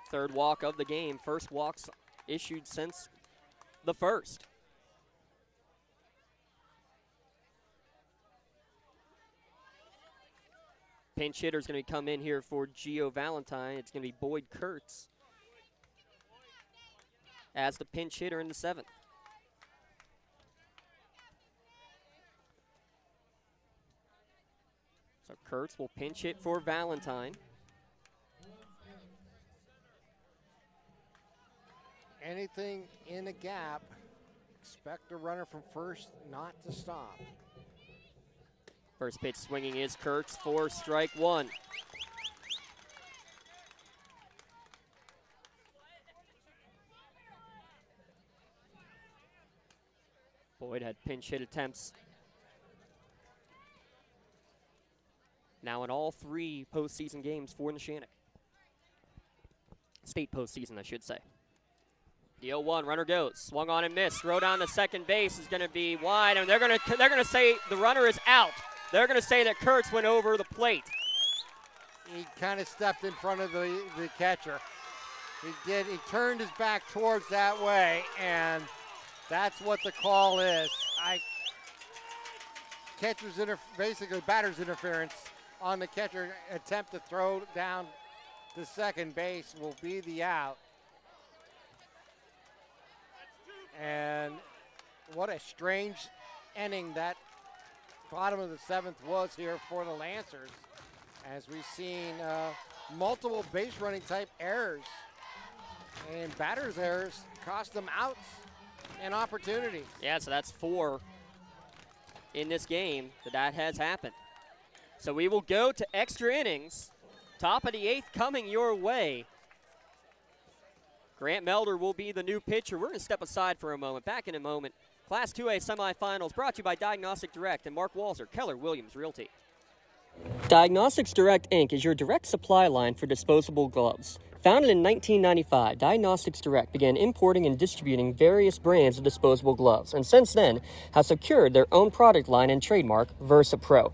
Third walk of the game. First walks issued since the first. Pinch hitter's going to come in here for Gio Valentine. It's going to be Boyd Kurtz as the pinch hitter in the 7th. So Kurtz will pinch hit for Valentine. Anything in a gap, expect a runner from first not to stop. First pitch swinging is Kurtz for strike 1. Boyd had pinch hit attempts now in all 3 postseason games for Neshannock. State postseason, I should say. The 0-1, runner goes, swung on and missed. Throw down to second base is going to be wide, and they're going to say the runner is out. They're going to say that Kurtz went over the plate. He kind of stepped in front of the catcher. He did. He turned his back towards that way, and that's what the call is. Basically batter's interference on the catcher attempt to throw down to second base will be the out. And what a strange inning that bottom of the 7th was here for the Lancers, as we've seen multiple base running type errors and batters errors cost them outs and opportunities. Yeah, so that's 4 in this game that has happened. So we will go to extra innings. Top of the 8th coming your way. Grant Melder will be the new pitcher. We're going to step aside for a moment. Back in a moment. Class 2A semifinals brought to you by Diagnostic Direct and Mark Walzer, Keller Williams Realty. Diagnostics Direct Inc. is your direct supply line for disposable gloves. Founded in 1995, Diagnostics Direct began importing and distributing various brands of disposable gloves, and since then has secured their own product line and trademark, VersaPro.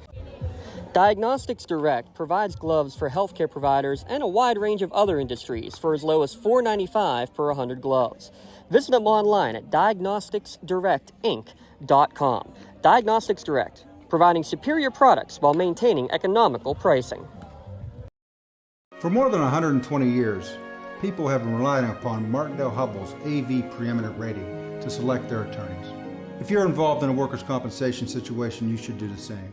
Diagnostics Direct provides gloves for healthcare providers and a wide range of other industries for as low as $4.95 per 100 gloves. Visit them online at diagnosticsdirectinc.com. Diagnostics Direct, providing superior products while maintaining economical pricing. For more than 120 years, people have been relying upon Martindale Hubbell's AV preeminent rating to select their attorneys. If you're involved in a workers' compensation situation, you should do the same.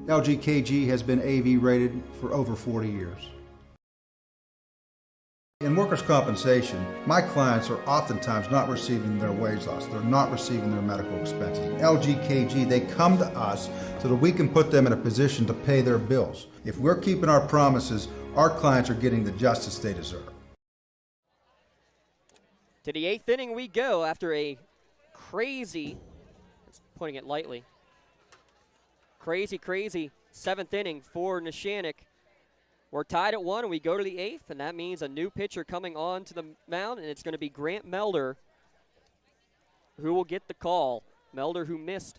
LGKG has been AV rated for over 40 years. In workers' compensation, my clients are oftentimes not receiving their wage loss. They're not receiving their medical expenses. LGKG, they come to us so that we can put them in a position to pay their bills. If we're keeping our promises, our clients are getting the justice they deserve. To the 8th inning we go after a crazy, putting it lightly, crazy 7th inning for Neshannock. We're tied at 1, and we go to the 8th, and that means a new pitcher coming on to the mound, and it's going to be Grant Melder who will get the call. Melder, who missed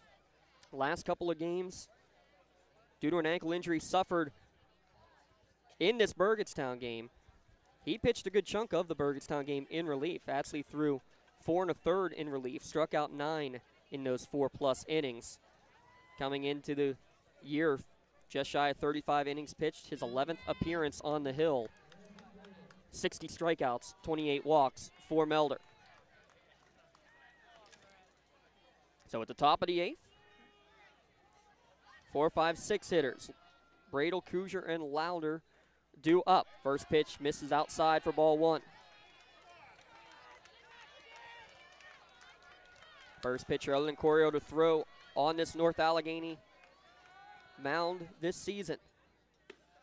the last couple of games due to an ankle injury suffered in this Burgettstown game. He pitched a good chunk of the Burgettstown game in relief. Actually threw 4 1/3 in relief, struck out 9 in those 4+ innings. Coming into the year, just shy of 35 innings pitched, his 11th appearance on the hill. 60 strikeouts, 28 walks for Melder. So at the top of the 8th, 4, 5, 6 hitters. Bradel, Kuzier, and Lauder due up. First pitch misses outside for ball 1. First pitcher other than Corio to throw on this North Allegheny mound this season.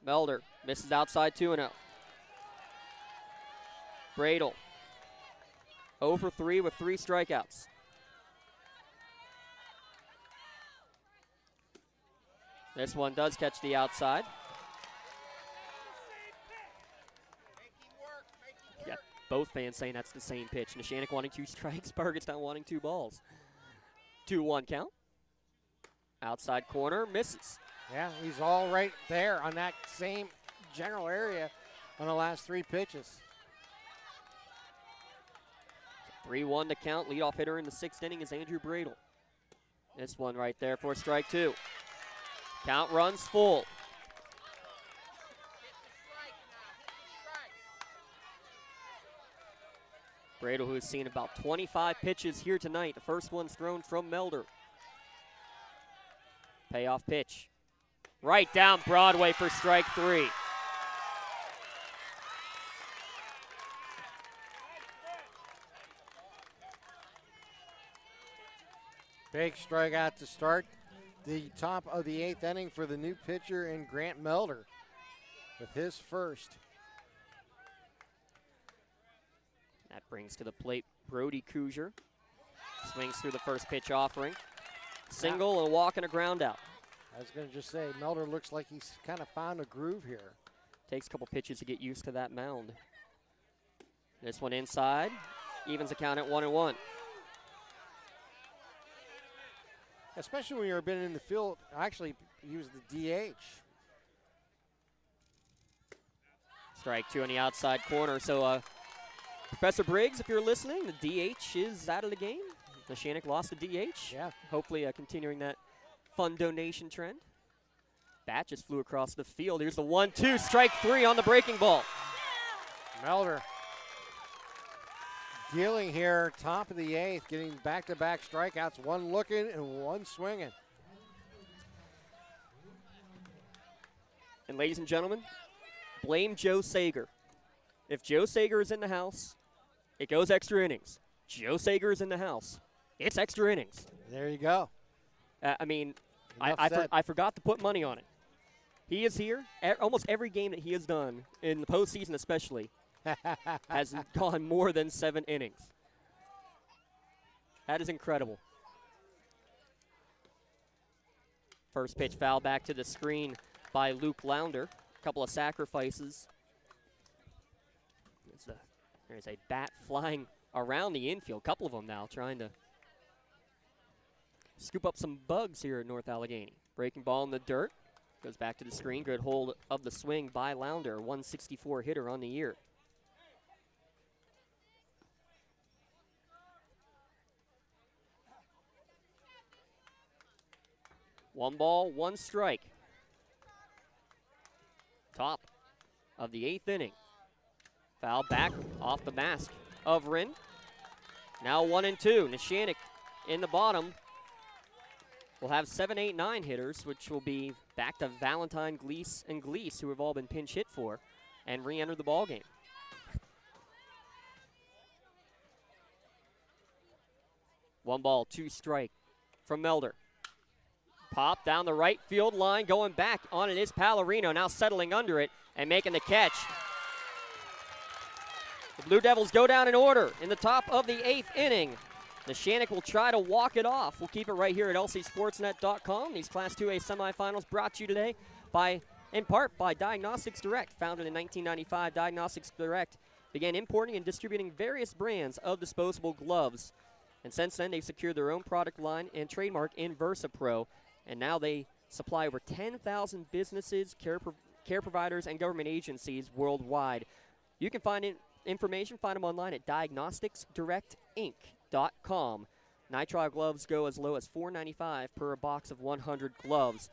Melder misses outside 2-0. Bradel 0 for 3 with 3 strikeouts. This one does catch the outside. Yeah, both fans saying that's the same pitch. Neshannock wanting 2 strikes, Burgettstown wanting 2 balls. 2-1 count. Outside corner, misses. Yeah, he's all right there on that same general area on the last 3 pitches. 3-1 to count. Leadoff hitter in the 6th inning is Andrew Bradel. This one right there for strike 2. Count runs full. Bradel, who has seen about 25 pitches here tonight. The first one's thrown from Melder. Payoff pitch. Right down Broadway for strike 3. Big strikeout to start the top of the 8th inning for the new pitcher in Grant Melder with his first. That brings to the plate Brody Kuzier. Swings through the first pitch offering. Single and a walk and a ground out. I was going to just say, Melder looks like he's kind of found a groove here. Takes a couple pitches to get used to that mound. This one inside. Evens the count at 1-1. Especially when you've been in the field, actually use the DH. Strike 2 on the outside corner. So, Professor Briggs, if you're listening, the DH is out of the game. Neshannock lost the DH. Yeah. Hopefully continuing that fun donation trend. Bat just flew across the field. Here's the 1-2, strike 3 on the breaking ball. Melder dealing here, top of the 8th, getting back-to-back strikeouts, one looking and one swinging. And ladies and gentlemen, blame Joe Sager. If Joe Sager is in the house, it goes extra innings. Joe Sager is in the house, it's extra innings. There you go. I mean, I forgot to put money on it. He is here. Almost every game that he has done, in the postseason especially, has gone more than 7 innings. That is incredible. First pitch foul back to the screen by Luke Launder. A couple of sacrifices. There's a bat flying around the infield. A couple of them now trying to scoop up some bugs here at North Allegheny. Breaking ball in the dirt. Goes back to the screen. Good hold of the swing by Launder. 164 hitter on the year. One ball, one strike. Top of the 8th inning. Foul back off the mask of Wren. Now 1-2. Neshannock in the bottom will have 7, 8, 9 hitters, which will be back to Valentine, Gleese, and Gleese, who have all been pinch hit for, and re-enter the ball game. 1 ball, 2 strike from Melder. Pop down the right field line, going back on it is Pallarino, now settling under it and making the catch. The Blue Devils go down in order in the top of the 8th inning. Neshannock will try to walk it off. We'll keep it right here at lcsportsnet.com. These Class 2A semifinals brought to you today in part by Diagnostics Direct. Founded in 1995, Diagnostics Direct began importing and distributing various brands of disposable gloves. And since then, they've secured their own product line and trademark in VersaPro. And now they supply over 10,000 businesses, care providers, and government agencies worldwide. You can find information, find them online at diagnosticsdirectinc.com. Nitrile gloves go as low as $4.95 per box of 100 gloves.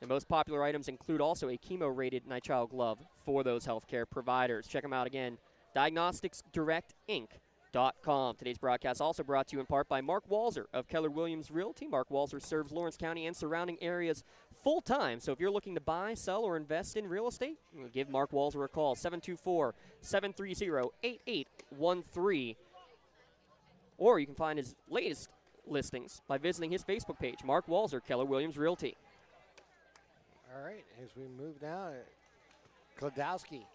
The most popular items include also a chemo-rated nitrile glove for those healthcare providers. Check them out again, diagnosticsdirectinc.com. Today's broadcast also brought to you in part by Mark Walzer of Keller Williams Realty. Mark Walzer serves Lawrence County and surrounding areas full-time. So if you're looking to buy, sell, or invest in real estate, give Mark Walzer a call, 724-730-8813. Or you can find his latest listings by visiting his Facebook page, Mark Walzer, Keller Williams Realty. All right, as we move now, Klodowski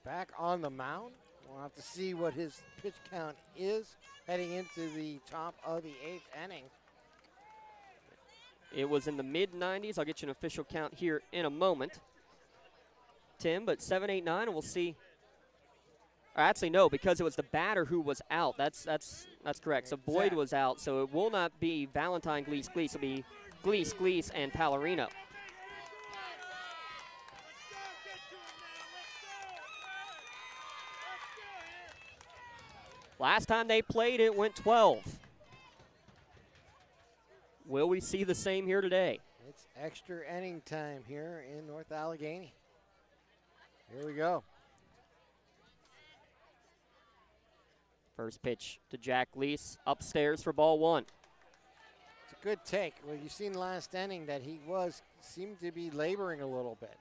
back on the mound. We'll have to see what his pitch count is heading into the top of the 8th inning. It was in the mid-90s. I'll get you an official count here in a moment, Tim, but 7, 8, 9, and we'll see. Actually, no, because it was the batter who was out. That's correct. So Boyd was out, so it will not be Valentine Gleese. It'll be Gleese, and Pallarino. Last time they played, it went 12. Will we see the same here today? It's extra inning time here in North Allegheny. Here we go. First pitch to Jack Gleese, upstairs for ball 1. It's a good take. Well, you've seen last inning that he seemed to be laboring a little bit.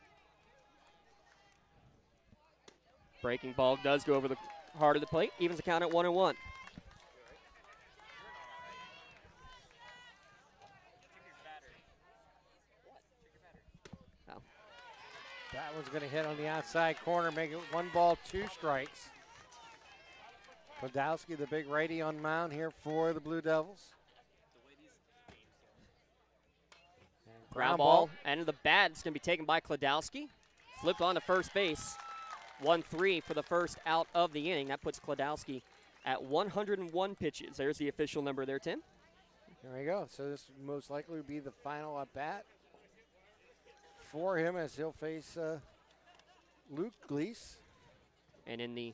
Breaking ball does go over the heart of the plate, evens the count at 1-1. That one's going to hit on the outside corner, make it 1 ball, 2 strikes. Klodowski, the big righty on mound here for the Blue Devils. Ground ball, and the bat is going to be taken by Klodowski. Flipped on to first base. 1-3 for the first out of the inning. That puts Klodowski at 101 pitches. There's the official number there, Tim. There we go. So this most likely would be the final at bat for him as he'll face Luke Gleese. And in the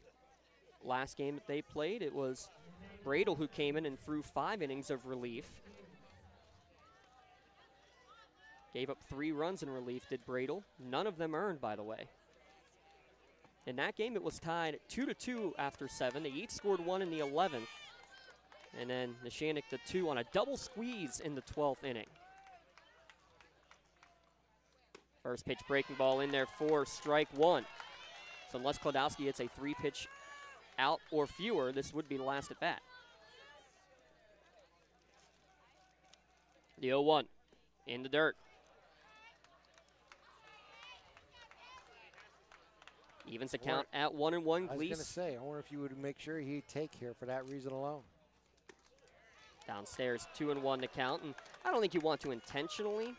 last game that they played, it was Bradle who came in and threw 5 innings of relief. Gave up 3 runs in relief, did Bradle. None of them earned, by the way. In that game, it was tied 2-2 after 7. They each scored 1 in the 11th. And then Neshannock the 2 on a double squeeze in the 12th inning. First pitch breaking ball in there for strike 1. So unless Klodowski hits a 3-pitch out or fewer, this would be the last at bat. The 0-1 in the dirt. Evens the count at 1-1. I was going to Gleese say, I wonder if you would make sure he'd take here for that reason alone. downstairs, 2-1 to count. And I don't think you want to intentionally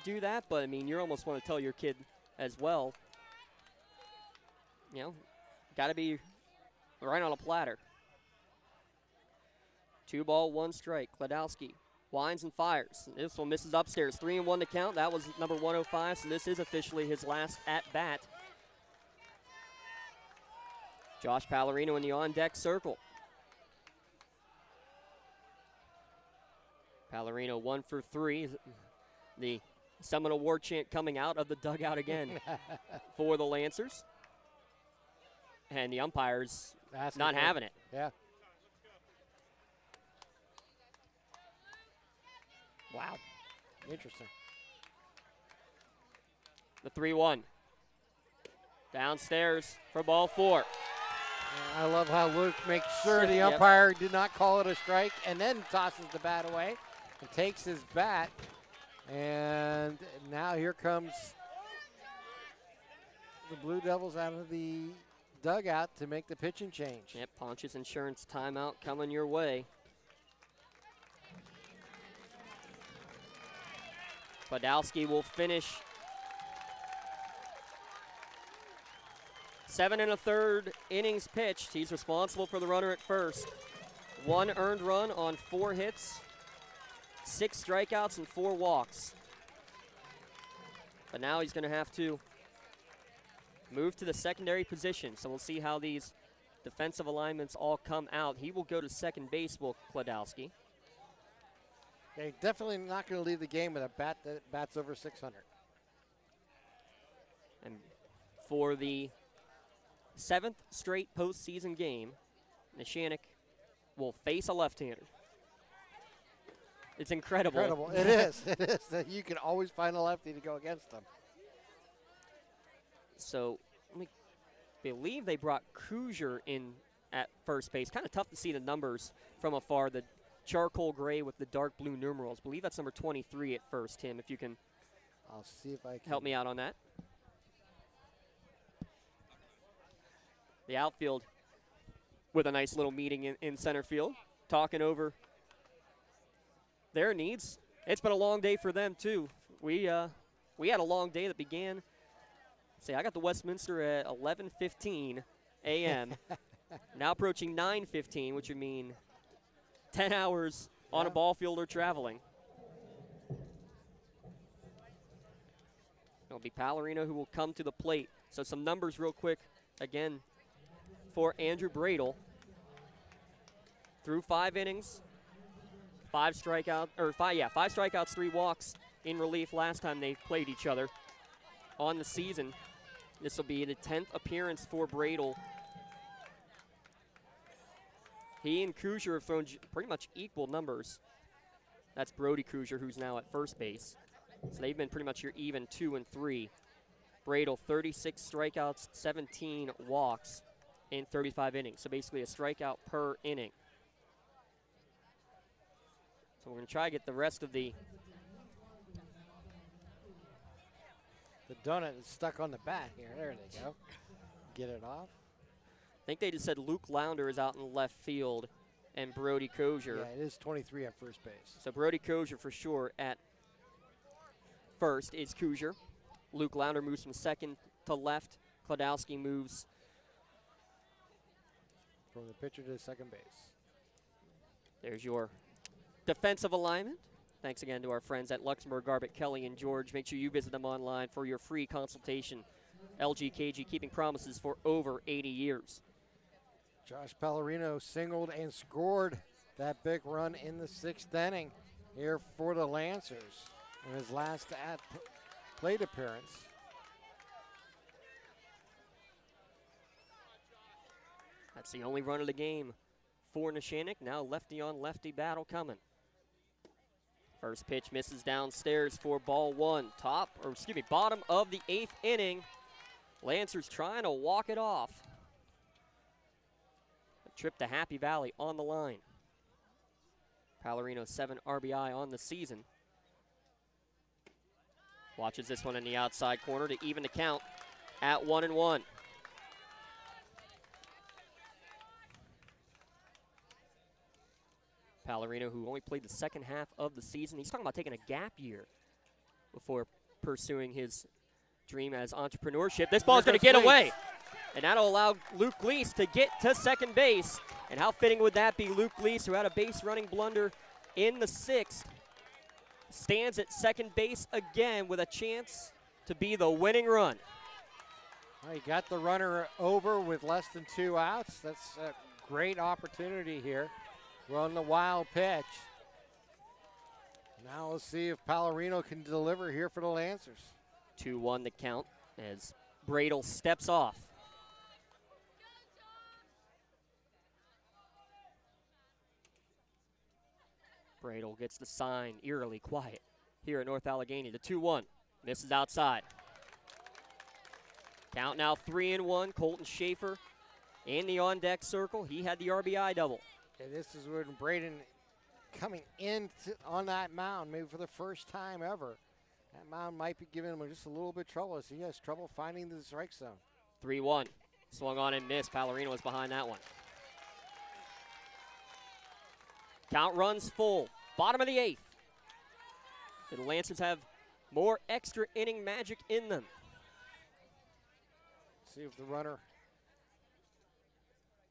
do that, but I mean, you almost want to tell your kid as well, you know, got to be right on a platter. 2 ball, 1 strike. Klodowski winds and fires. This one misses upstairs. 3-1 to count. That was number 105, so this is officially his last at-bat. Josh Pallarino in the on-deck circle. Pallarino 1 for 3. The Seminole War chant coming out of the dugout again for the Lancers. And the umpires not having it. Yeah. Wow. Interesting. The 3-1. Downstairs for ball 4. I love how Luke makes sure the Yep. umpire did not call it a strike and then tosses the bat away and takes his bat. And now here comes the Blue Devils out of the dugout to make the pitching change. Yep, Ponch's Insurance timeout coming your way. Podolsky will finish 7 1/3 innings pitched. He's responsible for the runner at first. 1 earned run on 4 hits, 6 strikeouts, and 4 walks. But now he's going to have to move to the secondary position. So we'll see how these defensive alignments all come out. He will go to second base, will Podolsky. They're definitely not going to leave the game with a bat that bats over 600. And for the 7th straight postseason game, Neshannock will face a left-hander. It's incredible. Incredible. It is. It is. That you can always find a lefty to go against them. So I believe they brought Kruger in at first base. Kind of tough to see the numbers from afar. The charcoal gray with the dark blue numerals. I believe that's number 23 at first, Tim, if you can I'll see if I can help me out on that. The outfield with a nice little meeting in center field, talking over their needs. It's been a long day for them, too. We had a long day that began, I got to Westminster at 11:15 a.m., now approaching 9:15, which would mean 10 hours on a ball field or traveling. It'll be Pallarino who will come to the plate. So some numbers real quick, again, for Andrew Bradel. Through 5 innings, 5 strikeouts, 3 walks in relief last time they played each other on the season. This will be the 10th appearance for Bradel. He and Kruger have thrown pretty much equal numbers. That's Brody Kruger, who's now at first base. So they've been pretty much your even 2 and 3. Bradel, 36 strikeouts, 17 walks in 35 innings. So basically a strikeout per inning. So we're going to try to get the rest of the donut is stuck on the bat here. There they go. Get it off. I think they just said Luke Launder is out in left field and Brody Kruger. Yeah, it is 23 at first base. So Brody Kruger for sure at first is Kruger. Luke Launder moves from second to left. Podolsky moves from the pitcher to second base. There's your defensive alignment. Thanks again to our friends at Luxembourg, Garbett, Kelly, and George. Make sure you visit them online for your free consultation. LGKG, keeping promises for over 80 years. Josh Pallarino singled and scored that big run in the 6th inning here for the Lancers in his last plate appearance. That's the only run of the game for Neshannock. Now lefty on lefty battle coming. First pitch misses downstairs for ball 1. Bottom of the 8th inning. Lancers trying to walk it off. A trip to Happy Valley on the line. Pallarino 7 RBI on the season. Watches this one in the outside corner to even the count at 1-1. Pallarino, who only played the second half of the season. He's talking about taking a gap year before pursuing his dream as entrepreneurship. This ball's going to get away. And that'll allow Luke Gleese to get to second base. And how fitting would that be? Luke Gleese, who had a base running blunder in the 6th, stands at second base again with a chance to be the winning run. Well, he got the runner over with less than 2 outs. That's a great opportunity here. Run the wild pitch. Now we'll see if Pallarino can deliver here for the Lancers. 2-1 the count as Bradel steps off. Bradel gets the sign, eerily quiet here at North Allegheny. The 2-1 misses outside. Count now 3-1. Colton Schaefer in the on-deck circle. He had the RBI double. And this is when Braden coming in on that mound, maybe for the first time ever. That mound might be giving him just a little bit of trouble as he has trouble finding the strike zone. 3-1. Swung on and missed. Pallarino was behind that one. Count runs full. Bottom of the 8th. The Lancers have more extra inning magic in them. See if the runner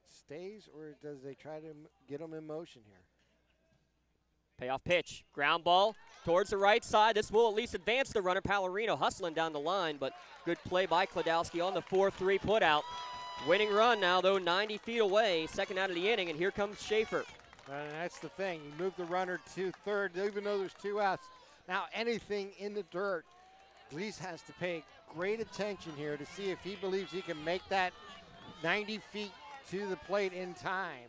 stays or does they try to get him in motion here. Payoff pitch. Ground ball towards the right side. This will at least advance the runner. Pallarino hustling down the line, but good play by Kladowski on the 4-3 putout. Winning run now, though, 90 feet away. Second out of the inning, and here comes Schaefer. And that's the thing. You move the runner to third, even though there's 2 outs. Now anything in the dirt, Glees has to pay great attention here to see if he believes he can make that 90 feet to the plate in time.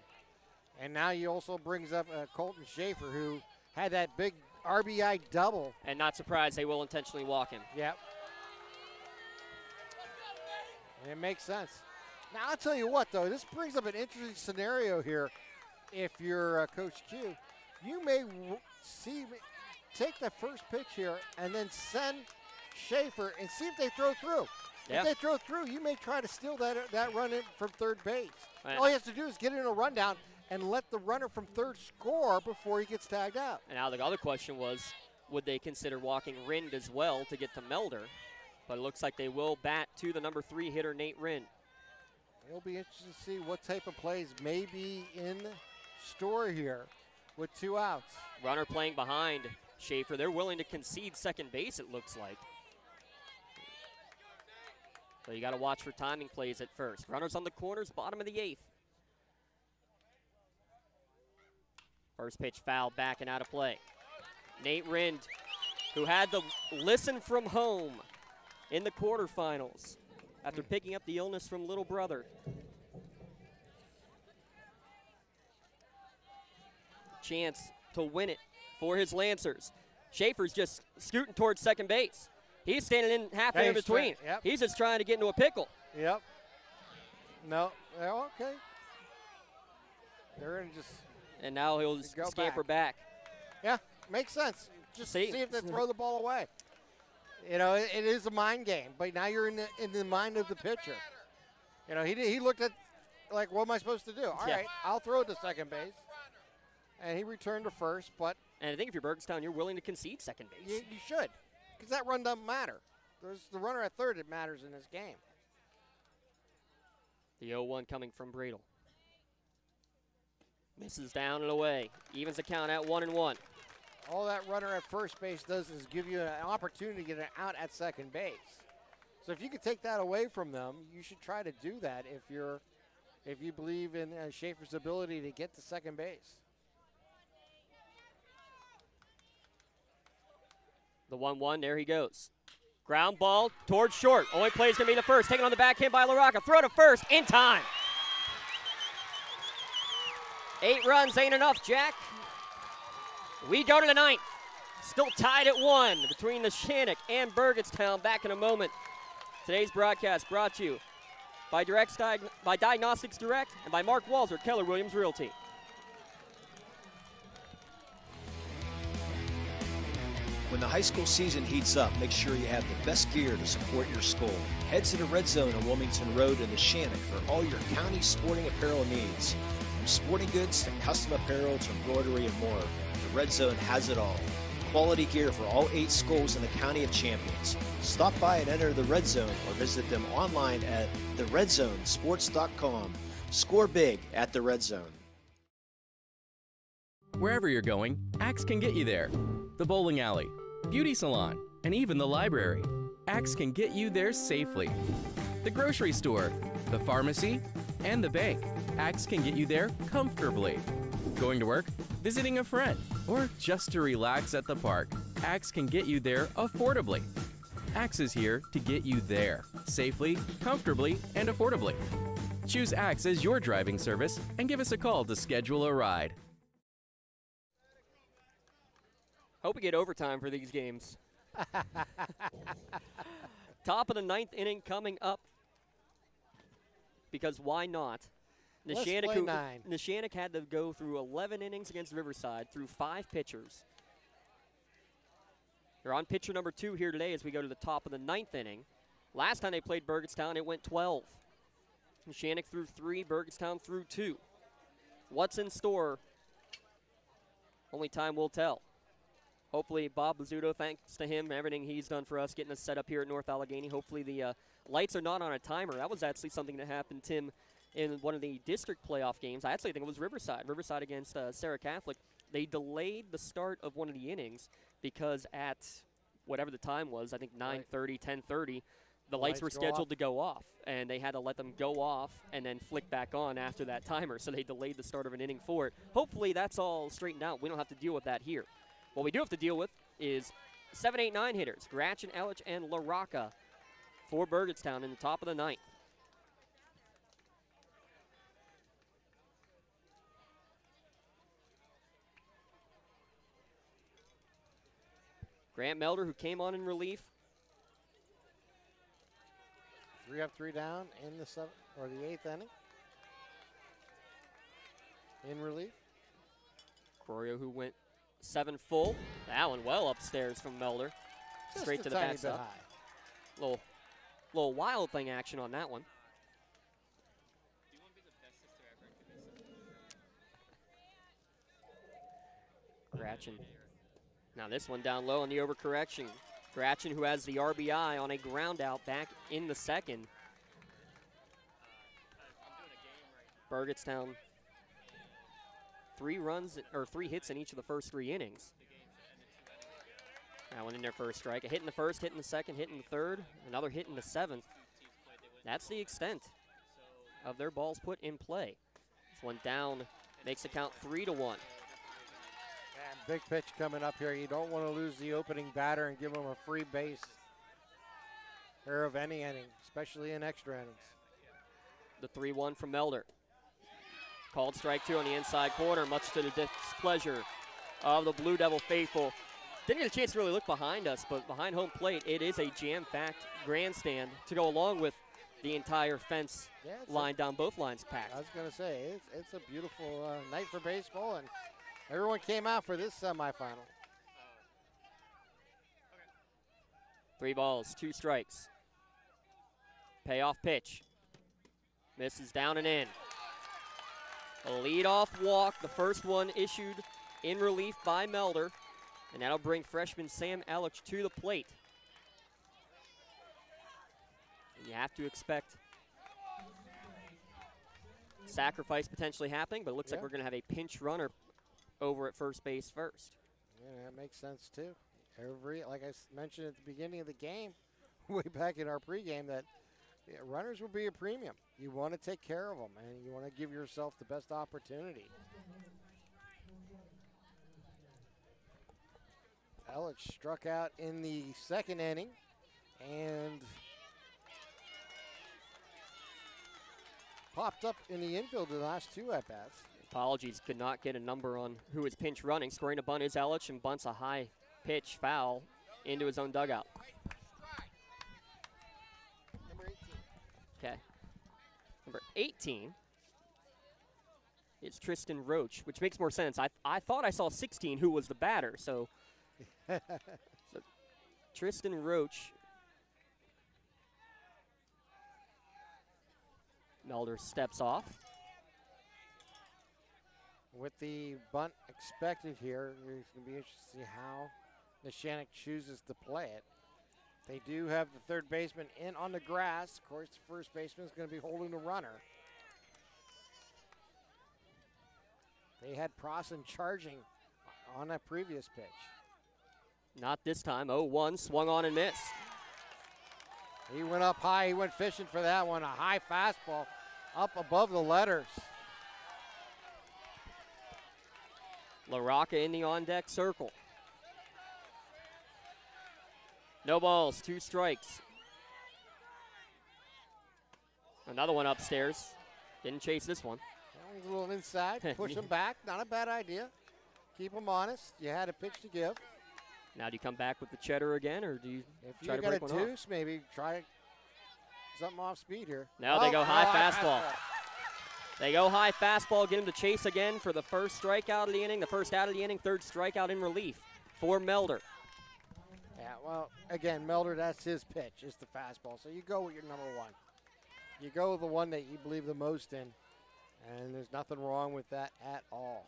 And now he also brings up Colton Schaefer, who had that big RBI double. And not surprised, they will intentionally walk him. Yep. And it makes sense. Now, I'll tell you what, though, this brings up an interesting scenario here. If you're Coach Q, you may take the first pitch here and then send Schaefer and see if they throw through. If they throw through, you may try to steal that run in from third base. All he has to do is get in a rundown and let the runner from third score before he gets tagged out. And now the other question was, would they consider walking Rind as well to get to Melder? But it looks like they will bat to the number 3 hitter, Nate Rind. It'll be interesting to see what type of plays may be in store here with 2 outs. Runner playing behind Schaefer. They're willing to concede second base, it looks like. So you got to watch for timing plays at first. Runners on the corners, bottom of the 8th. First pitch foul, back and out of play. Nate Rind, who had to listen from home in the quarterfinals after picking up the illness from little brother. Chance to win it for his Lancers. Schaefer's just scooting towards second base. He's standing in halfway in between. He's just trying to get into a pickle. Yep. No, okay. They're going to just. And now he'll just scamper back. Yeah, makes sense. Just see if they throw the ball away. You know, it is a mind game, but now you're in the mind of the pitcher. You know, he looked at, like, what am I supposed to do? All right, I'll throw it to second base. And he returned to first, but. And I think if you're Burgettstown, you're willing to concede second base. You should, because that run doesn't matter. There's the runner at third that matters in this game. The 0-1 coming from Bradle. Misses down and away. Evens the count at 1-1. All that runner at first base does is give you an opportunity to get an out at second base. So if you could take that away from them, you should try to do that if you believe in Schaefer's ability to get to second base. The 1-1, there he goes. Ground ball towards short. Only play is going to be the first. Taken on the backhand by LaRocca. Throw to first in time. 8 runs ain't enough, Jack. We go to the 9th. Still tied at 1 between Neshannock and Burgettstown. Back in a moment. Today's broadcast brought to you by Diagnostics Direct and by Mark Walzer, Keller Williams Realty. When the high school season heats up, make sure you have the best gear to support your school. Head to the Red Zone on Wilmington Road in Neshannock for all your county sporting apparel needs. From sporting goods to custom apparel to embroidery and more, the Red Zone has it all. Quality gear for all 8 schools in the County of Champions. Stop by and enter the Red Zone or visit them online at theredzonesports.com. Score big at the Red Zone. Wherever you're going, Axe can get you there. The bowling alley, beauty salon, and even the library. Axe can get you there safely. The grocery store, the pharmacy, and the bank. Axe can get you there comfortably. Going to work, visiting a friend, or just to relax at the park. Axe can get you there affordably. Axe is here to get you there safely, comfortably, and affordably. Choose Axe as your driving service and give us a call to schedule a ride. Hope we get overtime for these games. Top of the 9th inning coming up. because why not? Let's play 9. Neshannock had to go through 11 innings against Riverside through 5 pitchers. They're on pitcher number 2 here today as we go to the top of the 9th inning. Last time they played Burgettstown, it went 12. Neshannock threw 3, Burgettstown threw 2. What's in store? Only time will tell. Hopefully Bob Bizzuto, thanks to him, everything he's done for us, getting us set up here at North Allegheny. Hopefully the lights are not on a timer. That was actually something that happened, Tim, in one of the district playoff games. I actually think it was Riverside against Sarah Catholic. They delayed the start of one of the innings because at whatever the time was, I think 9:30, 10:30, the lights were scheduled to go off, and they had to let them go off and then flick back on after that timer, so they delayed the start of an inning for it. Hopefully that's all straightened out. We don't have to deal with that here. What we do have to deal with is 7, 8, 9 hitters, Gratchen, Ellich, and LaRocca for Burgettstown in the top of the 9th. Grant Melder, who came on in relief. 3 up, 3 down in the 7th or the 8th inning. In relief. Corio, who went 7 full. That one well upstairs from Melder. Just straight to the backstop. Little wild thing action on that one. Gratchen. Now this one down low on the overcorrection. Gratchen, who has the RBI on a ground out back in the 2nd. Burgettstown, 3 hits in each of the first 3 innings. That one in there for a strike. A hit in the 1st, hit in the 2nd, hit in the 3rd, another hit in the 7th. That's the extent of their balls put in play. This one down makes the count 3-1. Big pitch coming up here. You don't want to lose the opening batter and give him a free base here of any inning, especially in extra innings. The 3-1 from Melder. Called strike 2 on the inside corner, much to the displeasure of the Blue Devil faithful. Didn't get a chance to really look behind us, but behind home plate, it is a jam-packed grandstand to go along with the entire fence line down both lines packed. I was going to say, it's a beautiful night for baseball, and everyone came out for this semifinal. 3 balls, 2 strikes. Payoff pitch. Misses down and in. A leadoff walk, the first one issued in relief by Melder, and that'll bring freshman Sam Ellich to the plate. And you have to expect sacrifice potentially happening, but it looks like we're going to have a pinch runner over at first base first. Yeah, that makes sense too. Like I mentioned at the beginning of the game, way back in our pregame, that runners will be a premium. You want to take care of them, and you want to give yourself the best opportunity. Ellich struck out in the 2nd inning, and popped up in the infield the last 2 at-bats. Apologies, could not get a number on who is pinch running. Scoring a bunt is Ellich, and bunts a high pitch foul into his own dugout. Number 18. Okay. Number 18 is Tristan Roach, which makes more sense. I thought I saw 16, who was the batter, so Tristan Roach. Melder steps off. With the bunt expected here, it's going to be interesting to see how Neshannock chooses to play it. They do have the 3rd baseman in on the grass. Of course, the 1st baseman is going to be holding the runner. They had Prosson charging on that previous pitch. Not this time. 0-1, swung on and missed. He went up high. He went fishing for that one. A high fastball up above the letters. LaRocca in the on-deck circle. No balls, 2 strikes. Another one upstairs. Didn't chase this one. That one's a little inside. Push him back. Not a bad idea. Keep him honest. You had a pitch to give. Now do you come back with the cheddar again, or do you if try you to break got one a off? deuce, maybe try something off speed here. Now they go high fastball. They go high fastball, get him to chase again for the first strikeout of the inning, the first out of the inning, third strikeout in relief for Melder. Yeah, well, again, Melder, that's his pitch, is the fastball. So you go with your number one. You go with the one that you believe the most in, and there's nothing wrong with that at all.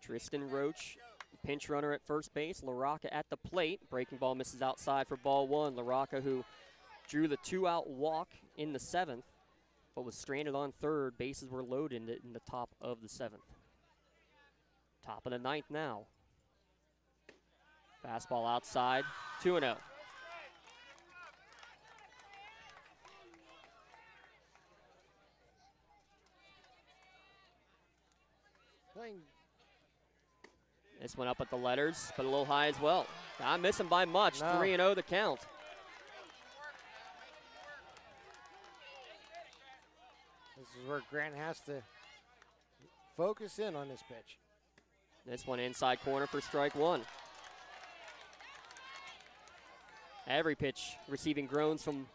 Tristan Roach, pinch runner at first base. LaRocca at the plate. Breaking ball misses outside for ball one. LaRocca, who drew the 2-out walk in the 7th, but was stranded on third. Bases were loaded in the top of the 7th. Top of the 9th now. Fastball outside, 2-0. This one up at the letters, but a little high as well. Not missing by much, 3-0 the count. This is where Grant has to focus in on this pitch. This one inside corner for strike one. Every pitch receiving groans from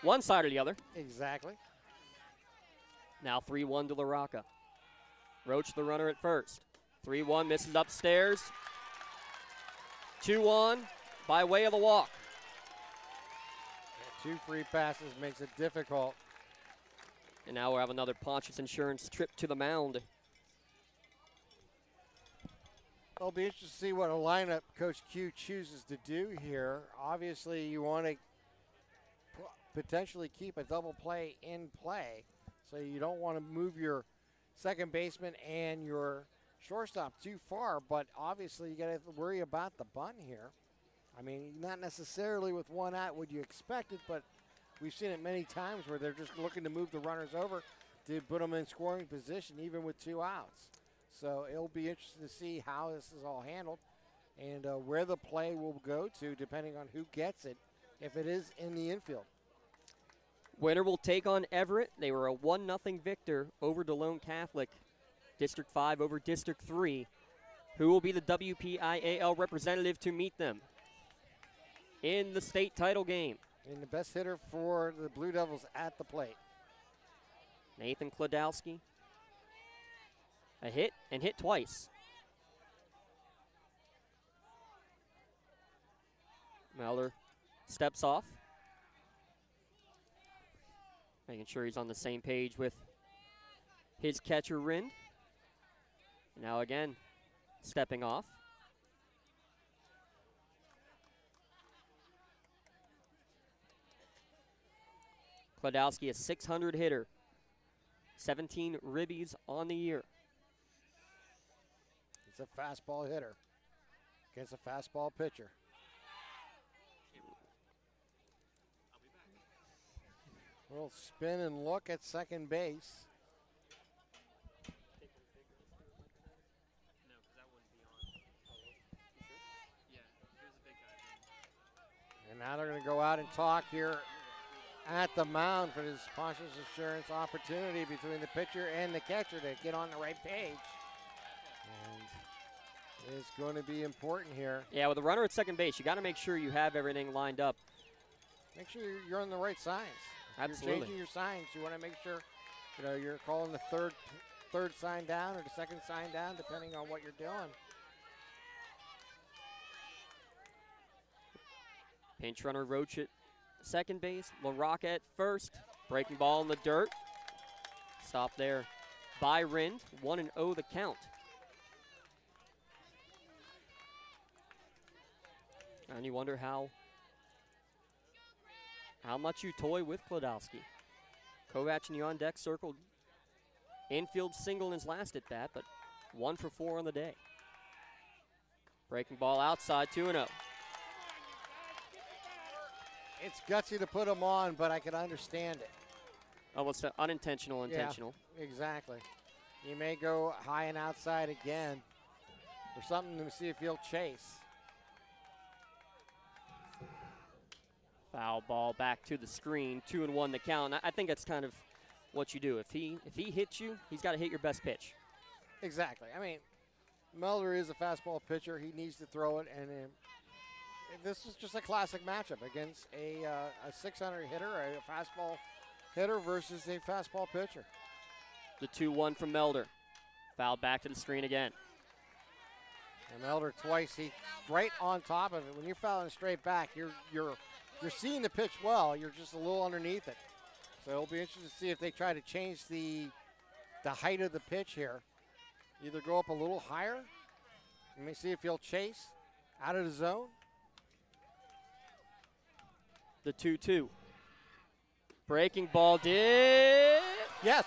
one side or the other. Exactly. Now 3-1 to LaRocca. Roach the runner at first. 3-1 misses upstairs. 2-1 by way of the walk. Yeah, 2 free passes makes it difficult. And now we'll have another Pontius Insurance trip to the mound. It'll be interesting to see what a lineup Coach Q chooses to do here. Obviously, you want to potentially keep a double play in play, so you don't want to move your second baseman and your shortstop too far, but obviously you got to worry about the bunt here. I mean, not necessarily with one out would you expect it, but we've seen it many times where they're just looking to move the runners over to put them in scoring position even with 2 outs. So it'll be interesting to see how this is all handled and where the play will go to depending on who gets it, if it is in the infield. Winner will take on Everett. They were a 1-0 victor over DeLone Catholic. District 5 over District 3. Who will be the WPIAL representative to meet them in the state title game? And the best hitter for the Blue Devils at the plate. Nathan Kladowski. A hit and hit twice. Melder steps off. Making sure he's on the same page with his catcher, Rind. Now again, stepping off. Kladowski, a 600 hitter. 17 ribbies on the year. He's a fastball hitter against a fastball pitcher. We'll spin and look at second base. And now they're going to go out and talk here at the mound for this Pontius Insurance opportunity between the pitcher and the catcher to get on the right page. And it's going to be important here. Yeah, with a runner at second base, you got to make sure you have everything lined up. Make sure you're on the right signs. Absolutely. You're changing your signs. You want to make sure, you're calling the third sign down or the second sign down, depending on what you're doing. Pinch runner Roach at second base. LaRocca at first. Breaking ball in the dirt. Stop there by Rind. 1-0 the count. And you wonder how much you toy with Kladowski. Kovac in the on-deck circle. Infield single in his last at bat, but 1 for 4 on the day. Breaking ball outside, 2-0. It's gutsy to put him on, but I can understand it. Oh, it's unintentional, intentional. Yeah, exactly. You may go high and outside again or something to see if he'll chase. Foul ball back to the screen, 2-1 the count. I think that's kind of what you do. If he hits you, he's got to hit your best pitch. Exactly. I mean, Melder is a fastball pitcher. He needs to throw it, and this is just a classic matchup against a 600 hitter, a fastball hitter versus a fastball pitcher. The 2-1 from Melder. Fouled back to the screen again. And Melder twice, he's right on top of it. When you're fouling straight back, you're seeing the pitch well. You're just a little underneath it. So it'll be interesting to see if they try to change the height of the pitch here. Either go up a little higher. Let me see if he'll chase out of the zone. The 2-2. Breaking ball did. Yes.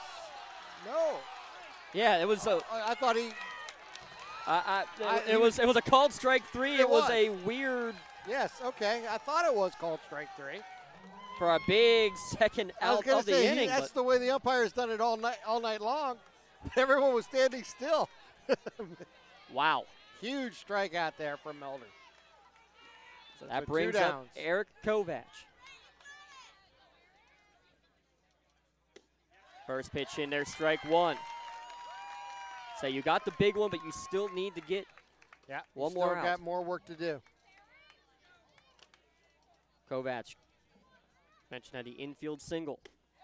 No. Yeah, it was. I thought he. It was a called strike 3. It was a weird. Yes. Okay. I thought it was called strike 3 for a big second out of the inning. That's the way the umpire's done it all night long. Everyone was standing still. Wow. Huge strikeout there from Melder. So that brings up Eric Kovac. First pitch in there, strike 1. So you got the big one, but you still need to get one more out. Got more work to do. Kovac mentioned had the infield single.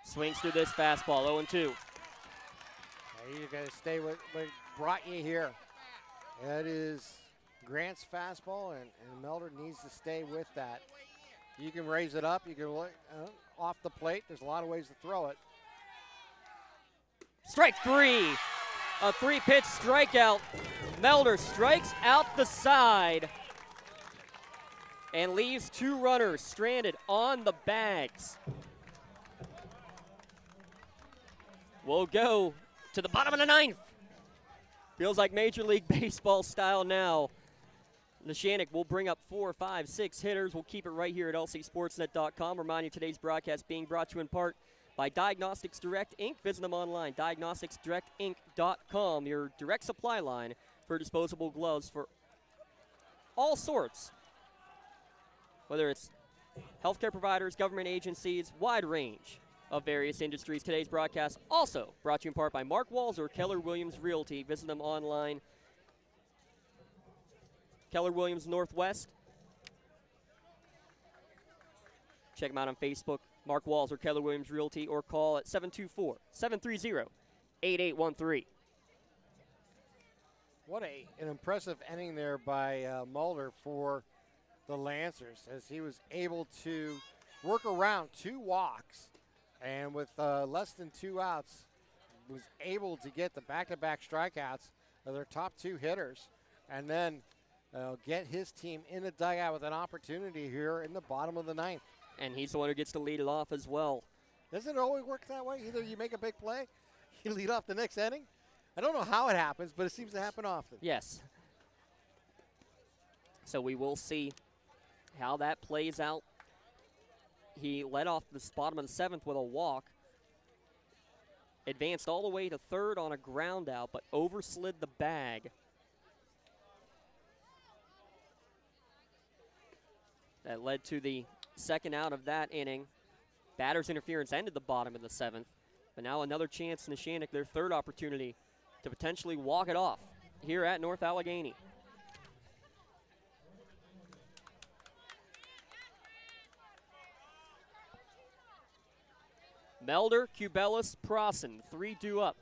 Swings through this fastball, 0-2. You got to stay with what brought you here. That is Grant's fastball, and Melder needs to stay with that. You can raise it up. You can look off the plate. There's a lot of ways to throw it. Strike 3. A 3-pitch strikeout. Melder strikes out the side and leaves 2 runners stranded on the bags. We'll go to the bottom of the 9th. Feels like Major League Baseball style now. Neshannock will bring up 4, 5, 6 hitters. We'll keep it right here at lcsportsnet.com. Remind you today's broadcast being brought to you in part by Diagnostics Direct Inc. Visit them online, diagnosticsdirectinc.com, your direct supply line for disposable gloves for all sorts. Whether it's healthcare providers, government agencies, wide range of various industries. Today's broadcast also brought to you in part by Mark Walzer, Keller Williams Realty. Visit them online, Keller Williams Northwest. Check them out on Facebook, Mark Walzer, Keller Williams Realty, or call at 724-730-8813. What an impressive inning there by Mulder for the Lancers, as he was able to work around 2 walks, and with less than 2 outs, was able to get the back-to-back strikeouts of their top 2 hitters, and then get his team in the dugout with an opportunity here in the bottom of the 9th. And he's the one who gets to lead it off as well. Doesn't it always work that way? Either you make a big play, you lead off the next inning. I don't know how it happens, but it seems to happen often. Yes. So we will see how that plays out. He led off the bottom of the 7th with a walk. Advanced all the way to 3rd on a ground out, but overslid the bag. That led to the 2nd out of that inning. Batter's interference ended the bottom of the 7th. But now another chance, Neshannock, their 3rd opportunity to potentially walk it off here at North Allegheny. Melder, Cubelis, Prosson, 3 due up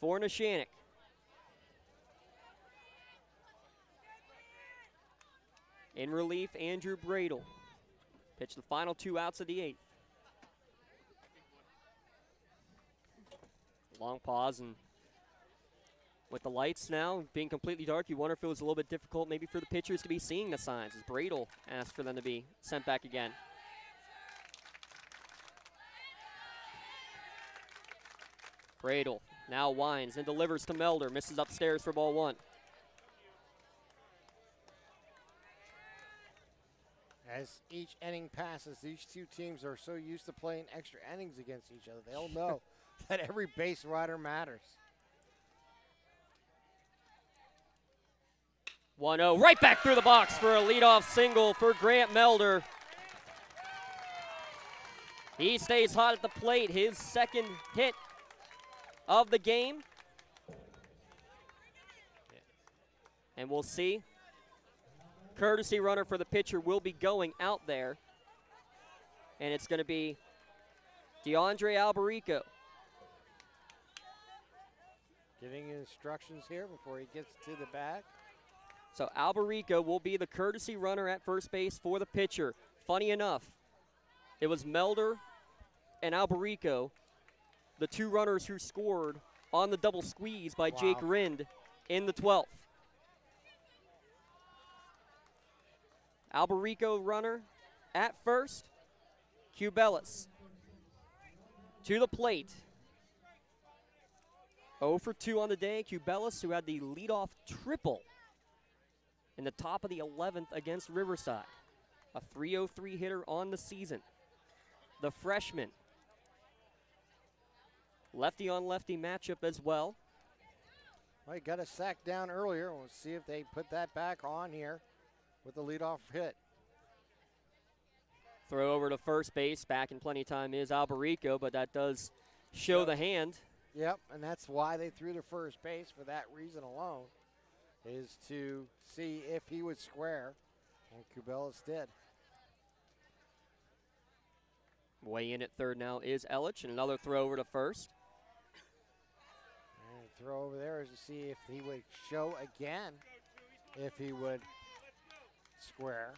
for Neshannock. In relief, Andrew Bradle. Pitch the final 2 outs of the 8th. Long pause, and with the lights now being completely dark, you wonder if it was a little bit difficult maybe for the pitchers to be seeing the signs, as Bradle asked for them to be sent back again. Bradle now winds and delivers to Melder. Misses upstairs for ball 1. As each inning passes, these 2 teams are so used to playing extra innings against each other. They'll know that every base rider matters. 1-0, right back through the box for a leadoff single for Grant Melder. He stays hot at the plate, his 2nd hit of the game. And we'll see courtesy runner for the pitcher will be going out there. And it's going to be DeAndre Alberico. Getting instructions here before he gets to the bag. So Alberico will be the courtesy runner at first base for the pitcher. Funny enough, it was Melder and Alberico, the two runners who scored on the double squeeze by Jake Rind in the 12th. Alberico runner at first. Cubelis to the plate. 0 for 2 on the day. Cubelis, who had the leadoff triple in the top of the 11th against Riverside. A .303 hitter on the season. The freshman. Lefty on lefty matchup as well. Well, he got a sack down earlier. We'll see if they put that back on here with the leadoff hit. Throw over to first base. Back in plenty of time is Alberico, but that does show the hand. Yep, and that's why they threw to first base for that reason alone, is to see if he would square, and Cubelis did. Way in at third now is Ellich, and another throw over to first. And throw over there is to see if he would show again, if he would square.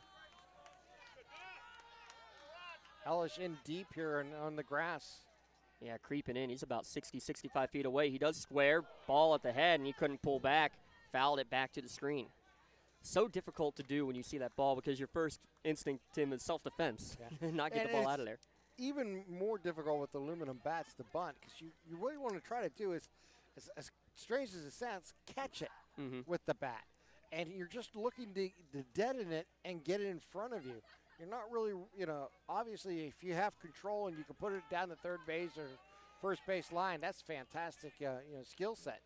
Ellich in deep here on the grass. Yeah, creeping in. He's about 60, 65 feet away. He does square, ball at the head, and he couldn't pull back. Fouled it back to the screen. So difficult to do when you see that ball because your first instinct, Tim, is self-defense. Yeah. Not get the ball out of there. Even more difficult with aluminum bats to bunt because you really want to try to do is, as strange as it sounds, catch it with the bat. And you're just looking to deaden it and get it in front of you. You're not really, obviously if you have control and you can put it down the third base or first base line, that's fantastic, skill set.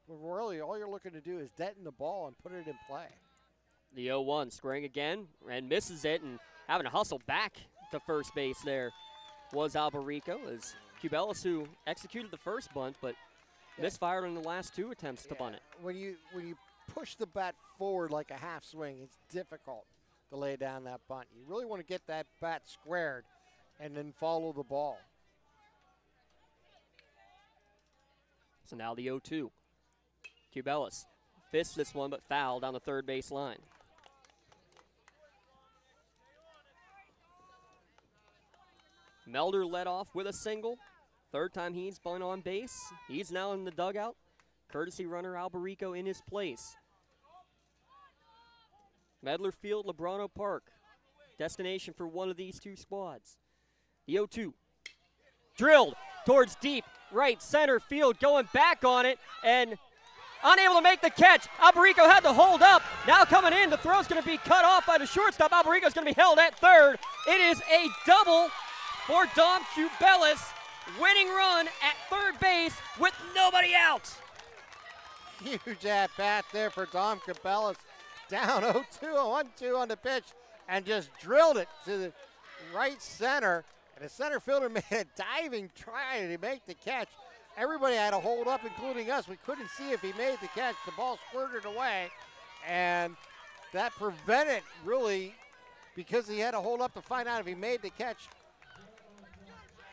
But really, all you're looking to do is deaden the ball and put it in play. The 0-1 squaring again and misses it, and having to hustle back to first base there was Alberico. As Cubelis, who executed the first bunt, but misfired on the last two attempts to bunt it. When you push the bat forward like a half swing, it's difficult to lay down that bunt. You really want to get that bat squared and then follow the ball. So now the 0-2. Cubelis fists this one, but fouled on the third base line. Melder led off with a single. Third time he's been on base. He's now in the dugout. Courtesy runner Alberico in his place. Medler Field, Lebrano Park. Destination for one of these two squads. The 0-2. Drilled towards deep right center field, going back on it, and unable to make the catch. Alberico had to hold up. Now coming in, the throw's going to be cut off by the shortstop. Alberico's going to be held at third. It is a double for Dom Cubelis. Winning run at third base with nobody out. Huge at-bat there for Dom Cubelis. Down 0-2, 1-2 on the pitch, and just drilled it to the right center. And the center fielder made a diving try to make the catch. Everybody had to hold up, including us. We couldn't see if he made the catch. The ball squirted away, and that prevented, really, because he had to hold up to find out if he made the catch,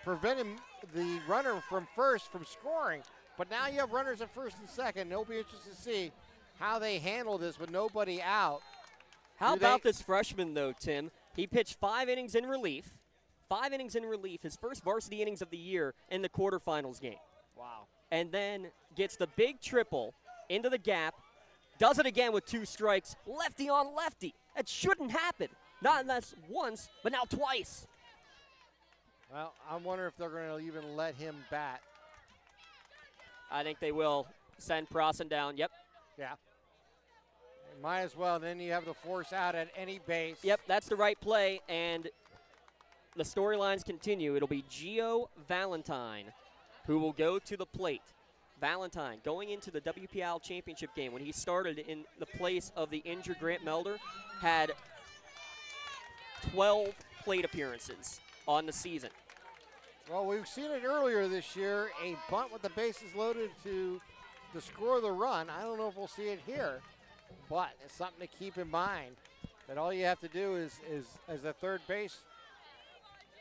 prevented the runner from first from scoring. But now you have runners at first and second. It'll be interesting to see how they handle this with nobody out. How about this freshman, though, Tim? He pitched 5 innings in relief. 5 innings in relief, his first varsity innings of the year in the quarterfinals game. Wow. And then gets the big triple into the gap, does it again with 2 strikes, lefty on lefty. That shouldn't happen. Not once, but now twice. Well, I wonder if they're going to even let him bat. I think they will send Prosson down. Yep. Yeah. Might as well. Then you have the force out at any base. Yep, that's the right play, and the storylines continue. It'll be Gio Valentine who will go to the plate. Valentine going into the WPIAL championship game when he started in the place of the injured Grant Melder had 12 plate appearances on the season. Well, we've seen it earlier this year, a bunt with the bases loaded to score the run. I don't know if we'll see it here, but it's something to keep in mind. that all you have to do is as a third base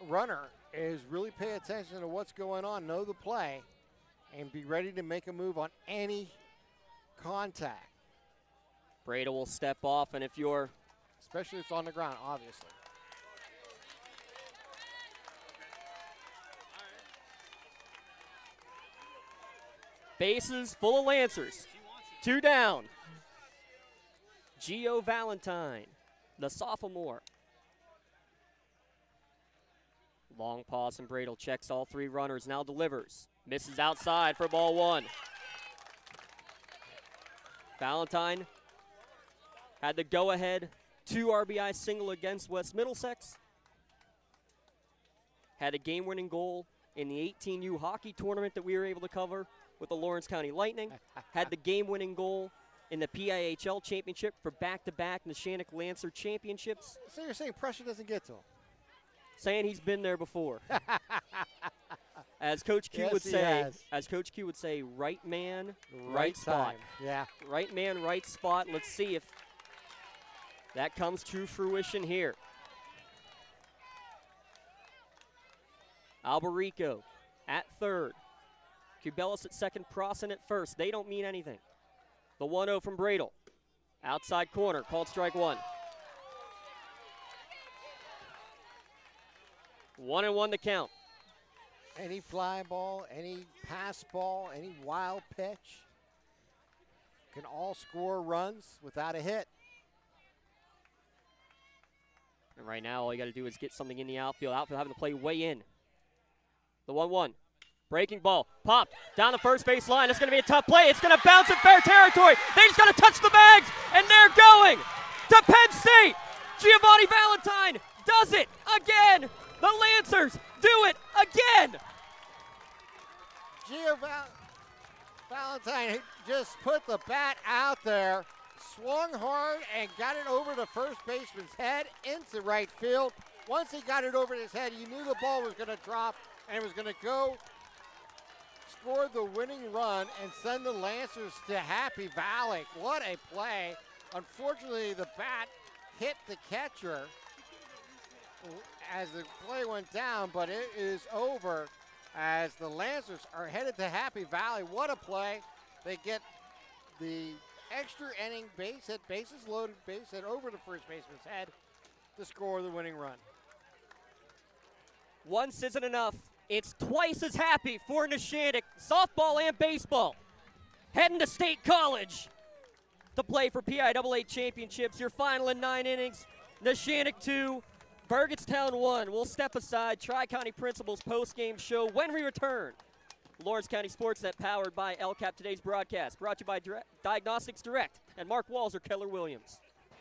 runner, is really pay attention to what's going on, know the play, and be ready to make a move on any contact. Breda will step off, and if you're... Especially if it's on the ground, obviously. Bases full of Lancers. 2 down. Gio Valentine, the sophomore. Long pause from Bradel, checks all 3 runners, now delivers. Misses outside for ball 1. Valentine had the go-ahead 2 RBI single against West Middlesex. Had a game-winning goal in the 18U hockey tournament that we were able to cover with the Lawrence County Lightning. Had the game-winning goal in the PIAA championship for back-to-back Neshannock Lancer championships. So you're saying pressure doesn't get to him? Saying he's been there before. As Coach Q would say, right man, right spot. Yeah. Right man, right spot. Let's see if that comes to fruition here. Alberico at third. Cubelis at second, Prosson at first. They don't mean anything. The 1-0 from Bradel. Outside corner, called strike 1. 1-1 to count. Any fly ball, any pass ball, any wild pitch can all score runs without a hit. And right now, all you got to do is get something in the outfield. Outfield having to play way in. The 1-1. Breaking ball. Popped down the first base line. It's going to be a tough play. It's going to bounce in fair territory. They just got to touch the bags, and they're going to Penn State. Giovanni Valentine does it again. The Lancers do it again. Gio Valentine just put the bat out there, swung hard, and got it over the first baseman's head into right field. Once he got it over his head, you knew the ball was going to drop, and it was going to go score the winning run and send the Lancers to Happy Valley. What a play. Unfortunately, the bat hit the catcher as the play went down, but it is over as the Lancers are headed to Happy Valley. What a play. They get the extra inning base hit, bases loaded, base hit over the first baseman's head to score the winning run. Once isn't enough. It's twice as happy for Neshannock, softball and baseball. Heading to State College to play for PIAA championships. Your final in 9 innings. Neshannock 2, Burgettstown 1. We'll step aside. Tri-County Principals post-game show when we return. Lawrence County SportsNet powered by LCAP. Today's broadcast brought to you by Diagnostics Direct and Mark Walzer, Keller Williams.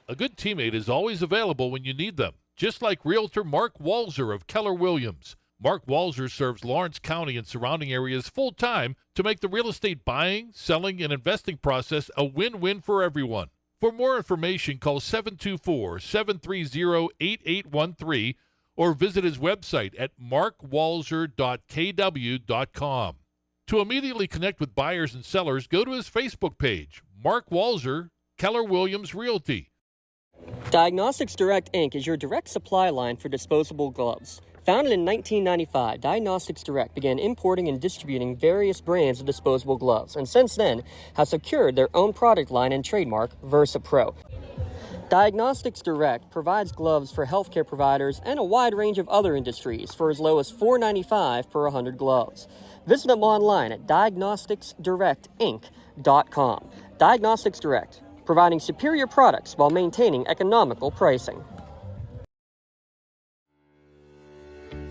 A good teammate is always available when you need them, just like Realtor Mark Walzer of Keller Williams. Mark Walzer serves Lawrence County and surrounding areas full-time to make the real estate buying, selling, and investing process a win-win for everyone. For more information, call 724-730-8813 or visit his website at markwalzer.kw.com. To immediately connect with buyers and sellers, go to his Facebook page, Mark Walzer, Keller Williams Realty. Diagnostics Direct, Inc. is your direct supply line for disposable gloves. Founded in 1995, Diagnostics Direct began importing and distributing various brands of disposable gloves, and since then has secured their own product line and trademark, VersaPro. Diagnostics Direct provides gloves for healthcare providers and a wide range of other industries for as low as $4.95 per 100 gloves. Visit them online at diagnosticsdirectinc.com. Diagnostics Direct, providing superior products while maintaining economical pricing.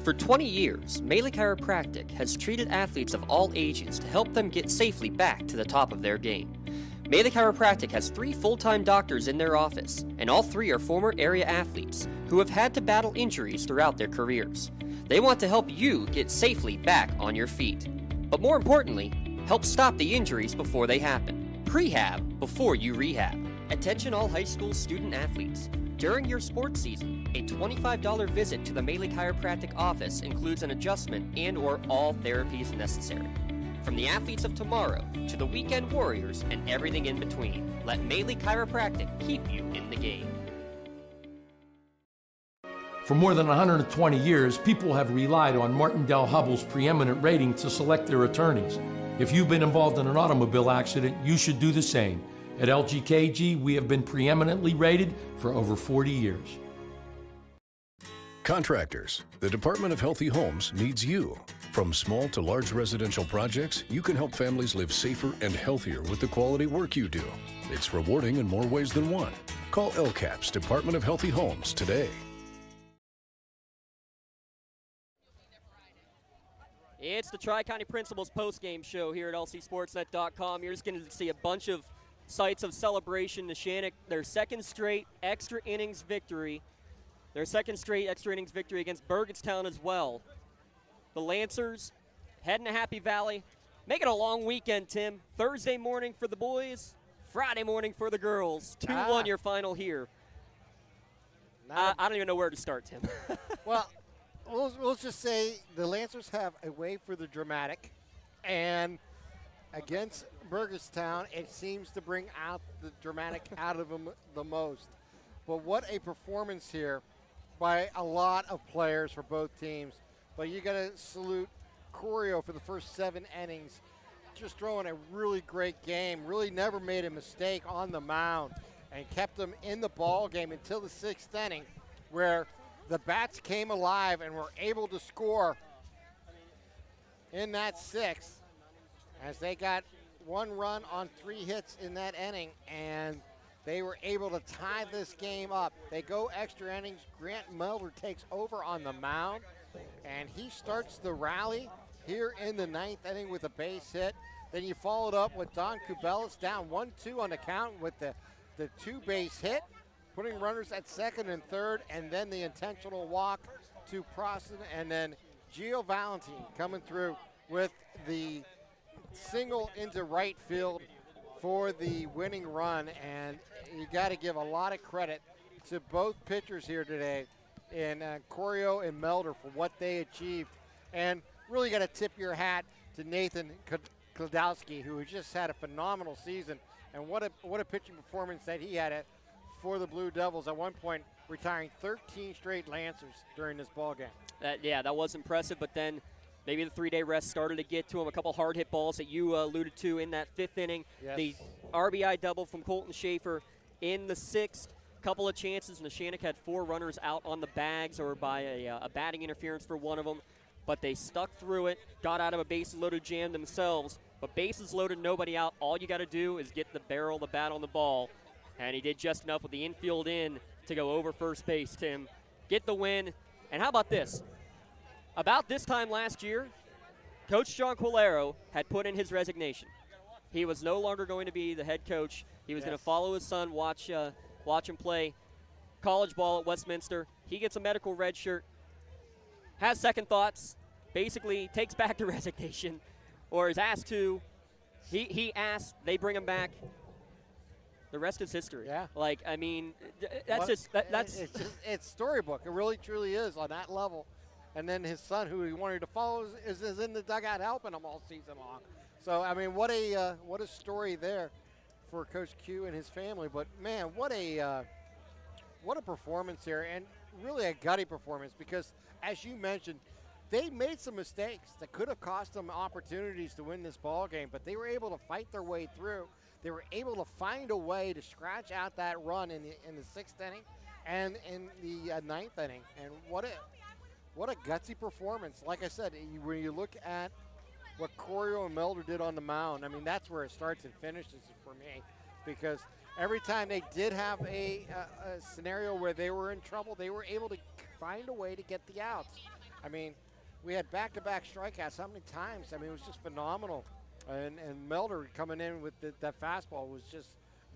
For 20 years, Melee Chiropractic has treated athletes of all ages to help them get safely back to the top of their game. Melee Chiropractic has 3 full-time doctors in their office, and all 3 are former area athletes who have had to battle injuries throughout their careers. They want to help you get safely back on your feet, but more importantly, help stop the injuries before they happen. Prehab before you rehab. Attention all high school student athletes. During your sports season, a $25 visit to the Melee Chiropractic office includes an adjustment and or all therapies necessary. From the athletes of tomorrow to the weekend warriors and everything in between, let Melee Chiropractic keep you in the game. For more than 120 years, people have relied on Martindale Hubbell's preeminent rating to select their attorneys. If you've been involved in an automobile accident, you should do the same. At LGKG, we have been preeminently rated for over 40 years. Contractors, the Department of Healthy Homes needs you. From small to large residential projects, you can help families live safer and healthier with the quality work you do. It's rewarding in more ways than one. Call LCAP's Department of Healthy Homes today. It's the Tri-County Principals postgame show here at lcsportsnet.com. You're just going to see a bunch of sights of celebration. Neshannock, their second straight extra innings victory. Their second straight extra innings victory against Burgettstown as well. The Lancers heading to Happy Valley. Make it a long weekend, Tim. Thursday morning for the boys, Friday morning for the girls. 2-1 your final here. I don't even know where to start, Tim. Well, we'll just say the Lancers have a way for the dramatic, and against Burgettstown, it seems to bring out the dramatic out of them the most. But what a performance here by a lot of players for both teams. But you got to salute Corio for the first 7 innings, just throwing a really great game, really never made a mistake on the mound, and kept them in the ball game until the 6th inning, where the bats came alive and were able to score in that 6th, as they got 1 run on 3 hits in that inning, and they were able to tie this game up. They go extra innings. Grant Melder takes over on the mound, and he starts the rally here in the 9th inning with a base hit. Then you followed up with Don Kubelis down 1-2 on the count with the 2-base hit, putting runners at 2nd and 3rd, and then the intentional walk to Proston, and then Gio Valentine coming through with the single into right field for the winning run. And you got to give a lot of credit to both pitchers here today, in Corio and Melder, for what they achieved. And really got to tip your hat to Nathan Kladowski, who just had a phenomenal season. And what a pitching performance that he had for the Blue Devils, at one point retiring 13 straight Lancers during this ball game. That was impressive, but then maybe the 3-day rest started to get to him. A couple hard hit balls that you alluded to in that 5th inning. Yes. The RBI double from Colton Schaefer in the 6th. Couple of chances. Neshannock had 4 runners out on the bags or by a batting interference for one of them, but they stuck through it, got out of a bases-loaded jam themselves. But bases loaded, nobody out. All you got to do is get the barrel of the bat on the ball, and he did just enough with the infield in to go over first base, Tim. Get the win. And how about this? About this time last year, Coach John Quilero had put in his resignation. He was no longer going to be the head coach. He was going to follow his son, watch him play college ball at Westminster. He gets a medical red shirt, has second thoughts, basically takes back the resignation, or is asked to. He asked, they bring him back. The rest is history. Yeah. It's storybook. It really, truly is on that level. And then his son, who he wanted to follow, is in the dugout helping him all season long. So, I mean, what a story there for Coach Q and his family. But, man, what a performance here, and really a gutty performance, because, as you mentioned, they made some mistakes that could have cost them opportunities to win this ball game, but they were able to fight their way through. They were able to find a way to scratch out that run in the 6th inning and in the 9th inning. And what a gutsy performance. Like I said, when you look at what Corio and Melder did on the mound, I mean, that's where it starts and finishes for me, because every time they did have a scenario where they were in trouble, they were able to find a way to get the outs. I mean, we had back-to-back strikeouts. How many times? I mean, it was just phenomenal. And Melder coming in with that fastball was just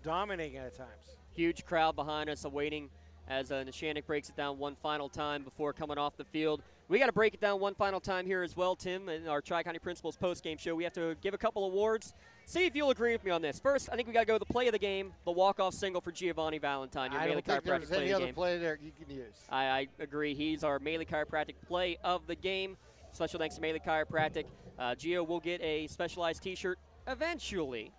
dominating at times. Huge crowd behind us awaiting as Neshannock breaks it down one final time before coming off the field. We got to break it down one final time here as well, Tim, in our Tri-County Principals postgame show. We have to give a couple awards. See if you'll agree with me on this. First, I think we got to go with the play of the game, the walk-off single for Giovanni Valentine. Your I Maley don't think Chiropractic there's any other game. play there you can use. I agree. He's our Maley Chiropractic play of the game. Special thanks to Maley Chiropractic. Gio will get a specialized T-shirt eventually.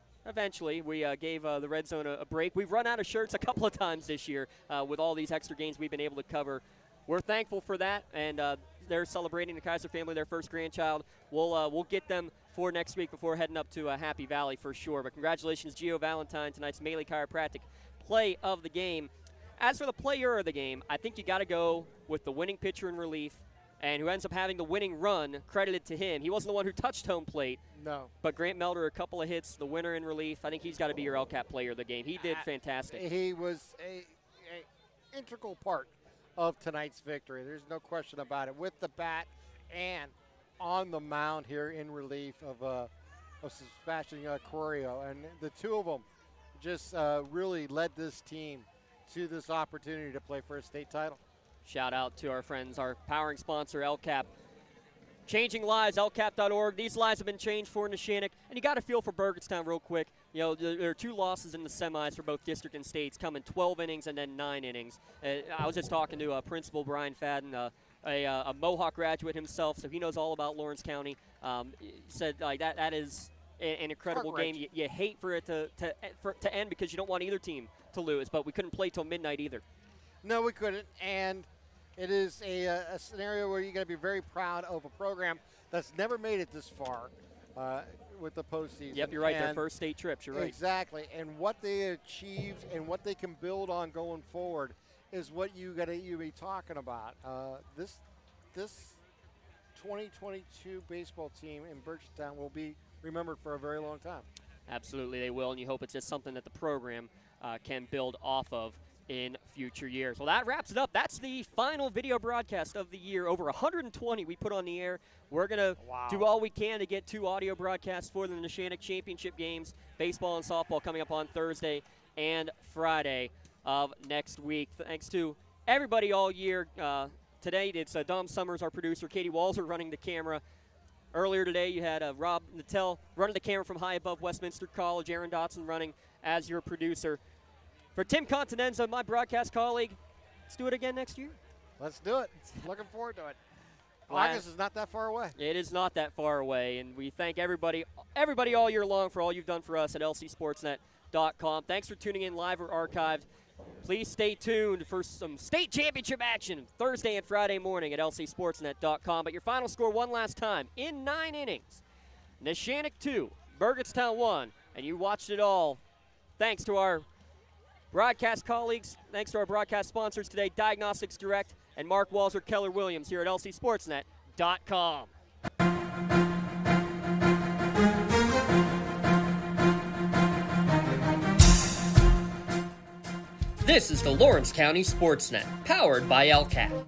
We gave the Red Zone a break. We've run out of shirts a couple of times this year with all these extra games we've been able to cover we're thankful for that, and they're celebrating, the Kaiser family, their first grandchild. We'll get them for next week before heading up to Happy Valley for sure. But congratulations, Gio Valentine, tonight's Melee Chiropractic play of the game. As for the player of the game, I think you got to go with the winning pitcher in relief, and who ends up having the winning run, credited to him. He wasn't the one who touched home plate. No. But Grant Melder, a couple of hits, the winner in relief. I think he's got to be your LCAP player of the game. He did fantastic. He was a integral part of tonight's victory. There's no question about it. With the bat and on the mound here in relief of Sebastian Corio. And the two of them just really led this team to this opportunity to play for a state title. Shout out to our friends, our powering sponsor, LCAP. Changing lives, lcap.org. These lives have been changed for Neshannock. And you got to feel for Burgettstown real quick. You know, there are 2 losses in the semis for both district and states, coming 12 innings and then 9 innings. I was just talking to Principal Brian Fadden, a Mohawk graduate himself, so he knows all about Lawrence County. Said like that is an incredible game. You hate for it to end because you don't want either team to lose, but we couldn't play till midnight either. No, we couldn't, and it is a scenario where you got to be very proud of a program that's never made it this far with the postseason. Yep, you're right. Their first state trips. You're right. Exactly, and what they achieved and what they can build on going forward is what you be talking about. This 2022 baseball team in Burgettstown will be remembered for a very long time. Absolutely, they will, and you hope it's just something that the program can build off of in future years. Well, that wraps it up. That's the final video broadcast of the year. Over 120 we put on the air. We're going to do all we can to get 2 audio broadcasts for the Neshannock Championship games, baseball and softball, coming up on Thursday and Friday of next week. Thanks to everybody all year. Today it's Dom Summers, our producer, Katie Walzer running the camera. Earlier today you had Rob Nattel running the camera from high above Westminster College, Aaron Dotson running as your producer. For Tim Continenza, my broadcast colleague, let's do it again next year. Let's do it. Looking forward to it. August is not that far away. It is not that far away, and we thank everybody all year long for all you've done for us at lcsportsnet.com. Thanks for tuning in live or archived. Please stay tuned for some state championship action Thursday and Friday morning at lcsportsnet.com. But your final score one last time, in 9 innings, Neshannock 2, Burgettstown 1, and you watched it all. Thanks to our broadcast colleagues, thanks to our broadcast sponsors today, Diagnostics Direct and Mark Walzer, Keller Williams here at lcsportsnet.com. This is the Lawrence County SportsNet, powered by LCAP.